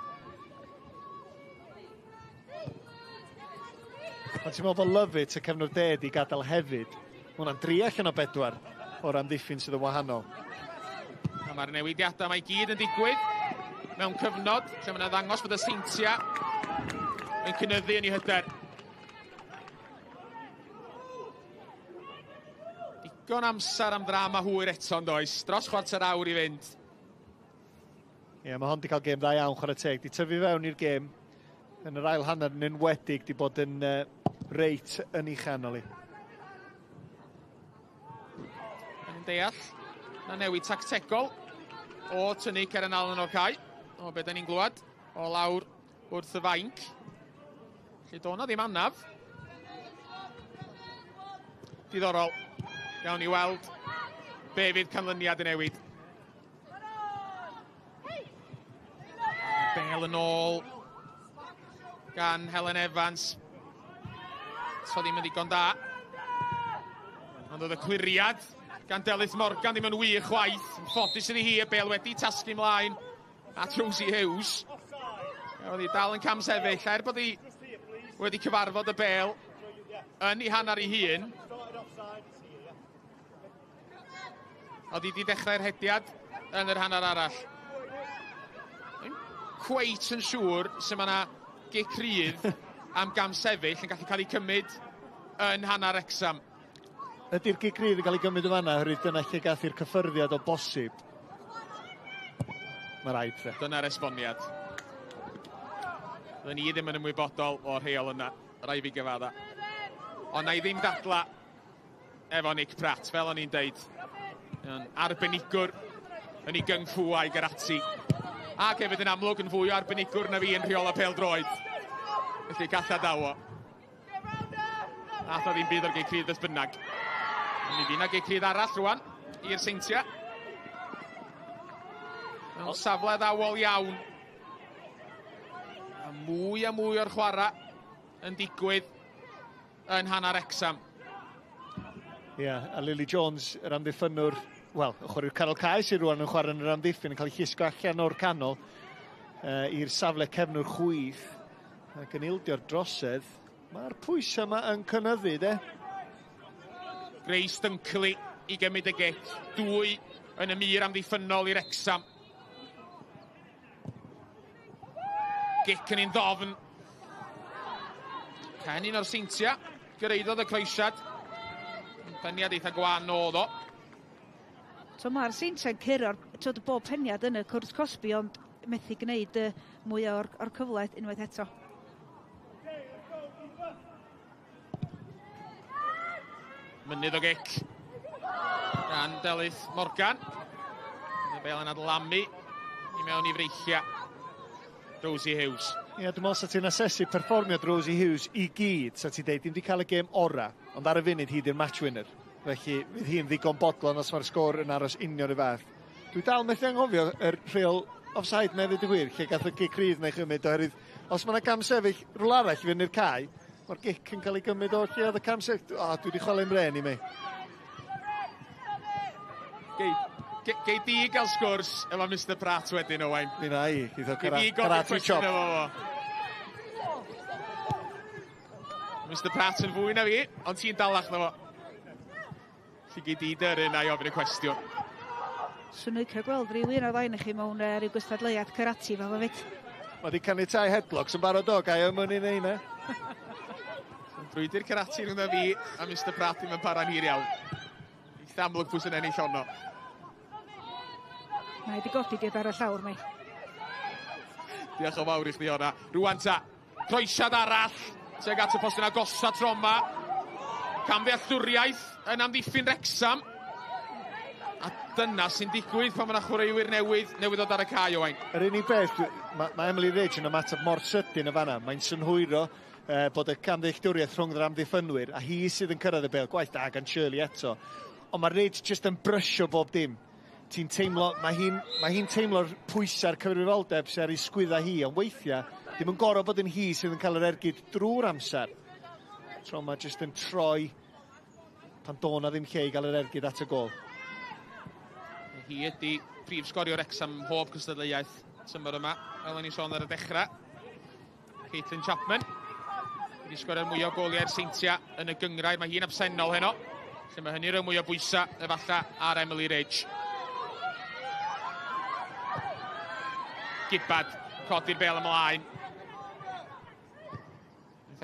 Ond ti'n meddwl bod Lovett y cefnwr ded i gadael hefyd. Hwna'n 3 allan o 4 o'r amddiffyn sydd yn wahanol. A mae'r newidiadau mae gyd yn digwydd mewn cyfnod lle mae'n ddangos bod y Seintiau yn cynyddu yn ei hyder. Digon amser am ddrama hwyr eto'n does. Dros chwarter awr i fynd. Ie, mae hon di cael gêm dda iawn chwarae teg. Di tyfu fewn i'r gêm yn yr ail hanner yn enwedig di bod yn reit yn ei chanol i. Yn deall na newid tactegol o tynnu Ceren Allen o'r cae. O be da ni'n glwad. O lawr wrth y fainc. Lle do na ddim anaf. Diddorol. Iawn i weld be fydd canlyniad y newid. Bel yn ôl gan Helen Evans. So ddim yn ddigon da. Ond oedd y cliriad gan Delyth Morgan ddim yn wych chwaith. Yn ffodus iddi hi, y Bale wedi tasgu mlaen at Rosie Hughes. Oedd hi dal yn cam sefyll, bod hi wedi cyfarfod y Bale yn ei hanner ei hun. Oedd hi wedi dechrau'r hediad yn yr hanner arall. Dwi'n cweit yn siŵr sy'n ma' 'na gic rydd am gam sefyll yn gallu cael ei cymryd yn hanner Wrexham. Ydy'r gic rydd yn cael ei gymryd yn fanna, oherwydd dyna lle gath i'r cyffyrddiad o bosib. Mae rhaid fe. Dyna'r esboniad. Oedden ni ddim yn ymwybodol o'r rheol yna, rai fi gyfadda. Ond na i ddim dadla efo Nick Pratt, fel o'n i'n deud. Arbenigwr yn ei gyngffw a'i garati. Ac hefyd yn amlwg yn fwy o arbenigwr na fi yn rheol a pêl-droed. Felly galla dawo. Nath o ddim byd o'r gic rydd beth bynnag. Mi fydd 'na gic rydd arall rwan i'r Seintiau. Mewn safle ddawol iawn. A mwy o'r chwarae yn digwydd yn hanner Wrexham. Ie, a Lily Jones, yr amddiffynwr, wel, y chwarae'r canol cae sy'n rwan yn chwarae yn yr amddiffyn, yn cael ei llusgo allan o'r canol i'r safle cefnwr chwith. Ac yn ildio'r drosedd, mae'r pwysau yma yn cynyddu, de? Grace Dunkley i gymryd y gic. 2 yn y mur amddiffynol i'r Wrexham. Gic yn un ddofn. Cennin o'r Seintiau. Gyreiddodd y croesiad. Peniad eitha gwan oedd o. So mae'r Seintiau'n curo'r bob peniad yn y cwrs Cosby, ond methu gwneud mwy o'r cyfle unwaith eto. Mynydd o gic gan Delyth Morgan. Y Bale yn adlamu i mewn i freichia Rosie Hughes. Ie, dwi'n meddwl sa ti'n asesu perfformiad Rosie Hughes i gyd, sa ti'n deud, dim wedi cael y gêm ora, ond ar y funud hi di'r match winner. Felly, fydd hi'n ddigon bodlon os mae'r sgôr yn aros union y fath. Dwi dal methu anghofio yr rheol offside nefyd y gwir, lle gath y gic rydd neu chymryd, oherwydd os mae yna cam sefyll rhywle arall i fynd i'r cae, mae'r gic yn cael ei gymryd o'r lle oedd y cam sefyll. O, dwi wedi chwarae'n bren i mi. Gei di gael sgwrs efo Mr Pratt wedyn, Owain. Mi na i, iddo karate chop. Mr Pratt yn fwy na fi, ond ti'n dalach na fo. Lly gei di dyrun a'i ofyn y cwestiwn. Swn i'n cael gweld rhywun o ddain i chi mewn rhyw gwystadleuad karate fel o fit. Mae di caniatau headlocks yn barod o, gai ymwyn i neud na. Brwydi'r karate rhwng fi a Mr Pratt ddim yn para'n hir iawn. Eitha amlwg pwy sy'n ennill honno. Mae wedi godi diod ar y llawr, mai. Diolch o fawr i chdi honna. Rwan ta, croesiad arall. Teg at y post yna gosa troma. Camddealltwriaeth yn amddiffyn Wrexham. A dyna sy'n digwydd pan mae yna chwaraewyr newydd ddod ar y cae, Owain. Yr unig beth, mae Emily Ridge yn ymateb mor sydyn y fanna. Mae'n synhwyro bod y camddealltwriaeth rhwng yr amddiffynwyr, a hi sydd yn cyrraedd y Bale. Gwaith da gan Shirley eto. Ond mae Ridge jyst yn brysio bob dim. Ti'n teimlo, mae hi'n teimlo'r pwysa'r cyfrifoldeb sy'n ar ei sgwydda hi, ond weithiau, ddim yn gorau bod yn hi sydd yn cael yr ergyd drwy'r amser. Tro mae jyst yn troi pan do na ddim lle i gael yr ergyd at y gol. Hi ydi prif sgorio'r Wrexham mhob cystadleuaeth tymor yma, fel o'n i sôn ar y dechrau. Caitlin Chapman wedi sgorio'r mwy o goliau'r Seintiau yn y gyngrair, mae hi'n absennol heno. Lle mae hynny rhywun mwy o bwysau efalla ar Emily Ridge. Gibbad, codi'r Bale ymlaen.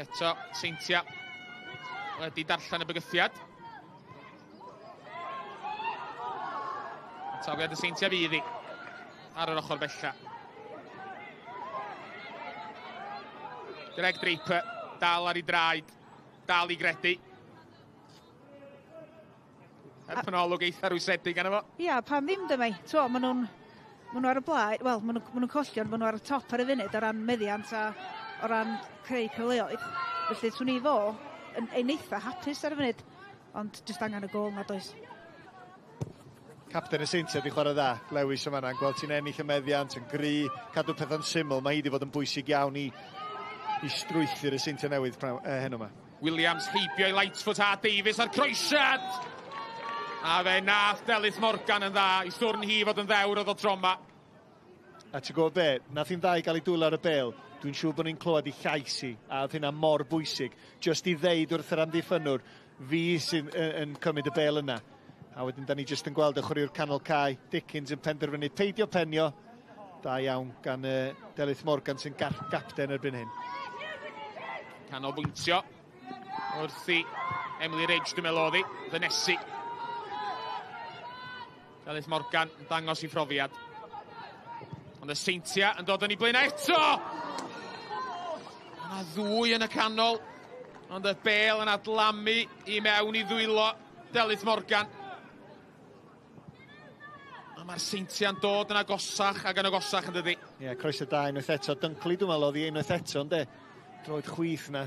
Eto, Seintiau wedi darllen y bygythiad. Tawiad y Seintiau fydd hi ar yr ochr bella. Greg Draper, dal ar ei draed, dal i gredu. Erpanolog eitha rwysedig gan efo. Ia, pam ddim dyma. Maen nhw ar y blaen, wel, maen nhw'n collion, maen nhw ar y top ar y funud o ran meddiant a o ran creu cyfleoedd. Felly, swn i fo yn eitha hapus ar y funud, ond jyst angen y gol na does. Capten y Seintiau di chwarae dda, Lewis yma yna, gweld ti'n ennill y meddiant, yn gry, cadw peth yn syml, mae hi wedi fod yn bwysig iawn i i strwythu'r y Seintiau Newydd heno yma. Williams heibio i Lightfoot a Davies ar croesiad. A fe nath Delyth Morgan yn dda, i stwrn hi fod yn ddewr oedd o troma. A ti'n gwybod be, nath hi'n dda i gael ei dwylo ar y bel, dwi'n siŵr bod ni'n clywed i llais hi, a oedd hynna mor bwysig, just i ddeud wrth yr amddiffynwr, fi sy'n yn cymryd y bel yna. A wedyn, da ni just yn gweld y chwaraewr canol cae, Dickens yn penderfynu peidio penio, da iawn gan Delyth Morgan sy'n gapten erbyn hyn. Canolbwyntio, wrth i Emily Ridge, dwi'n meddwl oddi, ddynesu. Delyth Morgan yn dangos i phrofiad. Ond y Seintiau yn dod yn ei blaen eto! Yna ddwy yn y canol, ond y bel yn adlamu i mewn i ddwylo Delyth Morgan. A mae'r Seintiau'n dod yn agosach ac yn agosach yn dydi. Ie, croeso da unwaith eto. Dyncli dwi'n meddwl oddi unwaith eto, ynddo? Droed chwith na.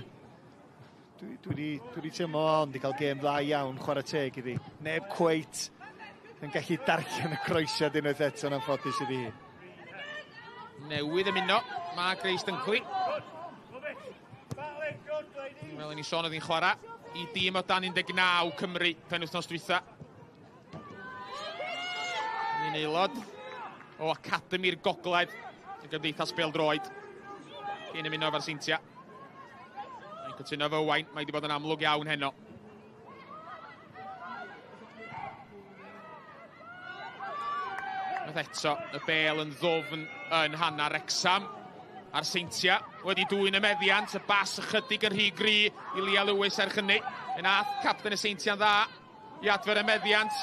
Dwi wedi teimlo ond i cael gêm dda iawn, chwarae teg iddi. Neb cweit yn gallu darllen y croesiad unwaith eto na'n ffodus iddi hi. Newydd ymuno, mae Grace Dunkley. Fel ni sôn oedd hi'n chwarae i dîm o dan 19 Cymru penwythnos dwytha. Ni'n aelod o Academi'r Gogledd y Gymdeithas Bêl-droed. Cyn ymuno efo'r Seintiau. Mae'n cytuno fo Owain, mae wedi bod yn amlwg iawn heno. Eto, y bel yn ddofn yn hanner Wrecsam. A'r Seintiau wedi dwyn y meddiant, y bas ychydig yn rhy gry i Lia Lewis erchynu. Yn ath capten y Seintiau'n dda i adfer y meddiant.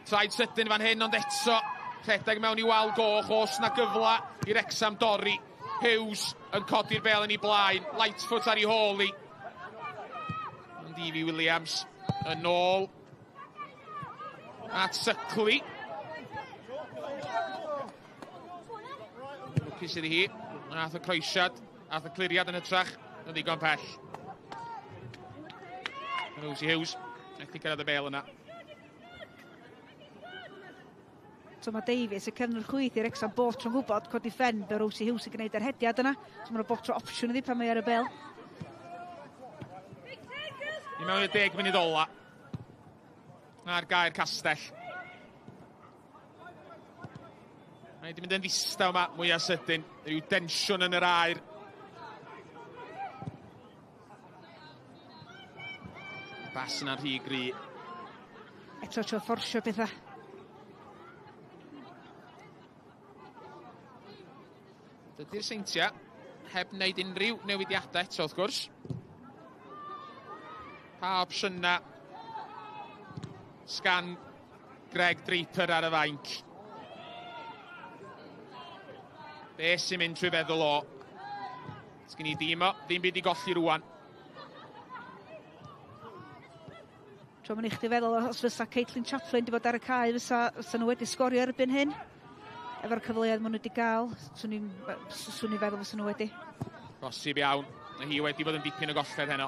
Traed sydyn fan hyn, ond eto rhedeg mewn i wal goch, os na gyfla i Wrecsam dorri. Hughes yn codi'r bel yn ei blaen, Lightfoot ar ei hôl i. Ond Evie Williams yn ôl at Sycli. Lwcus iddi hi, ath y croesiad, ath y cliriad yn hytrach, yn ddigon pell. Rosie Hughes, eich di cyrraedd y bel yna. So mae Davies y cefnir chwyth i'r Wrecsam bob tro'n gwybod codi ffen fe Rosie Hughes yn gwneud yr hediad yna. So mae'n bob tro opsiwn iddi pan mae ar y bel. I mewn i'r 10 munud ola. A'r gair castell. Mae wedi mynd yn ddistaw yma mwyaf sydyn. Rhyw densiwn yn yr aer. Bas yna'n rhy gry. Eto tro fforsio bethau. Dydy'r Seintiau heb wneud unrhyw newidiadau eto wrth gwrs. Pa opsiyna sgan Greg Draper ar y fainc. Be sy'n mynd trwy feddwl o. Sgyn i dîm o, ddim byd i golli rwan. Tro mae'n eich di feddwl os fysa Caitlin Chaplin di bod ar y cae fysa nhw wedi sgorio erbyn hyn. Efo'r cyfleoedd maen nhw wedi gael, swn i'n feddwl fysa nhw wedi. Bosib iawn, na hi wedi bod yn dipyn o golled heno.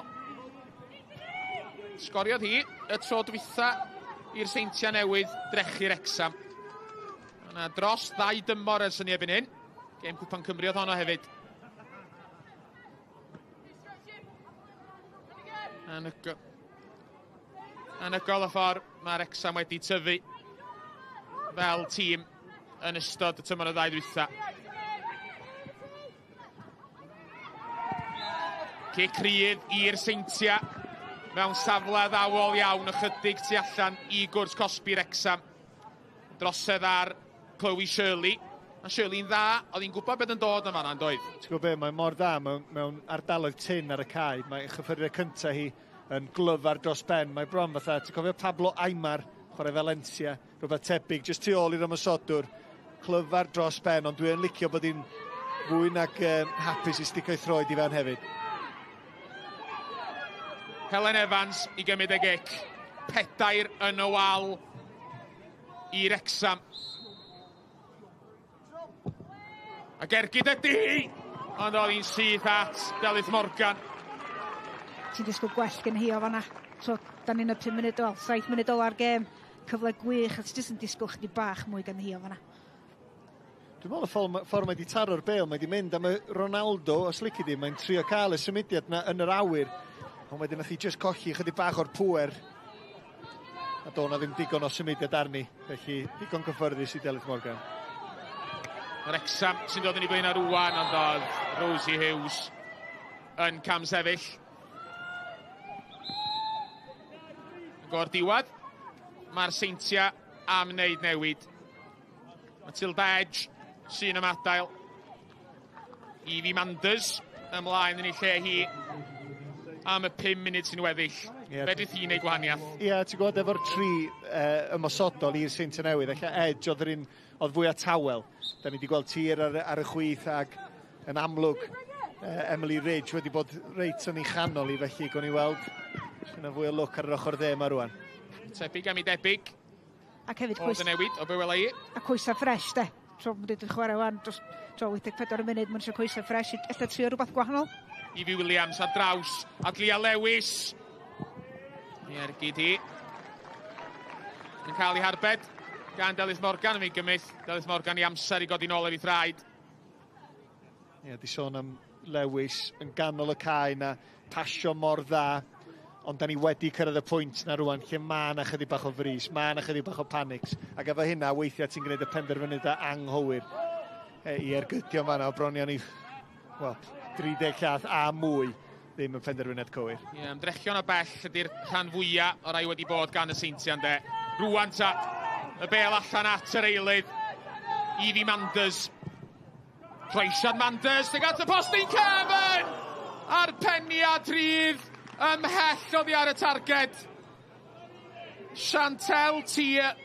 Sgoriodd hi y tro dwytha i'r Seintiau Newydd drechu Wrecsam. Yna dros 2 dymor ers hynny erbyn hyn. Gêm Cwpan Cymru oedd honno hefyd. Anygol y ffordd mae Wrecsam wedi tyfu fel tîm yn ystod y tymor y 2 dwytha. Cic rydd i'r Seintiau mewn safle ddawol iawn, ychydig tu allan i gwrs cosbi Wrecsam. Drosedd ar Chloe Shirley. A Shirley'n dda, oedd hi'n gwybod beth yn dod yma na'n doedd. Ti'n gwybod be, mae'n mor dda mewn ardaloedd tin ar y cae. Mae chyffuriau cyntaf hi yn glyfar dros ben. Mae bron fatha, ti'n cofio Pablo Aimar, chwarae Valencia, rhywbeth tebyg, jyst tu ôl i'r ymysodwr. Clyfar dros ben, ond dwi'n licio bod hi'n fwy nag hapus i sticio ei throed i fan hefyd. Helen Evans i gymryd y gic. 4 yn y wal i Wrecsam. Ac ergyd ydi, ond oedd hi'n syth at Delyth Morgan. Ti'n disgwyl gwell gen hi o fanna. So, da ni'n y 5 munud ol, 7 munud ol ar gêm. Cyfle gwych, a ti'n jyst yn disgwyl chydig bach mwy gen hi o fanna. Dwi'n meddwl y ffordd mae wedi taro'r bel, mae wedi mynd am y Ronaldo, os lici di, mae'n trio cael y symudiad na yn yr awyr. Ond wedyn nath hi just colli chydig bach o'r pwer. A do na ddim digon o symudiad arni, felly digon cyffyrddus i Delyth Morgan. Wrexham sy'n dod yn ei blaen ar rwan, ond oedd Rosie Hughes yn cam sefyll. Go'r diwedd, mae'r Seintiau am wneud newid. Matilda Edge sy'n ymadael. Evie Manders ymlaen yn ei lle hi am y 5 munud sy'n weddill. Be dydd hi'n ei gwahaniaeth? Ie, ti'n gwybod efo'r tri ymosodol i'r Seintiau Newydd, eich Edge oedd fwy a tawel. Da ni wedi gweld tir ar y chwith ag yn amlwg Emily Ridge wedi bod reit yn ei chanol i, felly gwni weld yna fwy o look ar yr ochr dde yma rwan. Tebyg am ei debyg. Ac hefyd oedd y newid o be wela i. A coesa ffres, de. Tro mynd i'n chwarae wan, dros 84 munud, mae'n eisiau coesa ffres, ella trio rhywbeth gwahanol. Evie Williams ar draws, at Lia Lewis. Ni ergyd hi. Yn cael ei harbed gan Delyth Morgan yn ei gymryd. Delyth Morgan i amser i godi nôl ar ei thraed. Ie, di sôn am Lewis yn ganol y cae na, pasio mor dda. Ond da ni wedi cyrraedd y pwynt na rwan, lle ma na chydig bach o frys, ma na chydig bach o panics. Ac efo hynna, weithiau ti'n gwneud y penderfyniad anghywir i ergydio fan'na o bronion i, 30 llath a mwy, ddim yn penderfyniad cywir. Ie, ymdrechion o bell ydy'r rhan fwyaf o rai wedi bod gan y Seintiau'n de. Rwan ta, y bel allan at yr eilydd. Evie Manders. Cleisiad Manders, dig at y postyn cefn! A'r peniad rhydd, ymhell oddi ar y targed. Seintiau Newydd.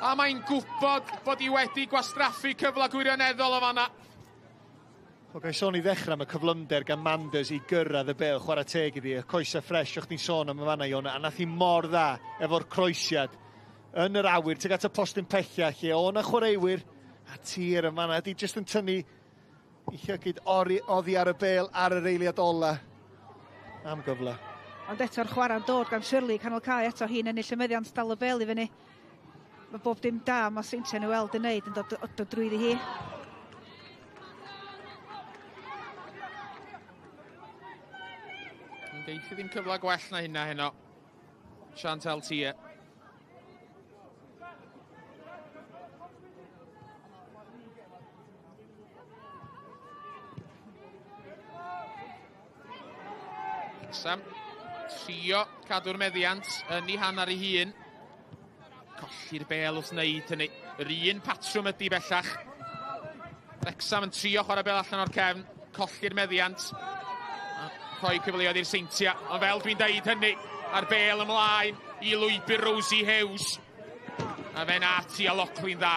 A mae'n gwybod bod hi wedi gwastraffu cyfle gwirioneddol o fanna. O gai sôn i ddechrau am y cyflymder gan Manders i gyrraedd y bel, chwarae teg iddi, y coesau ffres o'ch ti'n sôn am y fanna Iona, a nath hi mor dda efo'r croesiad yn yr awyr, teg at y postyn pellach, lle o'na chwaraewyr, a tir yn fanna, ydi jyst yn tynnu i llygyd oddi ar y bel ar yr eiliad ola am gyfle. Ond eto'r chwarae'n dod gan Shirley canol cae eto hi'n ennill y meddiant dal y bel i fyny. Mae bob dim da mae Seintiau'n weld yn neud yn dod drwyddi hi. Geithi ddim cyfle gwell na hynna heno. Seintiau Newydd. Wrexham trio cadw'r meddiant yn ei hanner ei hun. Colli'r bel wrth wneud hynny. Yr un patrwm ydi bellach. Wrexham yn trio chwarae bel allan o'r cefn. Colli'r meddiant. Rhoi cyfleoedd i'r Seintiau. Ond fel dwi'n deud hynny, a'r bel ymlaen i lwybr Rosie Hughes. A fe nati a Lochlin dda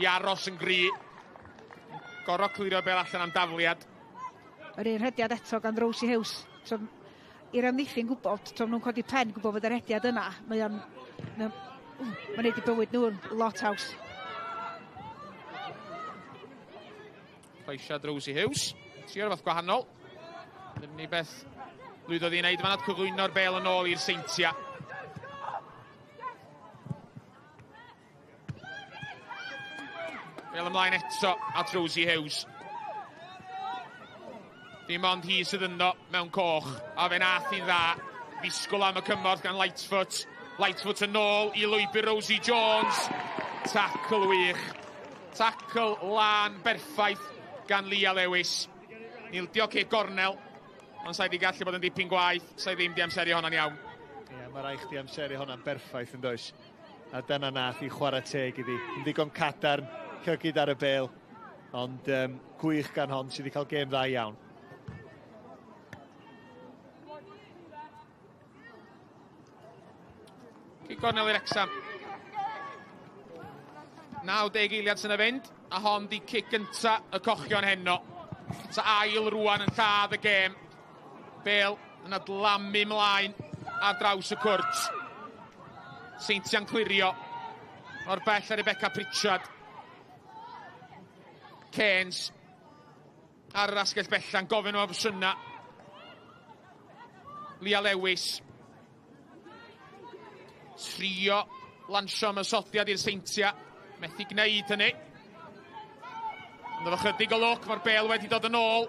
i aros yn gry. Goro clirio bel allan am dafliad. Yr un rhediad eto gan Rosie Hughes. I'r amddiffyn gwybod, tra nhw'n codi pen gwybod bod yr rhediad yna, mae'n neud i bywyd nhw'n lot haws. Chleisiad Rosie Hughes. Trio rhywbeth gwahanol. Ddim ni beth lwyddodd i'n neud fan at cyflwyno'r bel yn ôl i'r Seintiau. Bel ymlaen eto at Rosie Hughes. Dim ond hi sydd yno mewn coch, a fe nath hi'n dda. Ddisgwyl am y cymorth gan Lightfoot. Lightfoot yn ôl i lwybr Rosie Jones. Tackle wych. Tackle lan berffaith gan Lia Lewis. Nildio cic gornel, ond sa'i di gallu bod yn dipyn gwaith, sa'i ddim di amseru honna'n iawn. Ie, mae rai chdi amseru honna'n berffaith yn does. A dyna nath i chwarae teg iddi. Yn ddigon cadarn, llygyd ar y bel, ond gwych gan hon sydd wedi cael gêm dda iawn. Cic gornel i'r Wrexham. 90 eiliad sy'n y fynd, a hon di cic gynta y cochion heno. Ta ail rwan yn lladd y gêm. Bel yn adlamu mlaen ar draws y cwrt. Seintiau'n clirio. O'r bell ar Rebecca Pritchard. Keynes ar yr asgell bellan, gofyn o fysynna. Lia Lewis. Trio lansio ymysodiad i'r Seintiau. Methu gwneud hynny. Ond efo chydig o lwc, mae'r bêl wedi dod yn ôl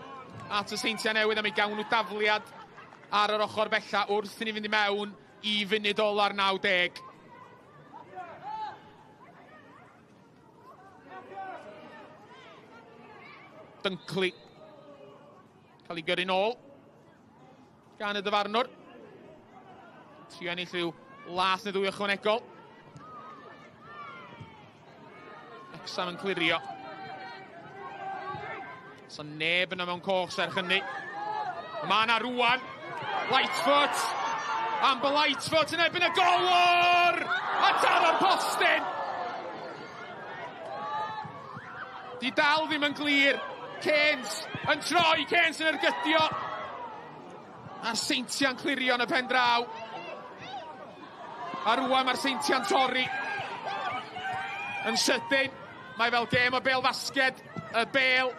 at y Seintiau Newydd am ei gawn nhw dafliad ar yr ochr bella wrth i ni fynd i mewn i funud ola'r 90. Dyncli. Cael ei gyrru nôl gan y dyfarnwr. Trio ennill rhyw las neu ddwy ychwanegol. Wrexham yn clirio. So neb yna mewn coch serch hynny. Mae yna rwan. Lightfoot. Amber Lightfoot yn ebyn y golwr! A taro'r postyn! Di dal ddim yn glir. Keynes yn troi. Keynes yn ergydio. A'r Seintiau'n clirio yn y pen draw. A rwan mae'r Seintiau'n torri. Yn sydyn. Mae fel gêm o bêl fasged. Y bêl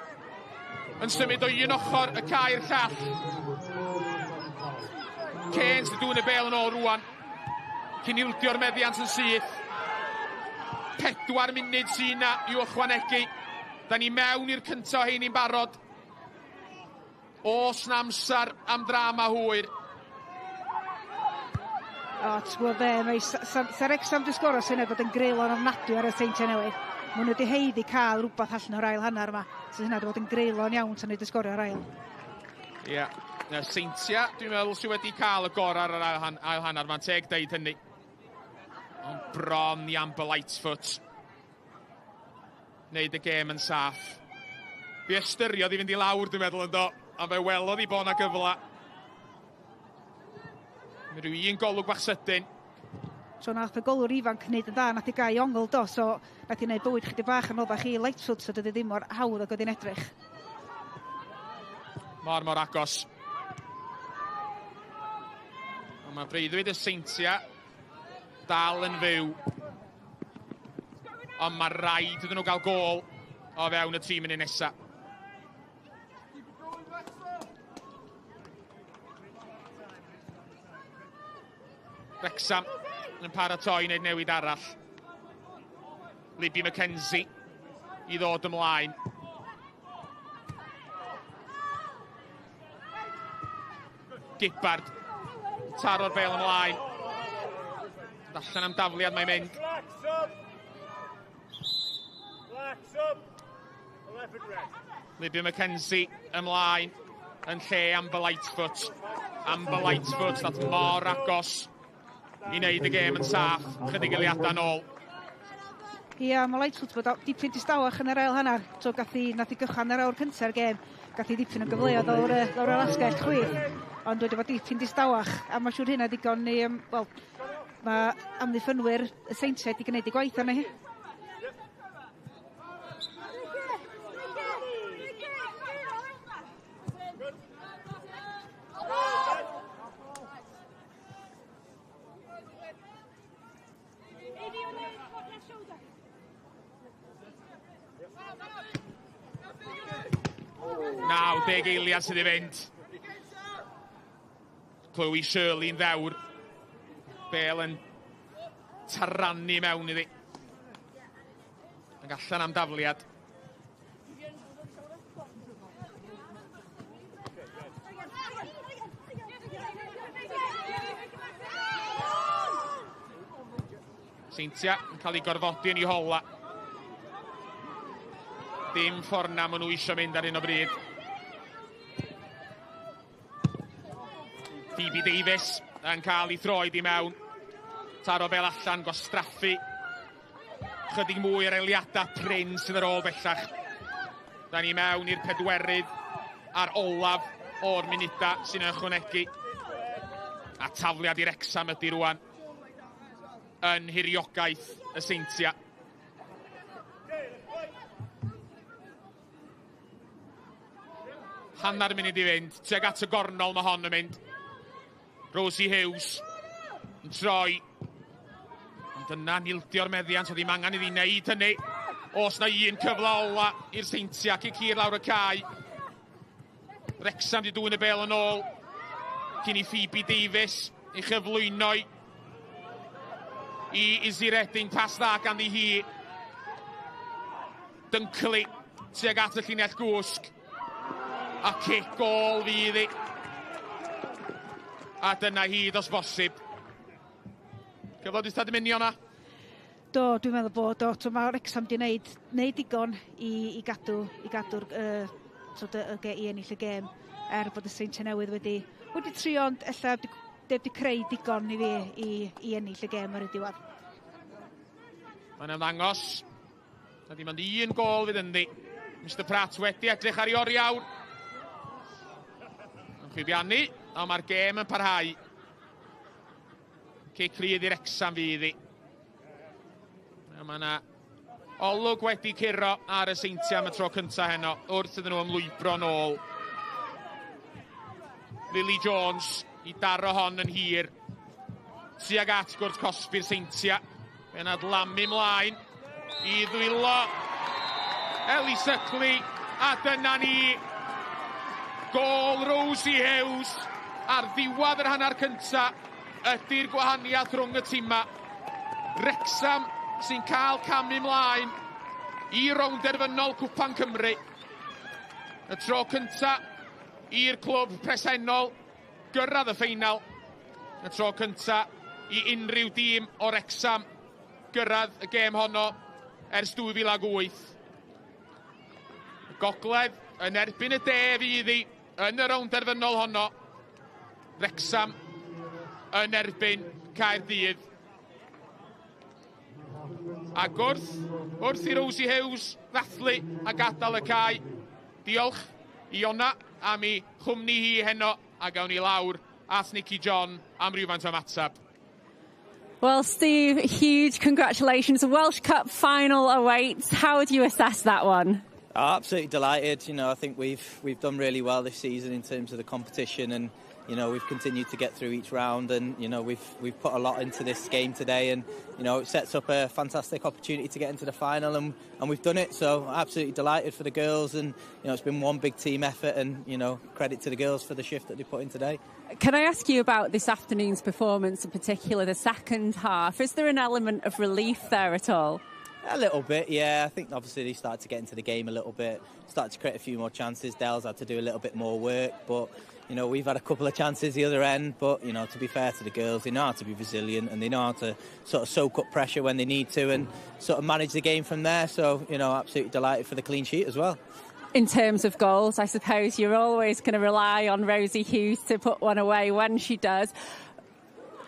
yn symud o un ochr y cae i'r llall. Keynes yn dŵn y bêl yn ôl rwan. Cyn ildio'r meddiant yn syth. 4 munud sy'n na i'w ychwanegu. Da ni mewn i'r cyntaf hein i'n barod. Os na amser am drama hwyr. O, ti'n gwybod be, mae Wrexham di sgoro sy'n bod yn greulon ofnadwy ar y Seintiau Newydd. Mae nhw wedi heiddi cael rhywbeth allan o'r ail hanner yma. Sy'n hynna wedi bod yn greulon iawn sy'n wedi sgorio'r ail. Ie, Seintiau, dwi'n meddwl sydd wedi cael y gor ar yr ail hanner. Mae'n teg deud hynny. Ond bron i Amber Lightfoot. Neud y gêm yn saff. Fi ystyriodd i fynd i lawr, dwi'n meddwl yn do. A fe welodd i bod na gyfla. Mae rhyw un golwg bach sydyn. So nath y golwr ifanc wneud yn dda, nath i gau ongl do, so nath i wneud bywyd chydig bach yn oddach i Lightfoot, so dydy ddim o'r hawdd ag oedd hi'n edrych. Mor agos. Mae breuddwyd y Seintiau dal yn fyw. Ond mae rhaid iddyn nhw gael gol o fewn y 3 munud nesaf. Wrexham yn paratoi wneud newid arall. Libby McKenzie i ddod ymlaen. Gibbard taro'r bêl ymlaen. Allan am dafliad mae'n mynd. Libby McKenzie ymlaen yn lle Amber Lightfoot. Amber Lightfoot, dat mor agos i wneud y gêm yn saff. Chydig eiliadau nôl. Ia, mae Lightfoot bod dipyn distawach yn yr ail hanner. So nath i gychan yr awr cyntaf gêm. Gath i dipyn o gyfleoedd lawr y lasgell chwith. Ond wedi bod dipyn distawach. A mae siwr hynna digon i... Wel, mae amddiffynwyr y Seintiau wedi gwneud i gwaith arna hi. Naw, 10 eiliad sydd i fynd. Chloe Shirley'n ddewr. Bêl yn tarrannu mewn iddi. Ac allan am dafliad. Seintiau yn cael ei gorfodi yn ei hola. Dim ffordd na maen nhw eisiau mynd ar un o bryd. Phoebe Davies yn cael ei throed i mewn. Taro bêl allan, gwastraffu. Chydig mwy ar eiliadau prin sydd ar ôl bellach. Da ni mewn i'r 4rydd ar olaf o'r munuda sy'n ychwanegu. A tafliad i Wrexham ydy rwan. Yn hiriogaeth y Seintiau. Hanner munud i fynd. Tuag at y gornol mae hon yn mynd. Rosie Hughes yn troi. Ond yna nildio'r meddiant, oedd hi'n angen iddi wneud hynny. Os na un cyfle ola i'r Seintiau, cyn lawr y cae. Wrexham di dŵn y bêl yn ôl. Cyn i Phoebe Davies i chyflwyno i Izzy Redding, pas dda ganddi hi. Dyncli tuag at y llinell gwsg. A cic gol fydd hi. A dyna hyd os bosib. Cyflogwyd dymunion na? Do, dwi'n meddwl bod o. Mae Wrexham wedi gwneud digon i gadw'r i ennill y gêm bod y Seintiau Newydd wedi trio, ond ella wedi creu digon i fi i ennill y gêm ar y diwedd. Mae'n ymddangos. Na dim ond un gol fydd ynddi. Mr Pratt wedi edrych ar ei oriawr. Yn chwyddiannu, ond mae'r gêm yn parhau. Cic rydd i'r Wrecsam fydd hi. Mae yna olwg wedi curo ar y Seintiau am y tro cyntaf heno, wrth iddyn nhw ymlwybro nôl. Lily Jones i daro hon yn hir. Tuag at gwrdd cosbi'r Seintiau. Fe'n adlamu mlaen i ddwylo Eli Sycli, a dyna ni. Gol Rosie Hughes ar ddiwedd yr hanner cyntaf. Ydy'r gwahaniaeth rhwng y tîma. Wrexham sy'n cael camu mlaen i rownd derfynol Cwpan Cymru. Y tro cyntaf i'r clwb presennol gyrraedd y ffeinal. Y tro cyntaf i unrhyw dîm o Wrexham gyrraedd y gêm honno ers 2008. Y gogledd yn erbyn y de fydd hi yn y rownd derfynol honno. Wrexham yn erbyn Caerdydd. Ac wrth i Rosie Hughes ddathlu a gadael y cae. Diolch i Iona am ei chwmni hi heno a gawn ni lawr at Nicky John am rywfaint o ymateb. Well, Steve, huge congratulations. The Welsh Cup final awaits. How do you assess that one? Oh, absolutely delighted. You know, I think we've done really well this season in terms of the competition, and you know, we've continued to get through each round, and you know, we've put a lot into this game today, and you know, it sets up a fantastic opportunity to get into the final, and we've done it. So absolutely delighted for the girls, and you know, it's been one big team effort, and you know, credit to the girls for the shift that they put in today. Can I ask you about this afternoon's performance, in particular the second half? Is there an element of relief there at all? A little bit, yeah. I think obviously they started to get into the game a little bit, started to create a few more chances. Dell's had to do a little bit more work, but you know, we've had a couple of chances the other end. But you know, to be fair to the girls, they know how to be resilient, and they know how to sort of soak up pressure when they need to, and sort of manage the game from there. So you know, absolutely delighted for the clean sheet as well. In terms of goals, I suppose you're always going to rely on Rosie Hughes to put one away when she does.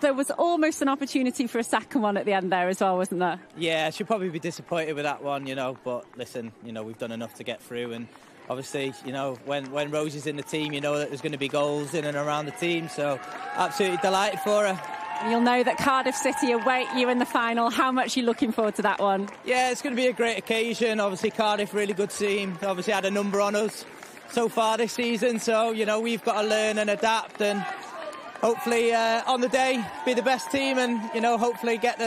There was almost an opportunity for a second one at the end there as well, wasn't there? Yeah, she'll probably be disappointed with that one, you know, but listen, you know, we've done enough to get through, and obviously, you know, when Rosie's in the team, you know that there's going to be goals in and around the team, so absolutely delighted for her. You'll know that Cardiff City await you in the final. How much are you looking forward to that one? Yeah, it's going to be a great occasion. Obviously, Cardiff, really good team. Obviously had a number on us so far this season, so, you know, we've got to learn and adapt, and hopefully on the day be the best team, and you know, hopefully get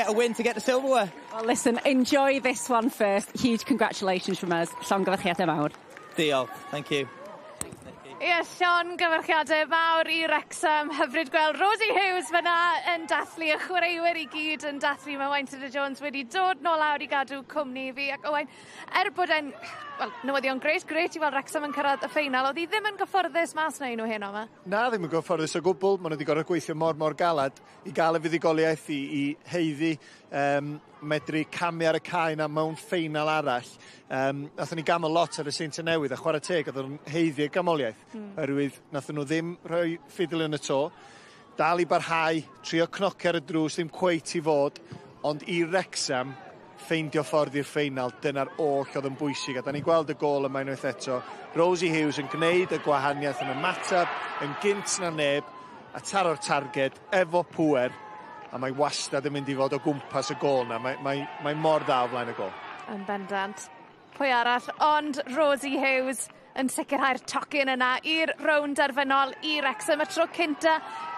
a win to get the silverware. Well, listen, enjoy this one first. Huge congratulations from us. Llongyfarchiadau mawr. Diolch, thank you. Ie, llongyfarchiadau mawr i Wrexham. Hyfryd gweld Rosie Hughes fyna yn dathlu, y chwaraewyr i gyd yn dathlu. Mae Weinstein Jones wedi dod nôl lawr i gadw cwmni fi. Ac Owain, bod e'n newyddion gret i weld Wrexham yn cyrraedd y ffeinal. Oedd hi ddim yn gyfforddus mas na un o hyn o'ma? Na, ddim yn gyfforddus o gwbl. Maen nhw wedi gorfod gweithio mor galad i gael y fuddigoliaeth i heiddi medru camu ar y cae na mewn ffeinal arall. Nathon ni gamol lot ar y Seintiau Newydd, a chwarae teg oedd yn heiddi'r gamoliaeth. Oherwydd nathon nhw ddim rhoi ffidil yn y to. Dal i barhau, trio cnoci ar y drws, ddim cweit i fod, ond i Wrexham ffeindio ffordd i'r ffeinal, dyna'r oll oedd yn bwysig. A da ni'n gweld y gol yma unwaith eto. Rosie Hughes yn gwneud y gwahaniaeth yn ymateb, yn gynt na neb, a taro'r targed efo pŵer, a mae wastad yn mynd i fod o gwmpas y gol na. Mae mor dda o flaen y gol. Yn bendant. Pwy arall, ond Rosie Hughes yn sicrhau'r tocyn yna i'r rownd derfynol i Wrexham, y tro cynta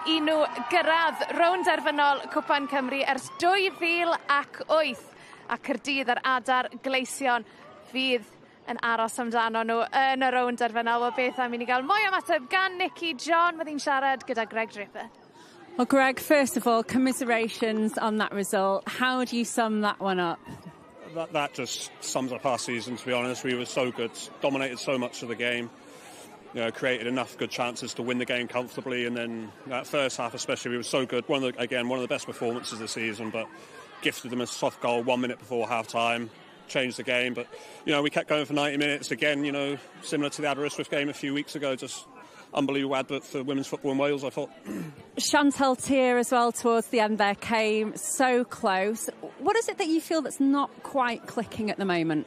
i nhw gyrraedd rownd derfynol Cwpan Cymru ers 2008. A Caerdydd ar adar gleision fydd yn aros amdano nhw yn y rownd derfynol. O beth am i ni gael mwy am ateb gan Nicky John, fydd hi'n siarad gyda Greg Draper. Well, Greg, first of all, commiserations on that result. How do you sum that one up? that just sums up our season, to be honest. We were so good, dominated so much of the game, created enough good chances to win the game comfortably, and then that first half especially, we were so good. One of the best performances of the season, but gifted them a soft goal 1 minute before half-time, changed the game. But, we kept going for 90 minutes. Again, similar to the Aberystwyth game a few weeks ago, just unbelievable advert for women's football in Wales, I thought. Chantal Tier as well towards the end there came so close. What is it that you feel that's not quite clicking at the moment?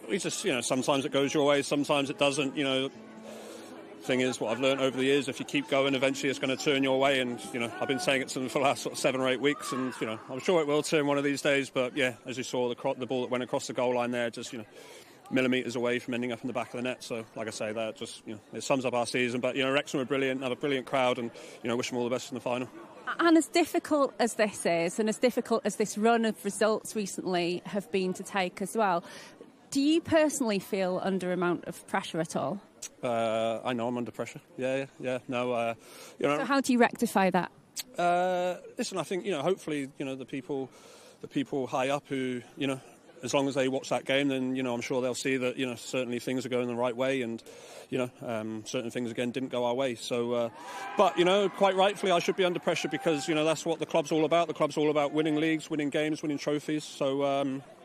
We just, sometimes it goes your way, sometimes it doesn't. Thing is, what I've learned over the years, if you keep going, eventually it's going to turn your way. And I've been saying it to them for the last 7 or 8 weeks, and I'm sure it will turn one of these days. But yeah, as you saw, the ball that went across the goal line there, just millimetres away from ending up in the back of the net. So, like I say, that just it sums up our season. But Wrexham were brilliant, have a brilliant crowd, and wish them all the best in the final. And as difficult as this is, and as difficult as this run of results recently have been to take as well, do you personally feel under amount of pressure at all? I know I'm under pressure. Yeah. No. So how do you rectify that? Listen, I think hopefully the people high up who as long as they watch that game, then I'm sure they'll see that certainly things are going the right way, and certain things again didn't go our way. So, but quite rightfully, I should be under pressure because that's what the club's all about. The club's all about winning leagues, winning games, winning trophies. So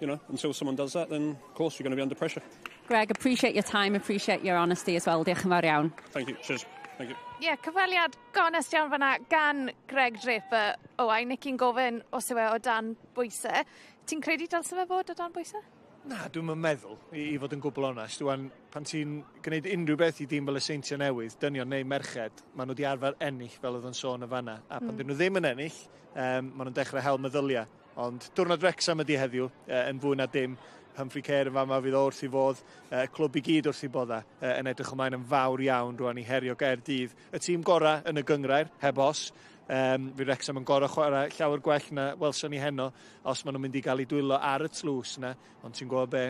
until someone does that, then of course you're going to be under pressure. Greg, appreciate your time, appreciate your honesty as well. Diolch yn fawr iawn. Thank you. Cheers. Thank you. Cyfweliad gonest iawn fanna gan Greg Draper. Owain, ni'n gofyn os yw o dan bwysau. Ti'n credu dylse fe fod o dan bwysau? Na, dwi'n meddwl, i fod yn gwbl onest. Pan ti'n gwneud unrhyw beth i dîm fel y Seintiau Newydd, dynion neu merched, maen nhw wedi arfer ennill fel oedd yn sôn y fanna. A pan dyn nhw ddim yn ennill, maen nhw'n dechrau hel meddyliau. Ond diwrnod Wrexham ydi heddiw, yn fwy na dim. Humphrey Care yn fama fydd wrth i fod, clwb i gyd wrth i bodda, yn edrych ymlaen yn fawr iawn rwan i herio Gaerdydd. Y tîm gorau yn y gyngrair, heb os. Fydd Wrexham yn gorau chwarae llawer gwell na welson ni heno, os maen nhw'n mynd i gael ei dwylo ar y tlws na, ond ti'n gwybod be,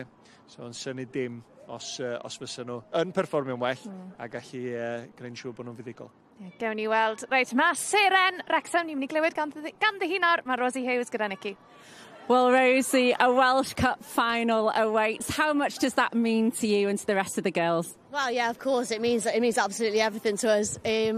so yn syni dim os fysa nhw yn perfformio'n well, a gallu gwneud siŵr bod nhw'n fuddigol. Gewn ni weld. Reit, mae seren Wrexham ni'n mynd i glywed gan ddihunor, mae Rosie Hughes gyda Nicky. Well, Rosie, a Welsh Cup final awaits. How much does that mean to you and to the rest of the girls? Well, yeah, of course, it means absolutely everything to us. I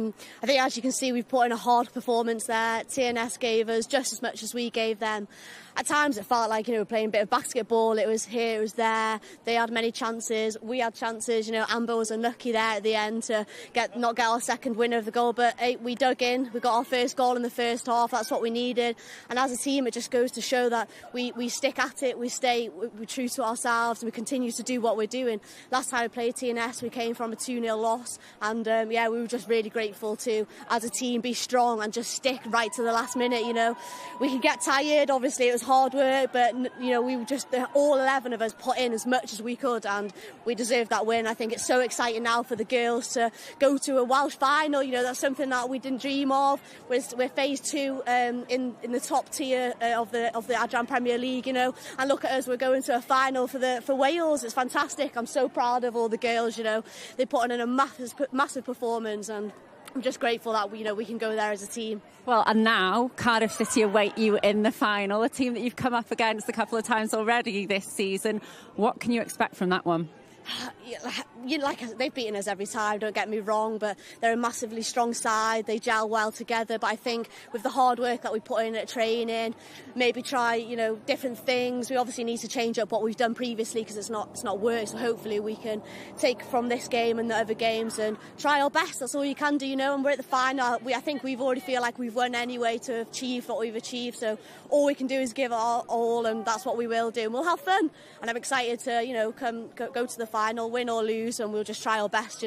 think, as you can see, we've put in a hard performance there. TNS gave us just as much as we gave them. At times, it felt like we're playing a bit of basketball. It was here, it was there. They had many chances. We had chances. Amber was unlucky there at the end to not get our second winner of the goal. But hey, we dug in. We got our first goal in the first half. That's what we needed. And as a team, it just goes to show that we stick at it. We're true to ourselves. And we continue to do what we're doing. Last time we played TNS, we came from a 2-0 loss, and we were just really grateful to, as a team, be strong and just stick right to the last minute. We can get tired, obviously it was hard work, but we were just, all 11 of us put in as much as we could, and we deserved that win. I think it's so exciting now for the girls to go to a Welsh final. That's something that we didn't dream of. We're phase 2 in the top tier of the Adran Premier League, and look at us, we're going to a final for Wales. It's fantastic. I'm so proud of all the girls. They put in a massive performance, and I'm just grateful that we can go there as a team. Well, and now Cardiff City await you in the final, a team that you've come up against a couple of times already this season. What can you expect from that one? They've beaten us every time, don't get me wrong, but they're a massively strong side. They gel well together, but I think with the hard work that we put in at training, maybe try different things. We obviously need to change up what we've done previously because it's not worked, so hopefully we can take from this game and the other games and try our best. That's all you can do, and we're at the final. I think we've already feel like we've won anyway to achieve what we've achieved, so all we can do is give our all, and that's what we will do, and we'll have fun. And I'm excited to go to the final, win or lose, and we'll just try our best.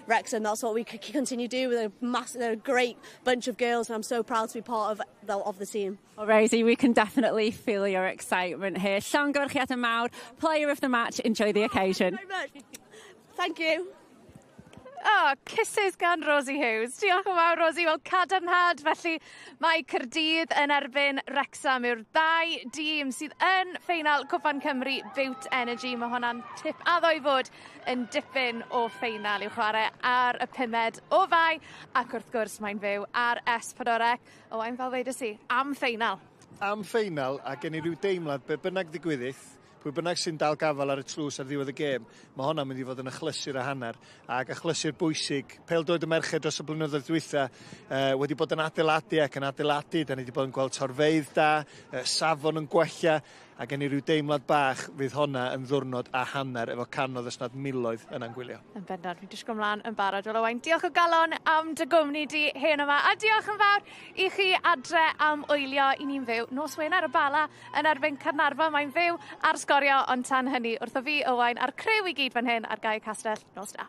Wrexham, that's what we continue to do with a great bunch of girls, and I'm so proud to be part of the team. Well, Rosie, we can definitely feel your excitement here. Llongyfarchiad y mawr, player of the match, enjoy the occasion. Thank you very much. Thank you. Oh, kisses gan Rosie Hughes. Diolch yn fawr, Rosie. Wel, cadarnhad, felly mae Caerdydd yn erbyn Wrexham yw'r 2 dîm sydd yn ffeinal Cwpan Cymru Bute Energy. Mae hwnna'n tip addo i fod yn dipyn o ffeinal i'w chwarae ar y 5 o Fai, ac wrth gwrs mae'n fyw ar S4C. Owain, fel ddweud i am ffeinal. Am ffeinal, a gen i ryw deimlad be bynnag ddigwyddith, pwy bynnag sy'n dal gafel ar y tlws ar ddiwedd y gêm, mae hwnna'n mynd i fod yn achlysur a hanner, ac achlysur bwysig. Pêl-droed y merched dros y blynyddoedd dwytha wedi bod yn adeiladu ac yn adeiladu, da ni wedi bod yn gweld torfeidd da, safon yn gwella, a gen i ryw deimlad bach fydd honna yn ddwrnod a hanner efo canoedd os nad miloedd yn angwylio. Yn bendant, fi'n disgwyl mlaen yn barod fel Owain. Diolch o galon am dy gwmni di hen yma, a diolch yn fawr i chi adre am wylio. I ni'n fyw nos Wener y Bala yn erbyn Carnarfon. Mae'n fyw ar sgorio, ond tan hynny wrtho fi Owain a'r crew i gyd fan hyn ar Gau Castell. Nos da.